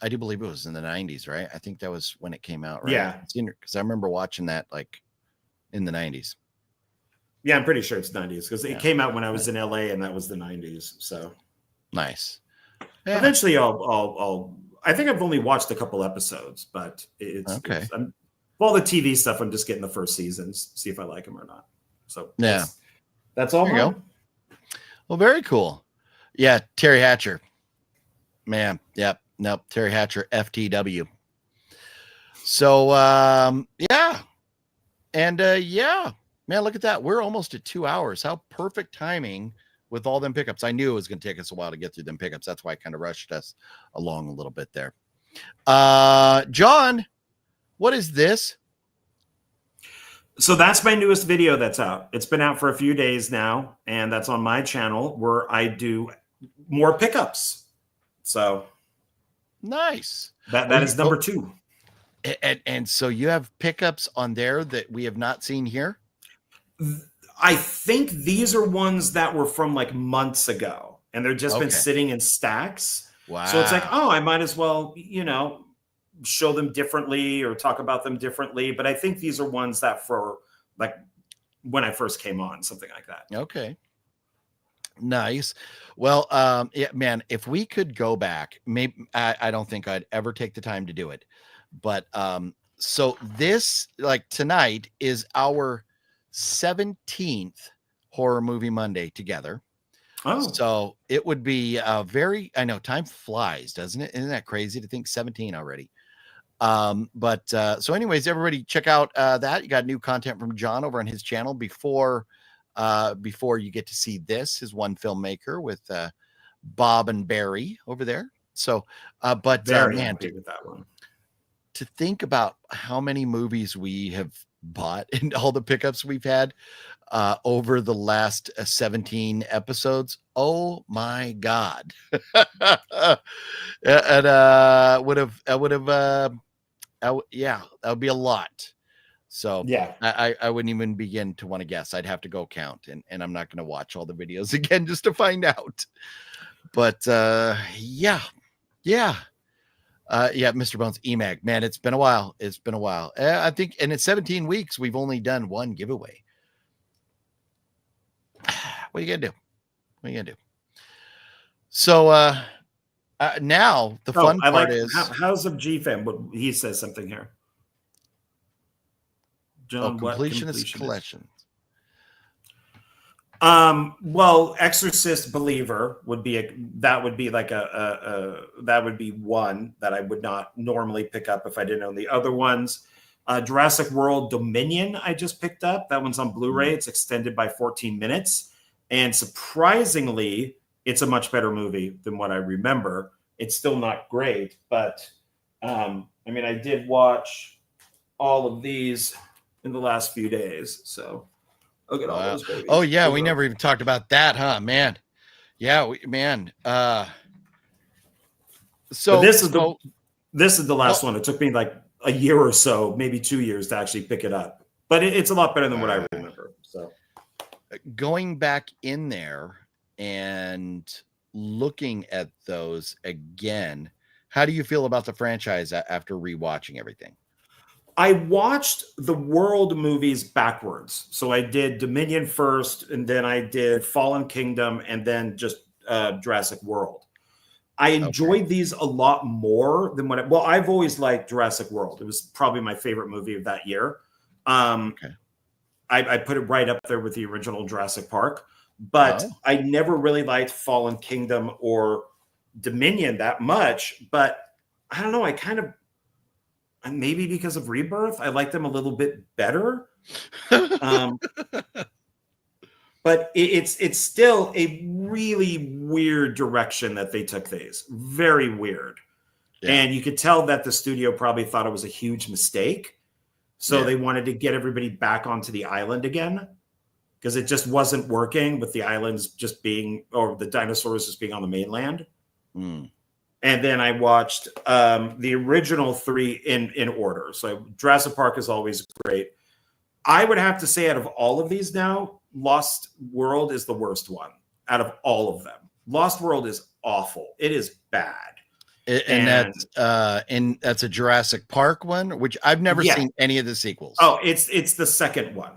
I do believe it was in the 90s, right? I think that was when it came out, right? Yeah. Because I remember watching that like in the 90s. Yeah, I'm pretty sure it's 90s because it came out when I was in LA and that was the 90s. So nice. Yeah. Eventually I think I've only watched a couple episodes, but it's okay. All the TV stuff, I'm just getting the first seasons, see if I like them or not. So yeah, that's all. There you go. Well, very cool. Yeah, Terry Hatcher. Man, yep. Nope, Terry Hatcher, FTW. So yeah. And yeah, man, look at that. We're almost at 2 hours. How perfect timing with all them pickups. I knew it was going to take us a while to get through them pickups. That's why I kind of rushed us along a little bit there. John, what is this? So that's my newest video that's out. It's been out for a few days now, and that's on my channel where I do more pickups. So Nice. that is number 2. And so you have pickups on there that we have not seen here? I think these are ones that were from like months ago, and they're just been sitting in stacks. Wow. So it's like, oh, I might as well, show them differently or talk about them differently. But I think these are ones that for like when I first came on, something like that. Okay. Nice. Well, yeah, man, if we could go back, maybe I don't think I'd ever take the time to do it. But so this, like tonight, is our 17th Horror Movie Monday together. Oh, so it would be I know time flies, doesn't it? Isn't that crazy to think 17 already? But so anyways, everybody check out that. You got new content from John over on his channel before you get to see this, his one filmmaker with Bob and Barry over there. So but very man, happy with that one. To think about how many movies we have bought and all the pickups we've had over the last 17 episodes. Oh my God. And yeah, that would be a lot. So yeah, I wouldn't even begin to want to guess. I'd have to go count, and I'm not going to watch all the videos again just to find out. But yeah. Mr. Bones, EMAG, man, it's been a while. I think, and in 17 weeks, we've only done one giveaway. What are you gonna do? So now the fun part is how's of GFAM? But he says something here. John, completionist collection. Well, Exorcist Believer would be that would be one that I would not normally pick up if I didn't own the other ones. Jurassic World Dominion I just picked up. That one's on Blu-ray. It's extended by 14 minutes. And surprisingly, it's a much better movie than what I remember. It's still not great, but I did watch all of these in the last few days. So look at all those babies. Oh yeah, we never even talked about that, huh, man? Yeah, So this is the last one. It took me like a year or so, maybe 2 years to actually pick it up, but it's a lot better than what I remember. So going back in there and looking at those again, how do you feel about the franchise after rewatching everything? I watched the World movies backwards. So I did Dominion first, and then I did Fallen Kingdom, and then just Jurassic World. I enjoyed these a lot more than I've always liked Jurassic World. It was probably my favorite movie of that year. I put it right up there with the original Jurassic Park, but I never really liked Fallen Kingdom or Dominion that much. But I don't know. I kind of, maybe because of Rebirth, I like them a little bit better. But it's still a really weird direction that they took these. Very weird. Yeah. And you could tell that the studio probably thought it was a huge mistake. So they wanted to get everybody back onto the island again, because it just wasn't working with the islands just being, or the dinosaurs just being on the mainland. And then I watched the original 3 in order. So Jurassic Park is always great. I would have to say out of all of these now, Lost World is the worst one out of all of them. Lost World is awful. It is bad. And that's a Jurassic Park one, which I've never seen any of the sequels. Oh, it's the second one.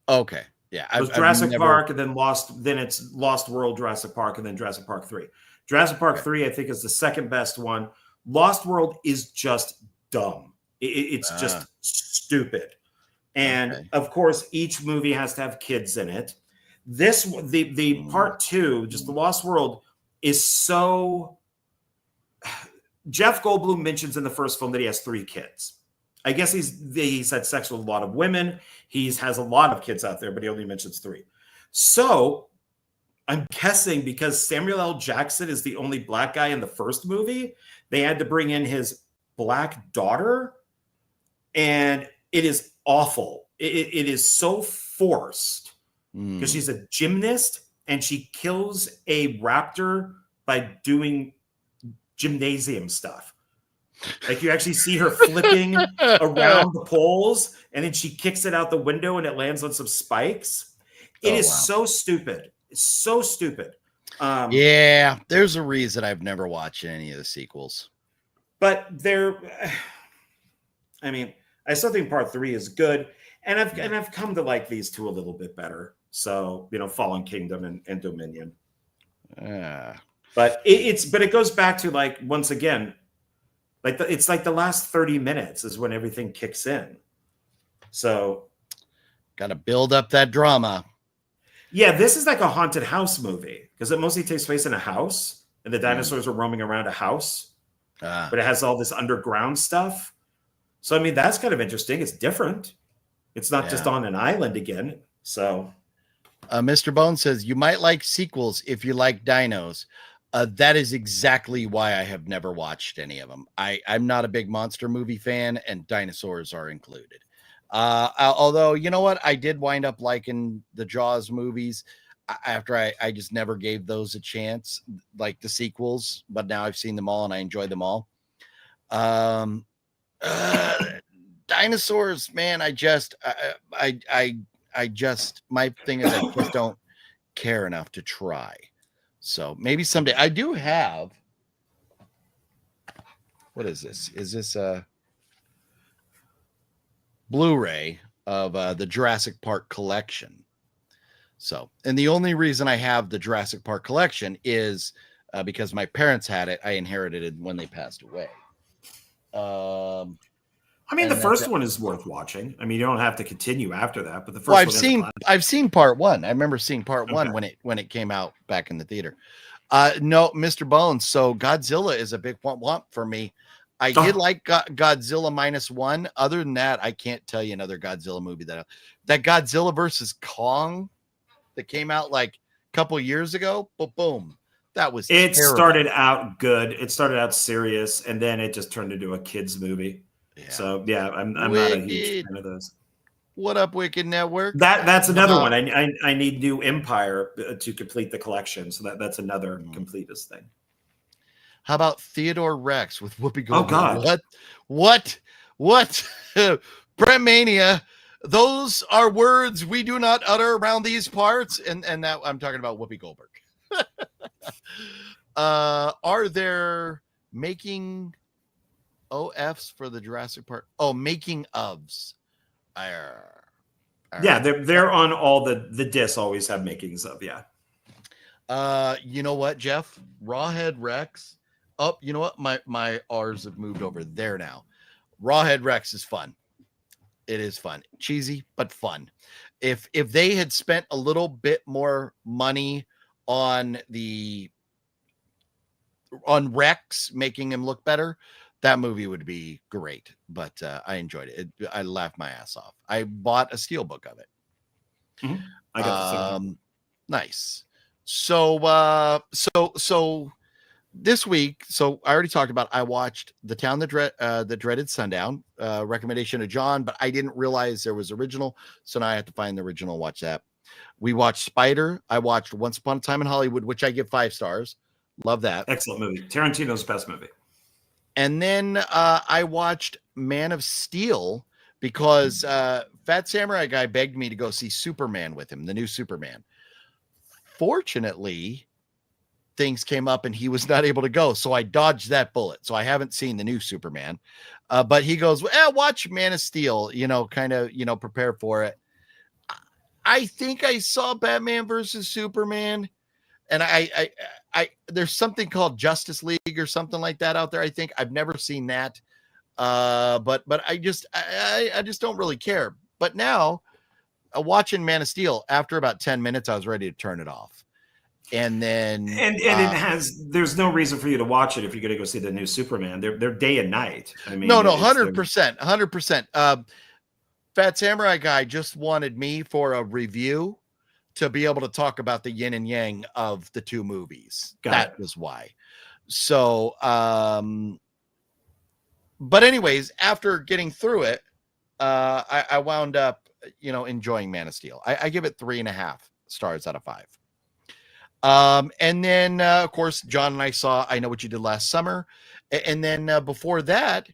Okay. Yeah. It was Jurassic Park, and then it's Lost World, Jurassic Park, and then Jurassic Park 3. Jurassic Park 3, I think, is the second best one. Lost World is just dumb. It's just stupid. And of course, each movie has to have kids in it. The part 2, just the Lost World, is so. Jeff Goldblum mentions in the first film that he has 3 kids. I guess he's had sex with a lot of women. He has a lot of kids out there, but he only mentions 3. So I'm guessing because Samuel L. Jackson is the only black guy in the first movie, they had to bring in his black daughter, and it is awful. It is so forced because she's a gymnast and she kills a raptor by doing gymnasium stuff. Like you actually see her flipping around the poles, and then she kicks it out the window and it lands on some spikes. It is so stupid. It's so stupid. Yeah, there's a reason I've never watched any of the sequels. But I mean, I still think part 3 is good, and I've come to like these 2 a little bit better. So, Fallen Kingdom and Dominion. But it goes back to, like, once again, like it's like the last 30 minutes is when everything kicks in. So got to build up that drama. Yeah, this is like a haunted house movie because it mostly takes place in a house and the dinosaurs are roaming around a house. But it has all this underground stuff. So, I mean, that's kind of interesting. It's different. It's not just on an island again. So Mr. Bone says, you might like sequels if you like dinos. That is exactly why I have never watched any of them. I'm not a big monster movie fan, and dinosaurs are included. Although, you know what? I did wind up liking the Jaws movies after I just never gave those a chance, like the sequels, but now I've seen them all and I enjoy them all. Dinosaurs, man, my thing is I just don't care enough to try. So maybe someday. I do have, what is this? Is this a Blu-ray of the Jurassic Park collection? So, and the only reason I have the Jurassic Park collection is because my parents had it. I inherited it when they passed away. I mean, the first one is worth watching. I mean, you don't have to continue after that, but the first I've seen part 1. I remember seeing part 1 when it came out back in the theater. No, Mr. Bones. So Godzilla is a big womp for me. I did like Godzilla -1. Other than that, I can't tell you another Godzilla movie that Godzilla versus Kong that came out like a couple years ago. But boom, that was terrible. Started out good. It started out serious, and then it just turned into a kids movie. Yeah. So yeah, I'm not a huge fan of those. What up, Wicked Network? That's another one. I need New Empire to complete the collection. So that's another completest thing. How about Theodore Rex with Whoopi Goldberg? Oh God! What? Brett Mania. Those are words we do not utter around these parts. And that I'm talking about Whoopi Goldberg. Are there making OFs for the Jurassic Park? Oh, making ofs. Yeah, they're on all the discs. Always have makings of. Yeah. You know what, Jeff? Rawhead Rex. Oh, you know what? My R's have moved over there now. Rawhead Rex is fun. It is fun, cheesy but fun. If they had spent a little bit more money on Rex, making him look better, that movie would be great. But I enjoyed it. I laughed my ass off. I bought a steelbook of it. Mm-hmm. I got the nice. So this week, so I already talked about, I watched The Town That Dreaded Sundown, recommendation of John, but I didn't realize there was original, so now I have to find the original, watch that. We watched Spider. I watched Once Upon a Time in Hollywood, which I give 5 stars. Love that. Excellent movie. Tarantino's best movie. And then I watched Man of Steel because Fat Samurai Guy begged me to go see Superman with him, the new Superman. Fortunately, things came up and he was not able to go. So I dodged that bullet. So I haven't seen the new Superman. But he goes, watch Man of Steel, kind of, prepare for it. I think I saw Batman versus Superman. And I there's something called Justice League or something like that out there. I think I've never seen that. But I just don't really care. But now watching Man of Steel, after about 10 minutes, I was ready to turn it off. And then And it has. There's no reason for you to watch it if you're going to go see the new Superman. They're day and night. I mean, no, it's 100%, 100%. Fat Samurai Guy just wanted me for a review to be able to talk about the yin and yang of the two movies. That was why. So, but anyways, after getting through it, I wound up, enjoying Man of Steel. I give it 3.5 stars out of 5. And then, of course, John and I saw I Know What You Did Last Summer. And then before that,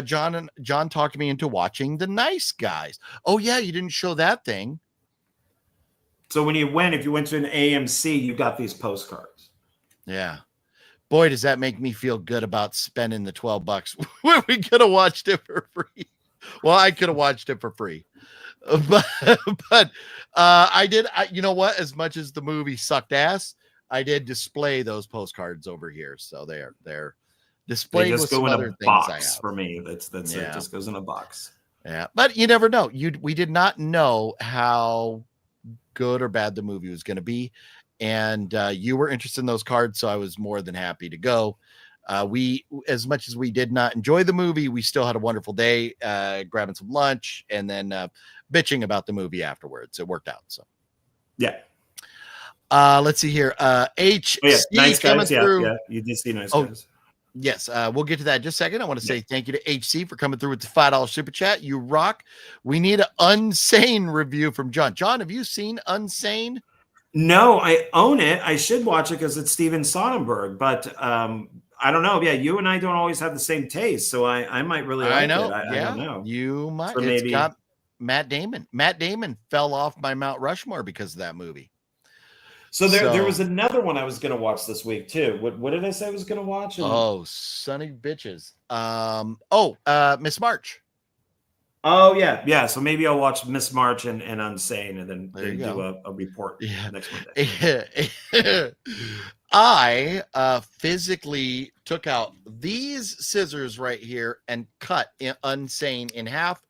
John talked me into watching The Nice Guys. Oh, yeah, you didn't show that thing. So if you went to an AMC, you got these postcards. Yeah. Boy, does that make me feel good about spending the $12 when we could have watched it for free. Well, I could have watched it for free. But I did. You know what? As much as the movie sucked ass, I did display those postcards over here. So they're displayed with some other things I have. For me. That's it. Just goes in a box. Yeah, but you never know. We did not know how good or bad the movie was going to be, and you were interested in those cards, so I was more than happy to go. We, as much as we did not enjoy the movie, we still had a wonderful day, grabbing some lunch and then bitching about the movie afterwards. It worked out. So, yeah. Let's see here. HC Nice coming Guys. through. Yeah, you did see Nice Guys. Yes, we'll get to that in just a second. I want to say thank you to HC for coming through with the $5 super chat. You rock. We need an Unsane review from John. John, have you seen Unsane? No, I own it. I should watch it because it's Steven Soderbergh, but I don't know. Yeah, you and I don't always have the same taste, so I might really like it. I don't know. You might. So it's got Matt Damon. Matt Damon fell off my Mount Rushmore because of that movie. So there was another one I was going to watch this week too. What did I say I was going to watch? Oh, sonny bitches. Miss March. Oh yeah. So maybe I'll watch Miss March and Unsane, and then do a report next Monday. I physically took out these scissors right here and cut Unsane in half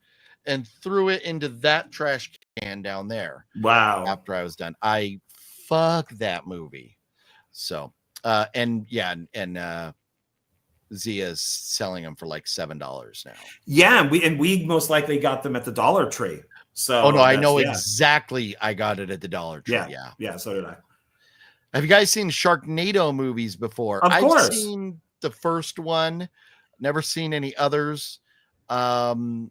and threw it into that trash can down there. Wow. After I was done, I fuck that movie. So, and ZIA's selling them for like $7 now. Yeah, we most likely got them at the Dollar Tree. So I know exactly. I got it at the Dollar Tree. Yeah, so did I. Have you guys seen Sharknado movies before? Of course. I've seen the first one, never seen any others. I've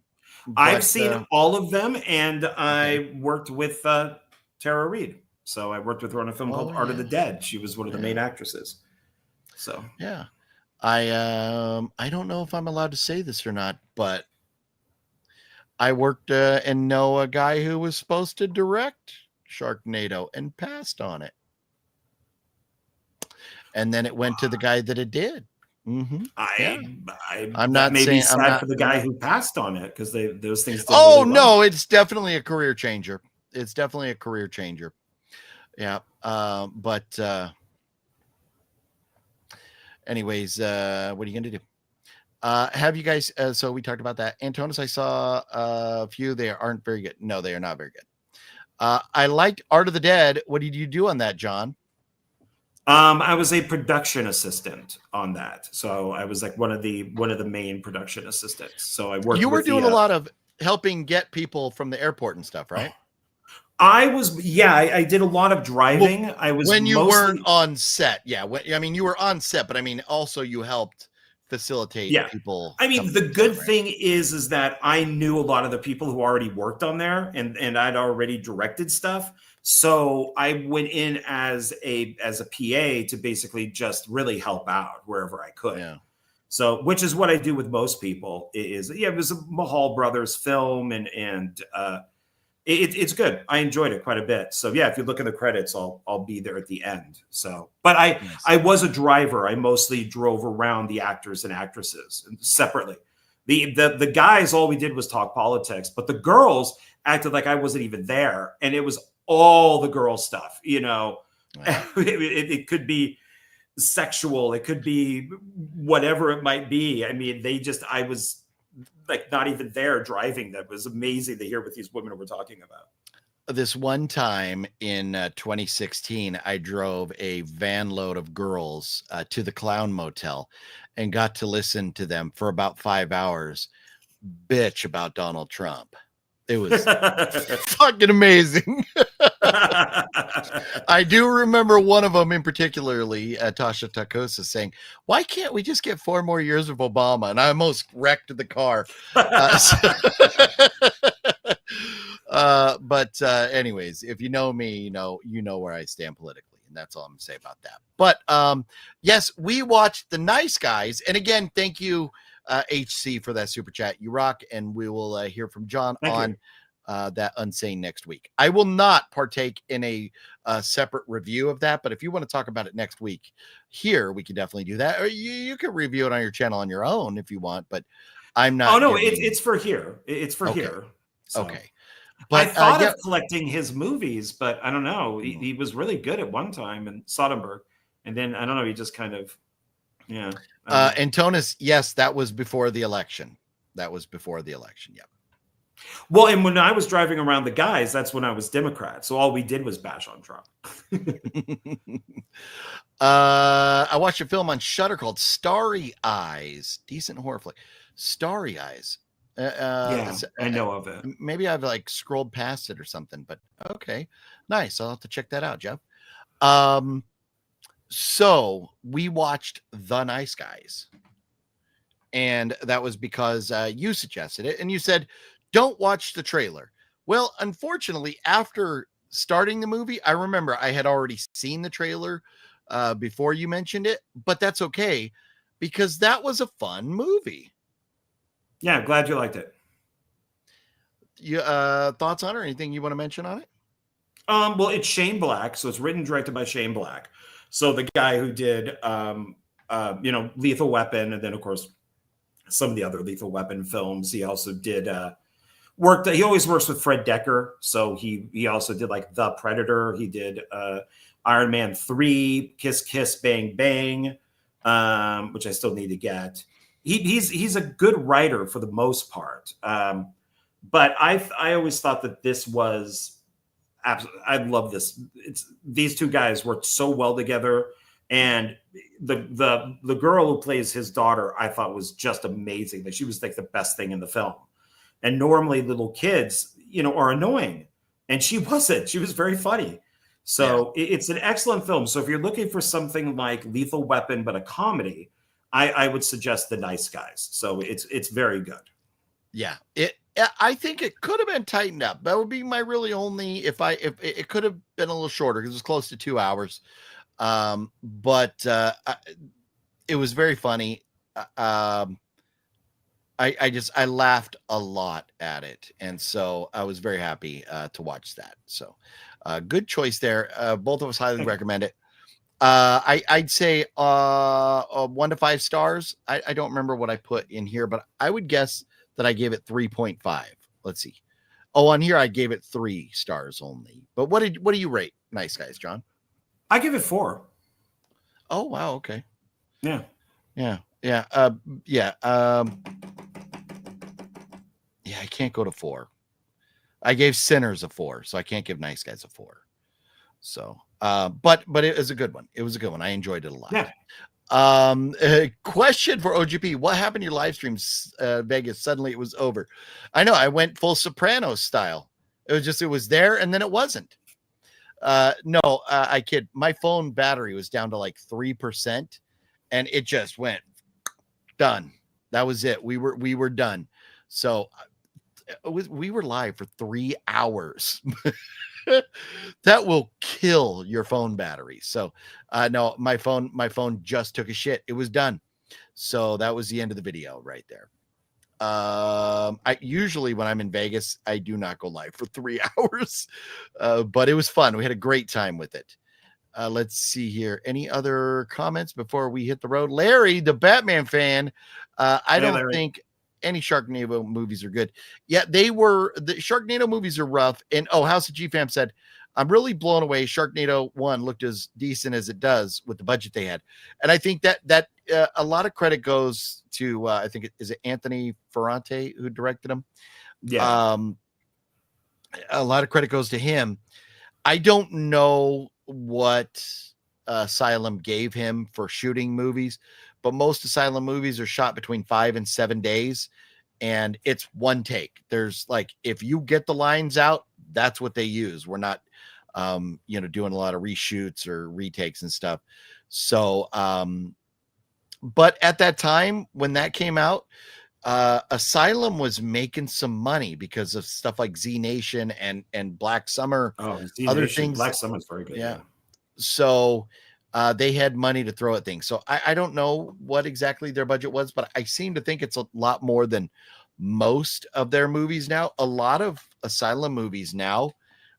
seen all of them, and I worked with Tara Reid. So I worked with her on a film called Art of the Dead. She was one of the main actresses. So yeah. I don't know if I'm allowed to say this or not, but I worked and know a guy who was supposed to direct Sharknado and passed on it. And then it went to the guy that it did. Mm-hmm. I'm not maybe sad for the guy who passed on it because those things. Oh really no, it's definitely a career changer. It's definitely a career changer. Yeah. But anyways, what are you going to do? Have you guys, so we talked about that. Antonis, I saw a few. They aren't very good. No, they are not very good. I liked Art of the Dead. What did you do on that, John? I was a production assistant on that. So I was like one of the main production assistants. So I worked. You were doing a lot of helping get people from the airport and stuff, right? I was, I did a lot of driving. I was when you weren't on set. Yeah. You were on set, but I mean, also you helped facilitate people. I mean, the good thing is that I knew a lot of the people who already worked on there and I'd already directed stuff. So I went in as a PA to basically just really help out wherever I could. Yeah. So, which is what I do with most people it was a Mahal Brothers film and it's good. I enjoyed it quite a bit. So yeah, if you look in the credits, I'll be there at the end. So, but I was a driver. I mostly drove around the actors and actresses separately. The guys, all we did was talk politics, but the girls acted like I wasn't even there, and it was all the girl stuff. Wow. It could be sexual. It could be whatever it might be. I mean, I was like not even there driving. That was amazing to hear what these women were talking about. this one time in 2016, I drove a van load of girls to the Clown Motel and got to listen to them for about 5 hours bitch about Donald Trump. It was fucking amazing. I do remember one of them in particularly, Tasha Takosa, saying, "Why can't we just get 4 more years of Obama?" And I almost wrecked the car. But anyways, if you know me, you know where I stand politically, and that's all I'm gonna say about that. But yes, we watched The Nice Guys, and again, thank you, HC, for that super chat. You rock, and we will hear from John on that Unsane next week. I will not partake in a separate review of that, but if you want to talk about it next week here, we can definitely do that. Or you can review it on your channel on your own if you want, but I'm not. Oh no, it's for here. It's for here. So. Okay. But I thought of collecting his movies, but I don't know. He was really good at one time in Soderbergh, and then I don't know. He just kind of, yeah. Antonis, yes, that was before the election. Yep. Well, and when I was driving around the guys, that's when I was Democrat. So all we did was bash on Trump. I watched a film on Shudder called Starry Eyes. Decent horror flick. Starry Eyes. Yeah, I know of it. Maybe I've like scrolled past it or something, but okay. Nice. I'll have to check that out, Jeff. So we watched The Nice Guys. And that was because you suggested it. And you said, don't watch the trailer. Well, unfortunately, after starting the movie, I remember I had already seen the trailer before you mentioned it, but that's okay because that was a fun movie. Yeah, glad you liked it. You thoughts on it or anything you want to mention on it? Well, it's Shane Black, so it's written and directed by Shane Black. So the guy who did Lethal Weapon, and then of course some of the other Lethal Weapon films. He also did he always works with Fred Decker. So he also did like The Predator. He did Iron Man 3, Kiss Kiss Bang Bang, which I still need to get. He's a good writer for the most part. But I always thought that this was absolutely, I love this. These two guys worked so well together. And the girl who plays his daughter, I thought was just amazing. Like she was like the best thing in the film. And normally little kids, are annoying. And she wasn't. She was very funny. So it's an excellent film. So if you're looking for something like Lethal Weapon, but a comedy, I would suggest The Nice Guys. So it's very good. Yeah. I think it could have been tightened up. That would be my really only, if it could have been a little shorter because it was close to 2 hours. But it was very funny. I laughed a lot at it. And so I was very happy to watch that. So good choice there. Both of us highly recommend it. I'd say 1 to 5 stars. I don't remember what I put in here, but I would guess that I gave it 3.5. Let's see. Oh, on here I gave it 3 stars only. But what do you rate Nice Guys, John? I give it 4. Oh wow, okay. Yeah. I can't go to 4. I gave Sinners a 4, so I can't give Nice Guys a 4. So but it was a good one. It was a good one. I enjoyed it a lot. Yeah. A question for OGP. What happened to your live streams, Vegas? Suddenly it was over. I know, I went full Sopranos style. It was there and then it wasn't. No, I kid. My phone battery was down to like 3% and it just went done. That was it. We were done. So we were live for 3 hours. That will kill your phone battery. So no, my phone just took a shit. It was done. So that was the end of the video right there. I usually when I'm in Vegas, I do not go live for 3 hours. But it was fun. We had a great time with it. Let's see here. Any other comments before we hit the road? Larry, the Batman fan. I don't think any Sharknado movies are good. Yeah, the Sharknado movies are rough. And House of GFam said, I'm really blown away. Sharknado 1 looked as decent as it does with the budget they had. And I think that a lot of credit goes to, I think is it Anthony Ferrante who directed them? Yeah. a lot of credit goes to him. I don't know what Asylum gave him for shooting movies, but most Asylum movies are shot between 5 and 7 days, and it's one take. There's like, if you get the lines out, that's what they use. We're not, doing a lot of reshoots or retakes and stuff. So, but at that time when that came out, Asylum was making some money because of stuff like Z Nation and Black Summer. Oh, Z other Nation, things. Black Summer's very good. Yeah. So they had money to throw at things. So I don't know what exactly their budget was, but I seem to think it's a lot more than most of their movies now. A lot of Asylum movies now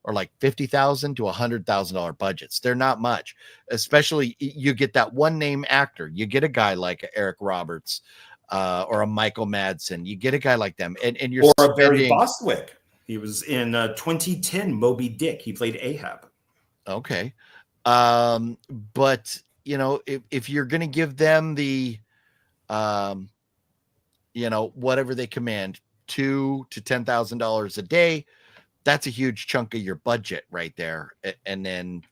are like $50,000 to $100,000 budgets. They're not much, especially you get that one name actor. You get a guy like Eric Roberts or a Michael Madsen. You get a guy like them, and you're or a Barry Bostwick. He was in 2010 Moby Dick. He played Ahab. Okay. But if you're going to give them the, whatever they command, $2,000 to $10,000 a day, that's a huge chunk of your budget right there. And then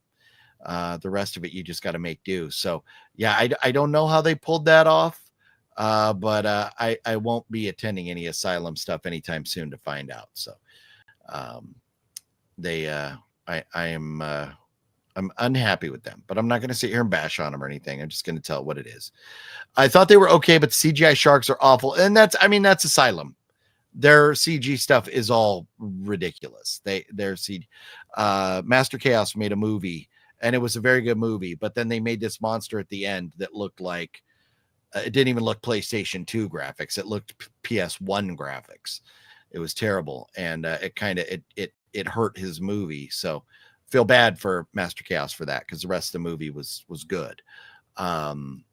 the rest of it, you just got to make do. So yeah, I don't know how they pulled that off. But I won't be attending any Asylum stuff anytime soon to find out. So I'm unhappy with them, but I'm not going to sit here and bash on them or anything. I'm just going to tell what it is. I thought they were okay, but CGI sharks are awful. And that's Asylum. Their CG stuff is all ridiculous. Their CG, Master Chaos made a movie, and it was a very good movie, but then they made this monster at the end that looked like, it didn't even look PlayStation 2 graphics. It looked PS1 graphics. It was terrible. And it hurt his movie. So feel bad for Master Chaos for that, because the rest of the movie was good. And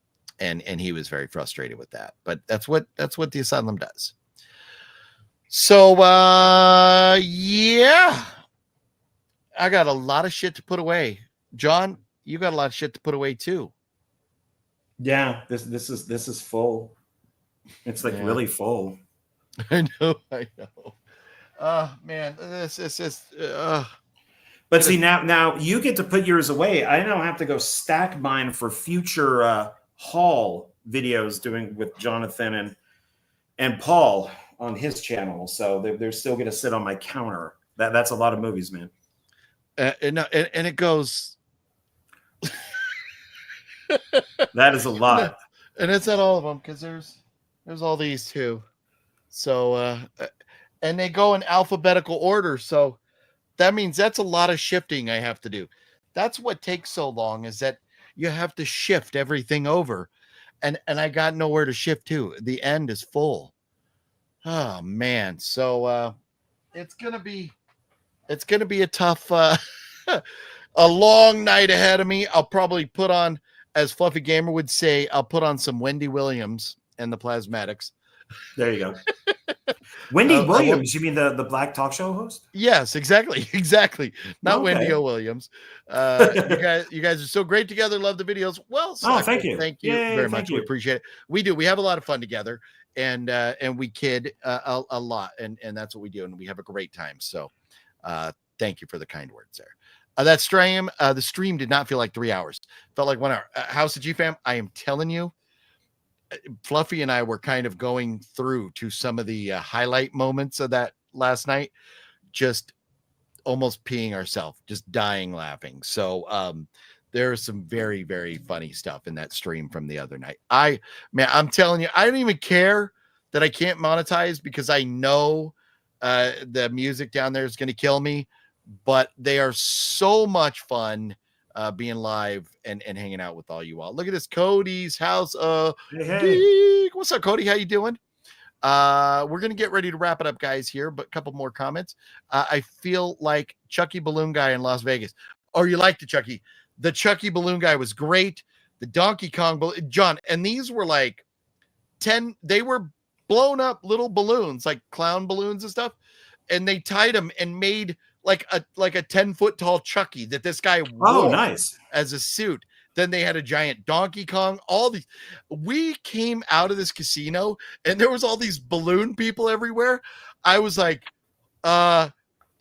he was very frustrated with that. But that's what the Asylum does. So yeah. I got a lot of shit to put away. John, you got a lot of shit to put away too. Yeah, this is full. It's like really full. I know. Man, this is just. But see, now you get to put yours away. I now have to go stack mine for future haul videos doing with Jonathan and Paul on his channel. So they're still going to sit on my counter. That's a lot of movies, man. And it goes. That is a lot. And it's not all of them, because there's all these too. So and they go in alphabetical order. So that means that's a lot of shifting I have to do. That's what takes so long, is that you have to shift everything over. And I got nowhere to shift to. The end is full. Oh man. So it's gonna be a tough a long night ahead of me. I'll probably put on, as Fluffy Gamer would say, I'll put on some Wendy Williams and the Plasmatics. There you go. Wendy Williams, you mean the black talk show host? Yes, exactly. Not okay. Wendy O. Williams. You guys are so great together. Love the videos. Well, thank you. Thank you very much. We appreciate it. We do. We have a lot of fun together, and we kid a lot, and that's what we do, and we have a great time. So thank you for the kind words there. That stream, the stream did not feel like 3 hours. Felt like 1 hour. House of G-Fam, I am telling you, Fluffy and I were kind of going through to some of the highlight moments of that last night, just almost peeing ourselves, just dying laughing. So there's some very, very funny stuff in that stream from the other night. I'm telling you, I don't even care that I can't monetize, because I know the music down there is going to kill me. But they are so much fun being live and hanging out with all you all. Look at this, Cody's house. Hey. What's up, Cody? How you doing? We're going to get ready to wrap it up, guys, here, but a couple more comments. I feel like Chucky Balloon Guy in Las Vegas. Oh, you liked the Chucky. The Chucky Balloon Guy was great. The Donkey Kong, John, and these were like 10, they were blown up little balloons, like clown balloons and stuff. And they tied them and made like a 10-foot tall Chucky that this guy wore as a suit. Then they had a giant Donkey Kong. All these, we came out of this casino and there was all these balloon people everywhere. I was like, damn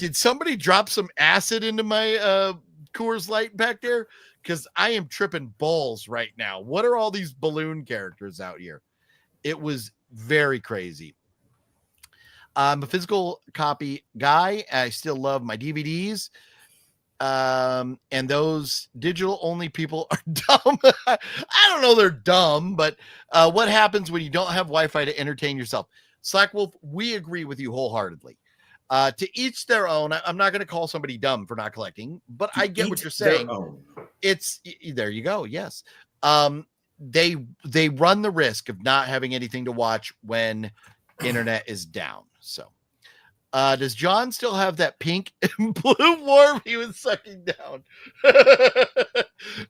did somebody drop some acid into my Coors Light back there? Because I am tripping balls right now. What are all these balloon characters out here? It was very crazy. I'm a physical copy guy. I still love my DVDs. And those digital only people are dumb. I don't know they're dumb, but what happens when you don't have Wi-Fi to entertain yourself? Slackwolf, we agree with you wholeheartedly. To each their own. I'm not going to call somebody dumb for not collecting, but I get what you're saying. It's there you go. Yes. They run the risk of not having anything to watch when internet is down. So does John still have that pink and blue worm he was sucking down?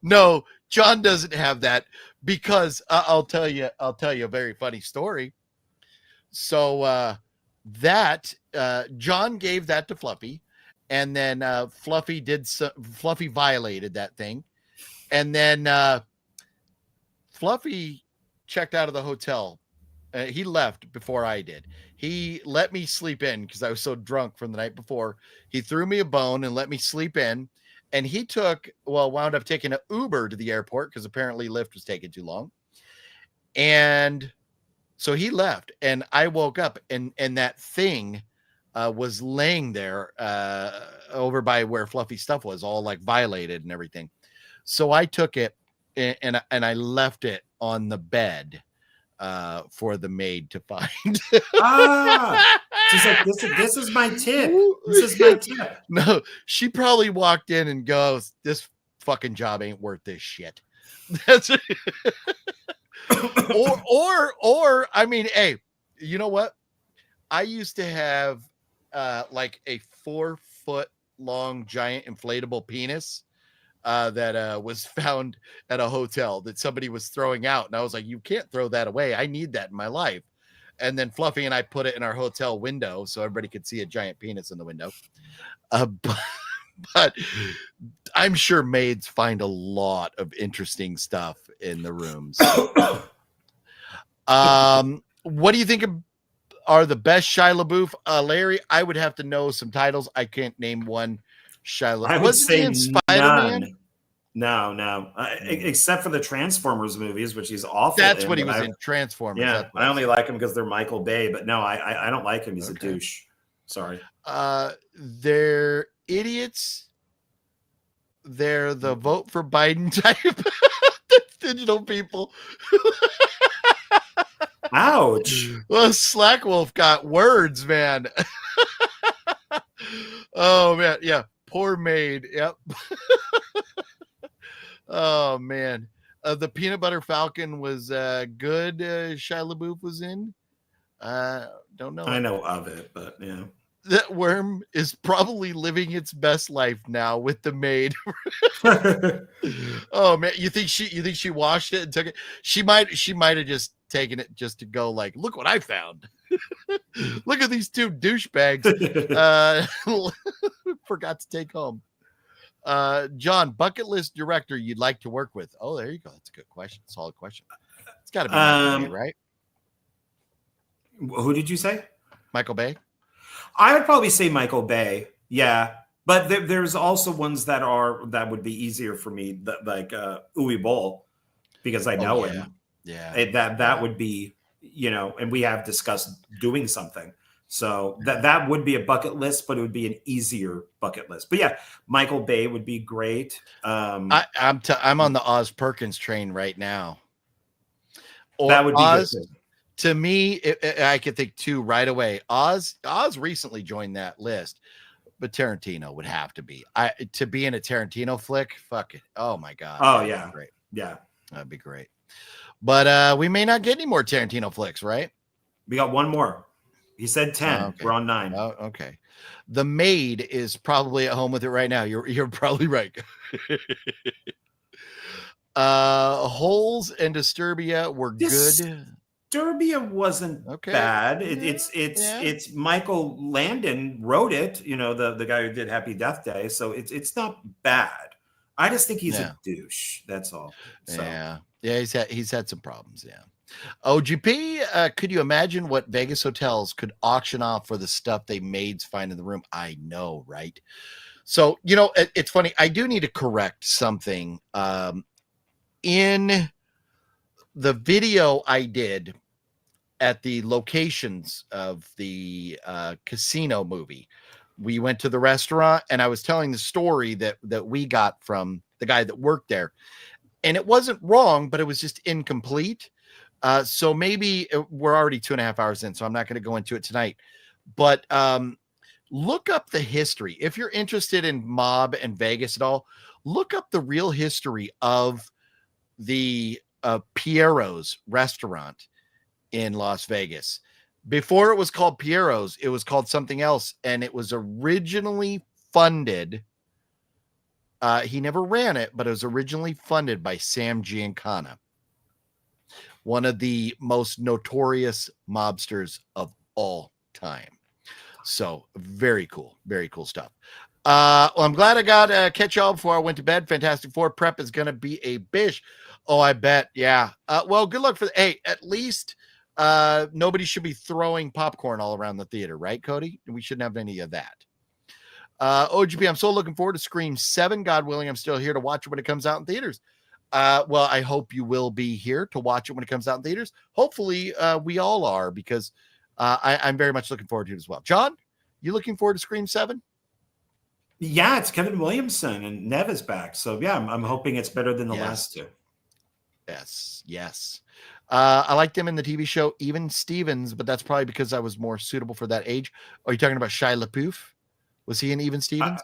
No, John doesn't have that because I'll tell you a very funny story. So that John gave that to Fluffy, and then Fluffy violated that thing, and then Fluffy checked out of the hotel. He left before I did. He let me sleep in because I was so drunk from the night before. He threw me a bone and let me sleep in, and he wound up taking an Uber to the airport because apparently Lyft was taking too long, and so he left, and I woke up, and that thing was laying there over by where Fluffy stuff was, all like violated and everything. So I took it and I left it on the bed for the maid to find. She's like, this is my tip. This is my tip. No, she probably walked in and goes, "This fucking job ain't worth this shit." That's or I mean, hey, you know what? I used to have like a 4-foot long giant inflatable penis that was found at a hotel that somebody was throwing out, and I was like, you can't throw that away. I need that in my life. And then Fluffy and I put it in our hotel window so everybody could see a giant penis in the window. But I'm sure maids find a lot of interesting stuff in the rooms. What do you think are the best Shia LaBeouf? Larry, I would have to know some titles. I can't name one. Shia LaBeouf. I would say Spider-Man? No. Except for the Transformers movies, which he's awful. That's what he was in Transformers. Yeah, I only like him because they're Michael Bay, but no, I don't like him. He's a douche. Sorry. They're idiots. They're the vote for Biden type digital people. Ouch. Well, Slackwolf got words, man. Oh man, yeah. Poor maid. Yep. Oh man. The Peanut Butter Falcon was good. Shia LaBeouf was in. Don't know. I know of it, but yeah. That worm is probably living its best life now with the maid. Oh man, you think she washed it and took it? She might have just taken it just to go like, look what I found. Look at these two douchebags. Forgot to take home. John, bucket list director you'd like to work with. Oh, there you go. That's a good question. Solid question. It's got to be Michael Bay, right? Who did you say? Michael Bay. I would probably say Michael Bay. Yeah. But there's also ones that would be easier for me, like Uwe Boll, because I know him. Yeah. That would be, and we have discussed doing something. So that would be a bucket list, but it would be an easier bucket list. But yeah, Michael Bay would be great. I'm on the Oz Perkins train right now. That would be Oz. good. To me, I could think two right away. Oz recently joined that list, but Tarantino would have to be. To be in a Tarantino flick, fuck it. Oh my god. Oh yeah, great. Yeah, that'd be great. But we may not get any more Tarantino flicks, right? We got one more. He said 10. Okay. We're on 9. Oh, okay. The maid is probably at home with it right now. You're probably right. Holes and Disturbia were good. Disturbia wasn't bad. It's Michael Landon wrote it. The guy who did Happy Death Day. So it's not bad. I just think he's a douche. That's all. So. Yeah. He's had some problems. Yeah. OGP, could you imagine what Vegas hotels could auction off for the stuff they maids find in the room? I know, right? So, it's funny. I do need to correct something. In the video I did at the locations of the casino movie, we went to the restaurant and I was telling the story that we got from the guy that worked there. And it wasn't wrong, but it was just incomplete. So maybe we're already 2.5 hours in, so I'm not going to go into it tonight. But look up the history. If you're interested in mob and Vegas at all, look up the real history of the Piero's restaurant in Las Vegas. Before it was called Piero's, it was called something else, and it was originally funded. He never ran it, but it was originally funded by Sam Giancana, one of the most notorious mobsters of all time. So very cool stuff. Well, I'm glad I got to catch y'all before I went to bed. Fantastic Four prep is going to be a bish. Oh, I bet. Yeah. Well, good luck hey, at least nobody should be throwing popcorn all around the theater, right, Cody? We shouldn't have any of that. OGP, I'm so looking forward to Scream 7. God willing, I'm still here to watch it when it comes out in theaters. Well, I hope you will be here to watch it when it comes out in theaters. Hopefully, we all are, because I'm very much looking forward to it as well. John, you looking forward to Scream 7? Yeah, it's Kevin Williamson and Nev is back. So yeah, I'm hoping it's better than the last two. Yes. I liked him in the TV show Even Stevens, but that's probably because I was more suitable for that age. Are you talking about Shia LaBeouf? Was he in Even Stevens?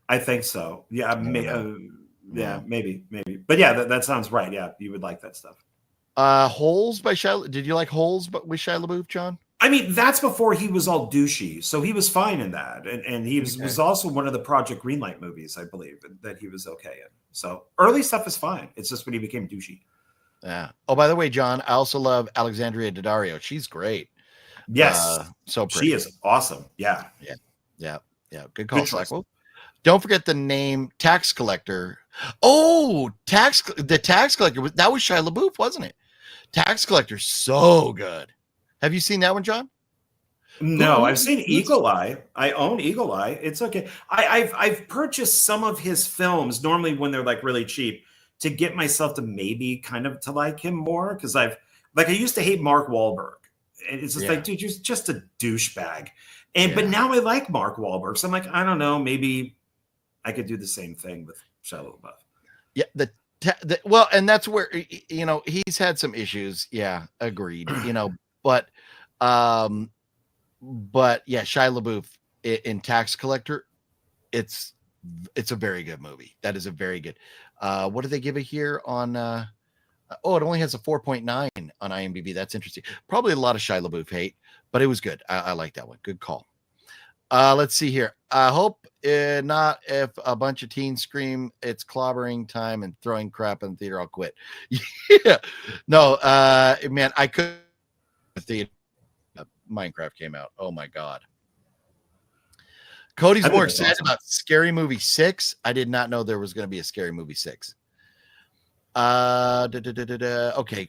I think so. Yeah, maybe. But yeah, that sounds right. Yeah, you would like that stuff. Holes by Shia. Did you like Holes with Shia LaBeouf, John? I mean, that's before he was all douchey, so he was fine in that, and he was also one of the Project Greenlight movies, I believe, that he was okay in. So early stuff is fine. It's just when he became douchey. Yeah. Oh, by the way, John, I also love Alexandria Daddario. She's great. Yes, so pretty. She is awesome. Yeah. Good call, Slackwell. Don't forget the name Tax Collector. Oh, the Tax Collector. That was Shia LaBeouf, wasn't it? Tax Collector, so good. Have you seen that one, John? No, I've seen Eagle Eye. I own Eagle Eye. It's okay. I've purchased some of his films, normally when they're like really cheap, to get myself to maybe kind of to like him more, because I used to hate Mark Wahlberg. And it's just like, dude, you're just a douchebag. But now I like Mark Wahlberg. So I'm like, I don't know, maybe I could do the same thing with Shia LaBeouf. Yeah, well, and that's where he's had some issues. Yeah, agreed. But yeah, Shia LaBeouf in Tax Collector, it's a very good movie. That is a very good. What do they give it here on? It only has a 4.9 on IMDb. That's interesting. Probably a lot of Shia LaBeouf hate, but it was good. I like that one. Good call. Let's see here. I hope not. If a bunch of teens scream it's clobbering time and throwing crap in the theater, I'll quit. Yeah. No, man, I could. The Minecraft came out. Oh my God. Cody's more excited about Scary Movie 6. I did not know there was going to be a Scary Movie 6. Okay.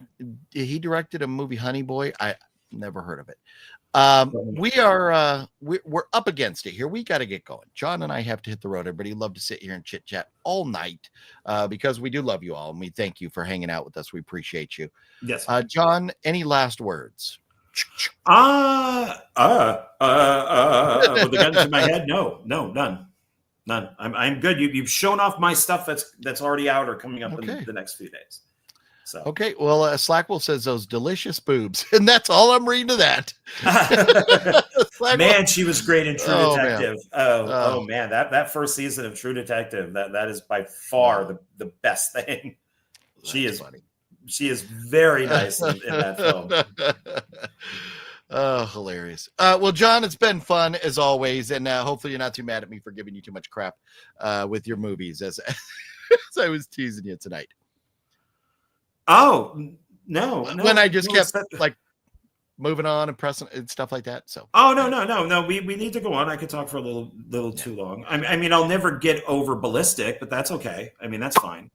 He directed a movie, Honey Boy. I never heard of it. We're up against it here. We got to get going. John and I have to hit the road. Everybody love to sit here and chit chat all night because we do love you all, and we thank you for hanging out with us. We appreciate you. Yes. John, any last words? With the gun to my head, no, none. I'm good. You've shown off my stuff that's already out or coming up in the next few days. So okay, well, Slackwell says those delicious boobs, and that's all I'm reading to that. Man, she was great in True Detective. Oh man, that first season of True Detective, that is by far the best thing. She is funny. She is very nice in that film. Oh, hilarious. Well, John, it's been fun as always, and hopefully you're not too mad at me for giving you too much crap with your movies as I was teasing you tonight. Oh, no. When I just kept like moving on and pressing and stuff like that. So. Oh, no. We need to go on. I could talk for a little too long. I mean, I'll never get over Ballistic, but that's okay. I mean, that's fine.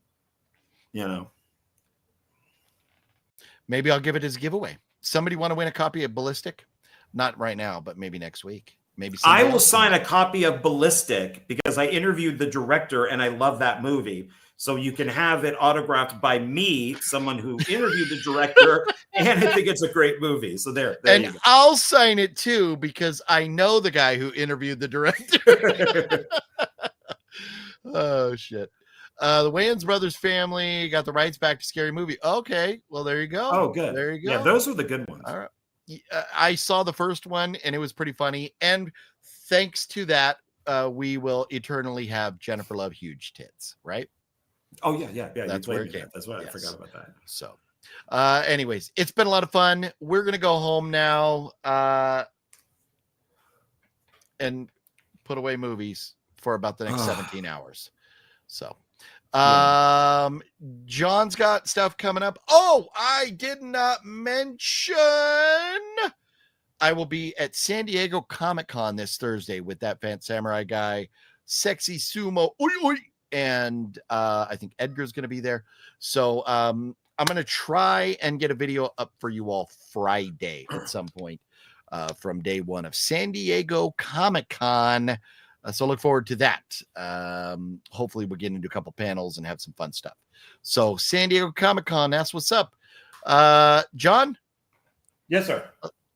maybe I'll give it as a giveaway. Somebody want to win a copy of Ballistic? Not right now, but maybe next week. Maybe I will sign a copy of Ballistic because I interviewed the director and I love that movie. So you can have it autographed by me, someone who interviewed the director, and I think it's a great movie. So there and you go. I'll sign it too because I know the guy who interviewed the director. Oh shit. The Wayans brothers family got the rights back to Scary Movie. Okay, well there you go. Oh, good. There you go. Yeah, those were the good ones. All right. I saw the first one and it was pretty funny. And thanks to that, we will eternally have Jennifer Love huge tits, right? Oh yeah. That's where it came. That's what Yes. I forgot about that. So, anyways, it's been a lot of fun. We're gonna go home now and put away movies for about the next 17 hours. So, John's got stuff coming up. Oh, I did not mention I will be at San Diego Comic-Con this Thursday with that Fant Samurai guy, Sexy Sumo, and I think Edgar's going to be there. So I'm going to try and get a video up for you all Friday at some point from day one of San Diego Comic-Con. So look forward to that. Hopefully we'll get into a couple panels and have some fun stuff. So San Diego Comic-Con, that's what's up. John? Yes, sir.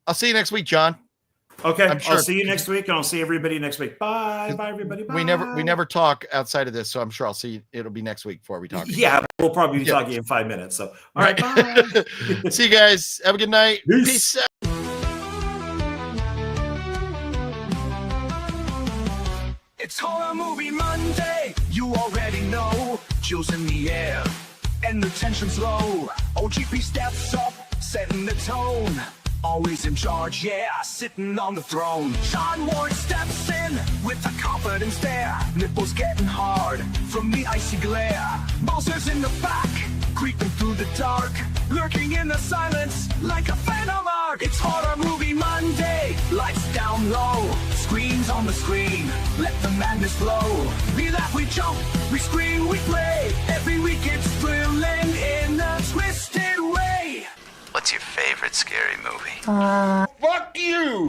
I'll see you next week, John. Okay, Sure. I'll see you next week, and I'll see everybody next week. Bye, everybody. Bye. We never talk outside of this, so I'm sure I'll see. It'll be next week before we talk. Yeah, we'll probably be talking in 5 minutes. So, all right, bye. See you guys. Have a good night. Peace. Peace out. It's Horror Movie Monday, you already know. Chills in the air, and the tension's low. OGP steps up, setting the tone. Always in charge, yeah, sitting on the throne. Sean Ward steps in with a confident stare. Nipples getting hard from the icy glare. Bowser's in the back, creeping through the dark. Lurking in the silence like a phantom arc. It's Horror Movie Monday, lights down low. Screens on the screen, let the madness flow. We laugh, we jump, we scream, we play. Every week it's thrilling in a twisted way. What's your favorite scary movie? Fuck you.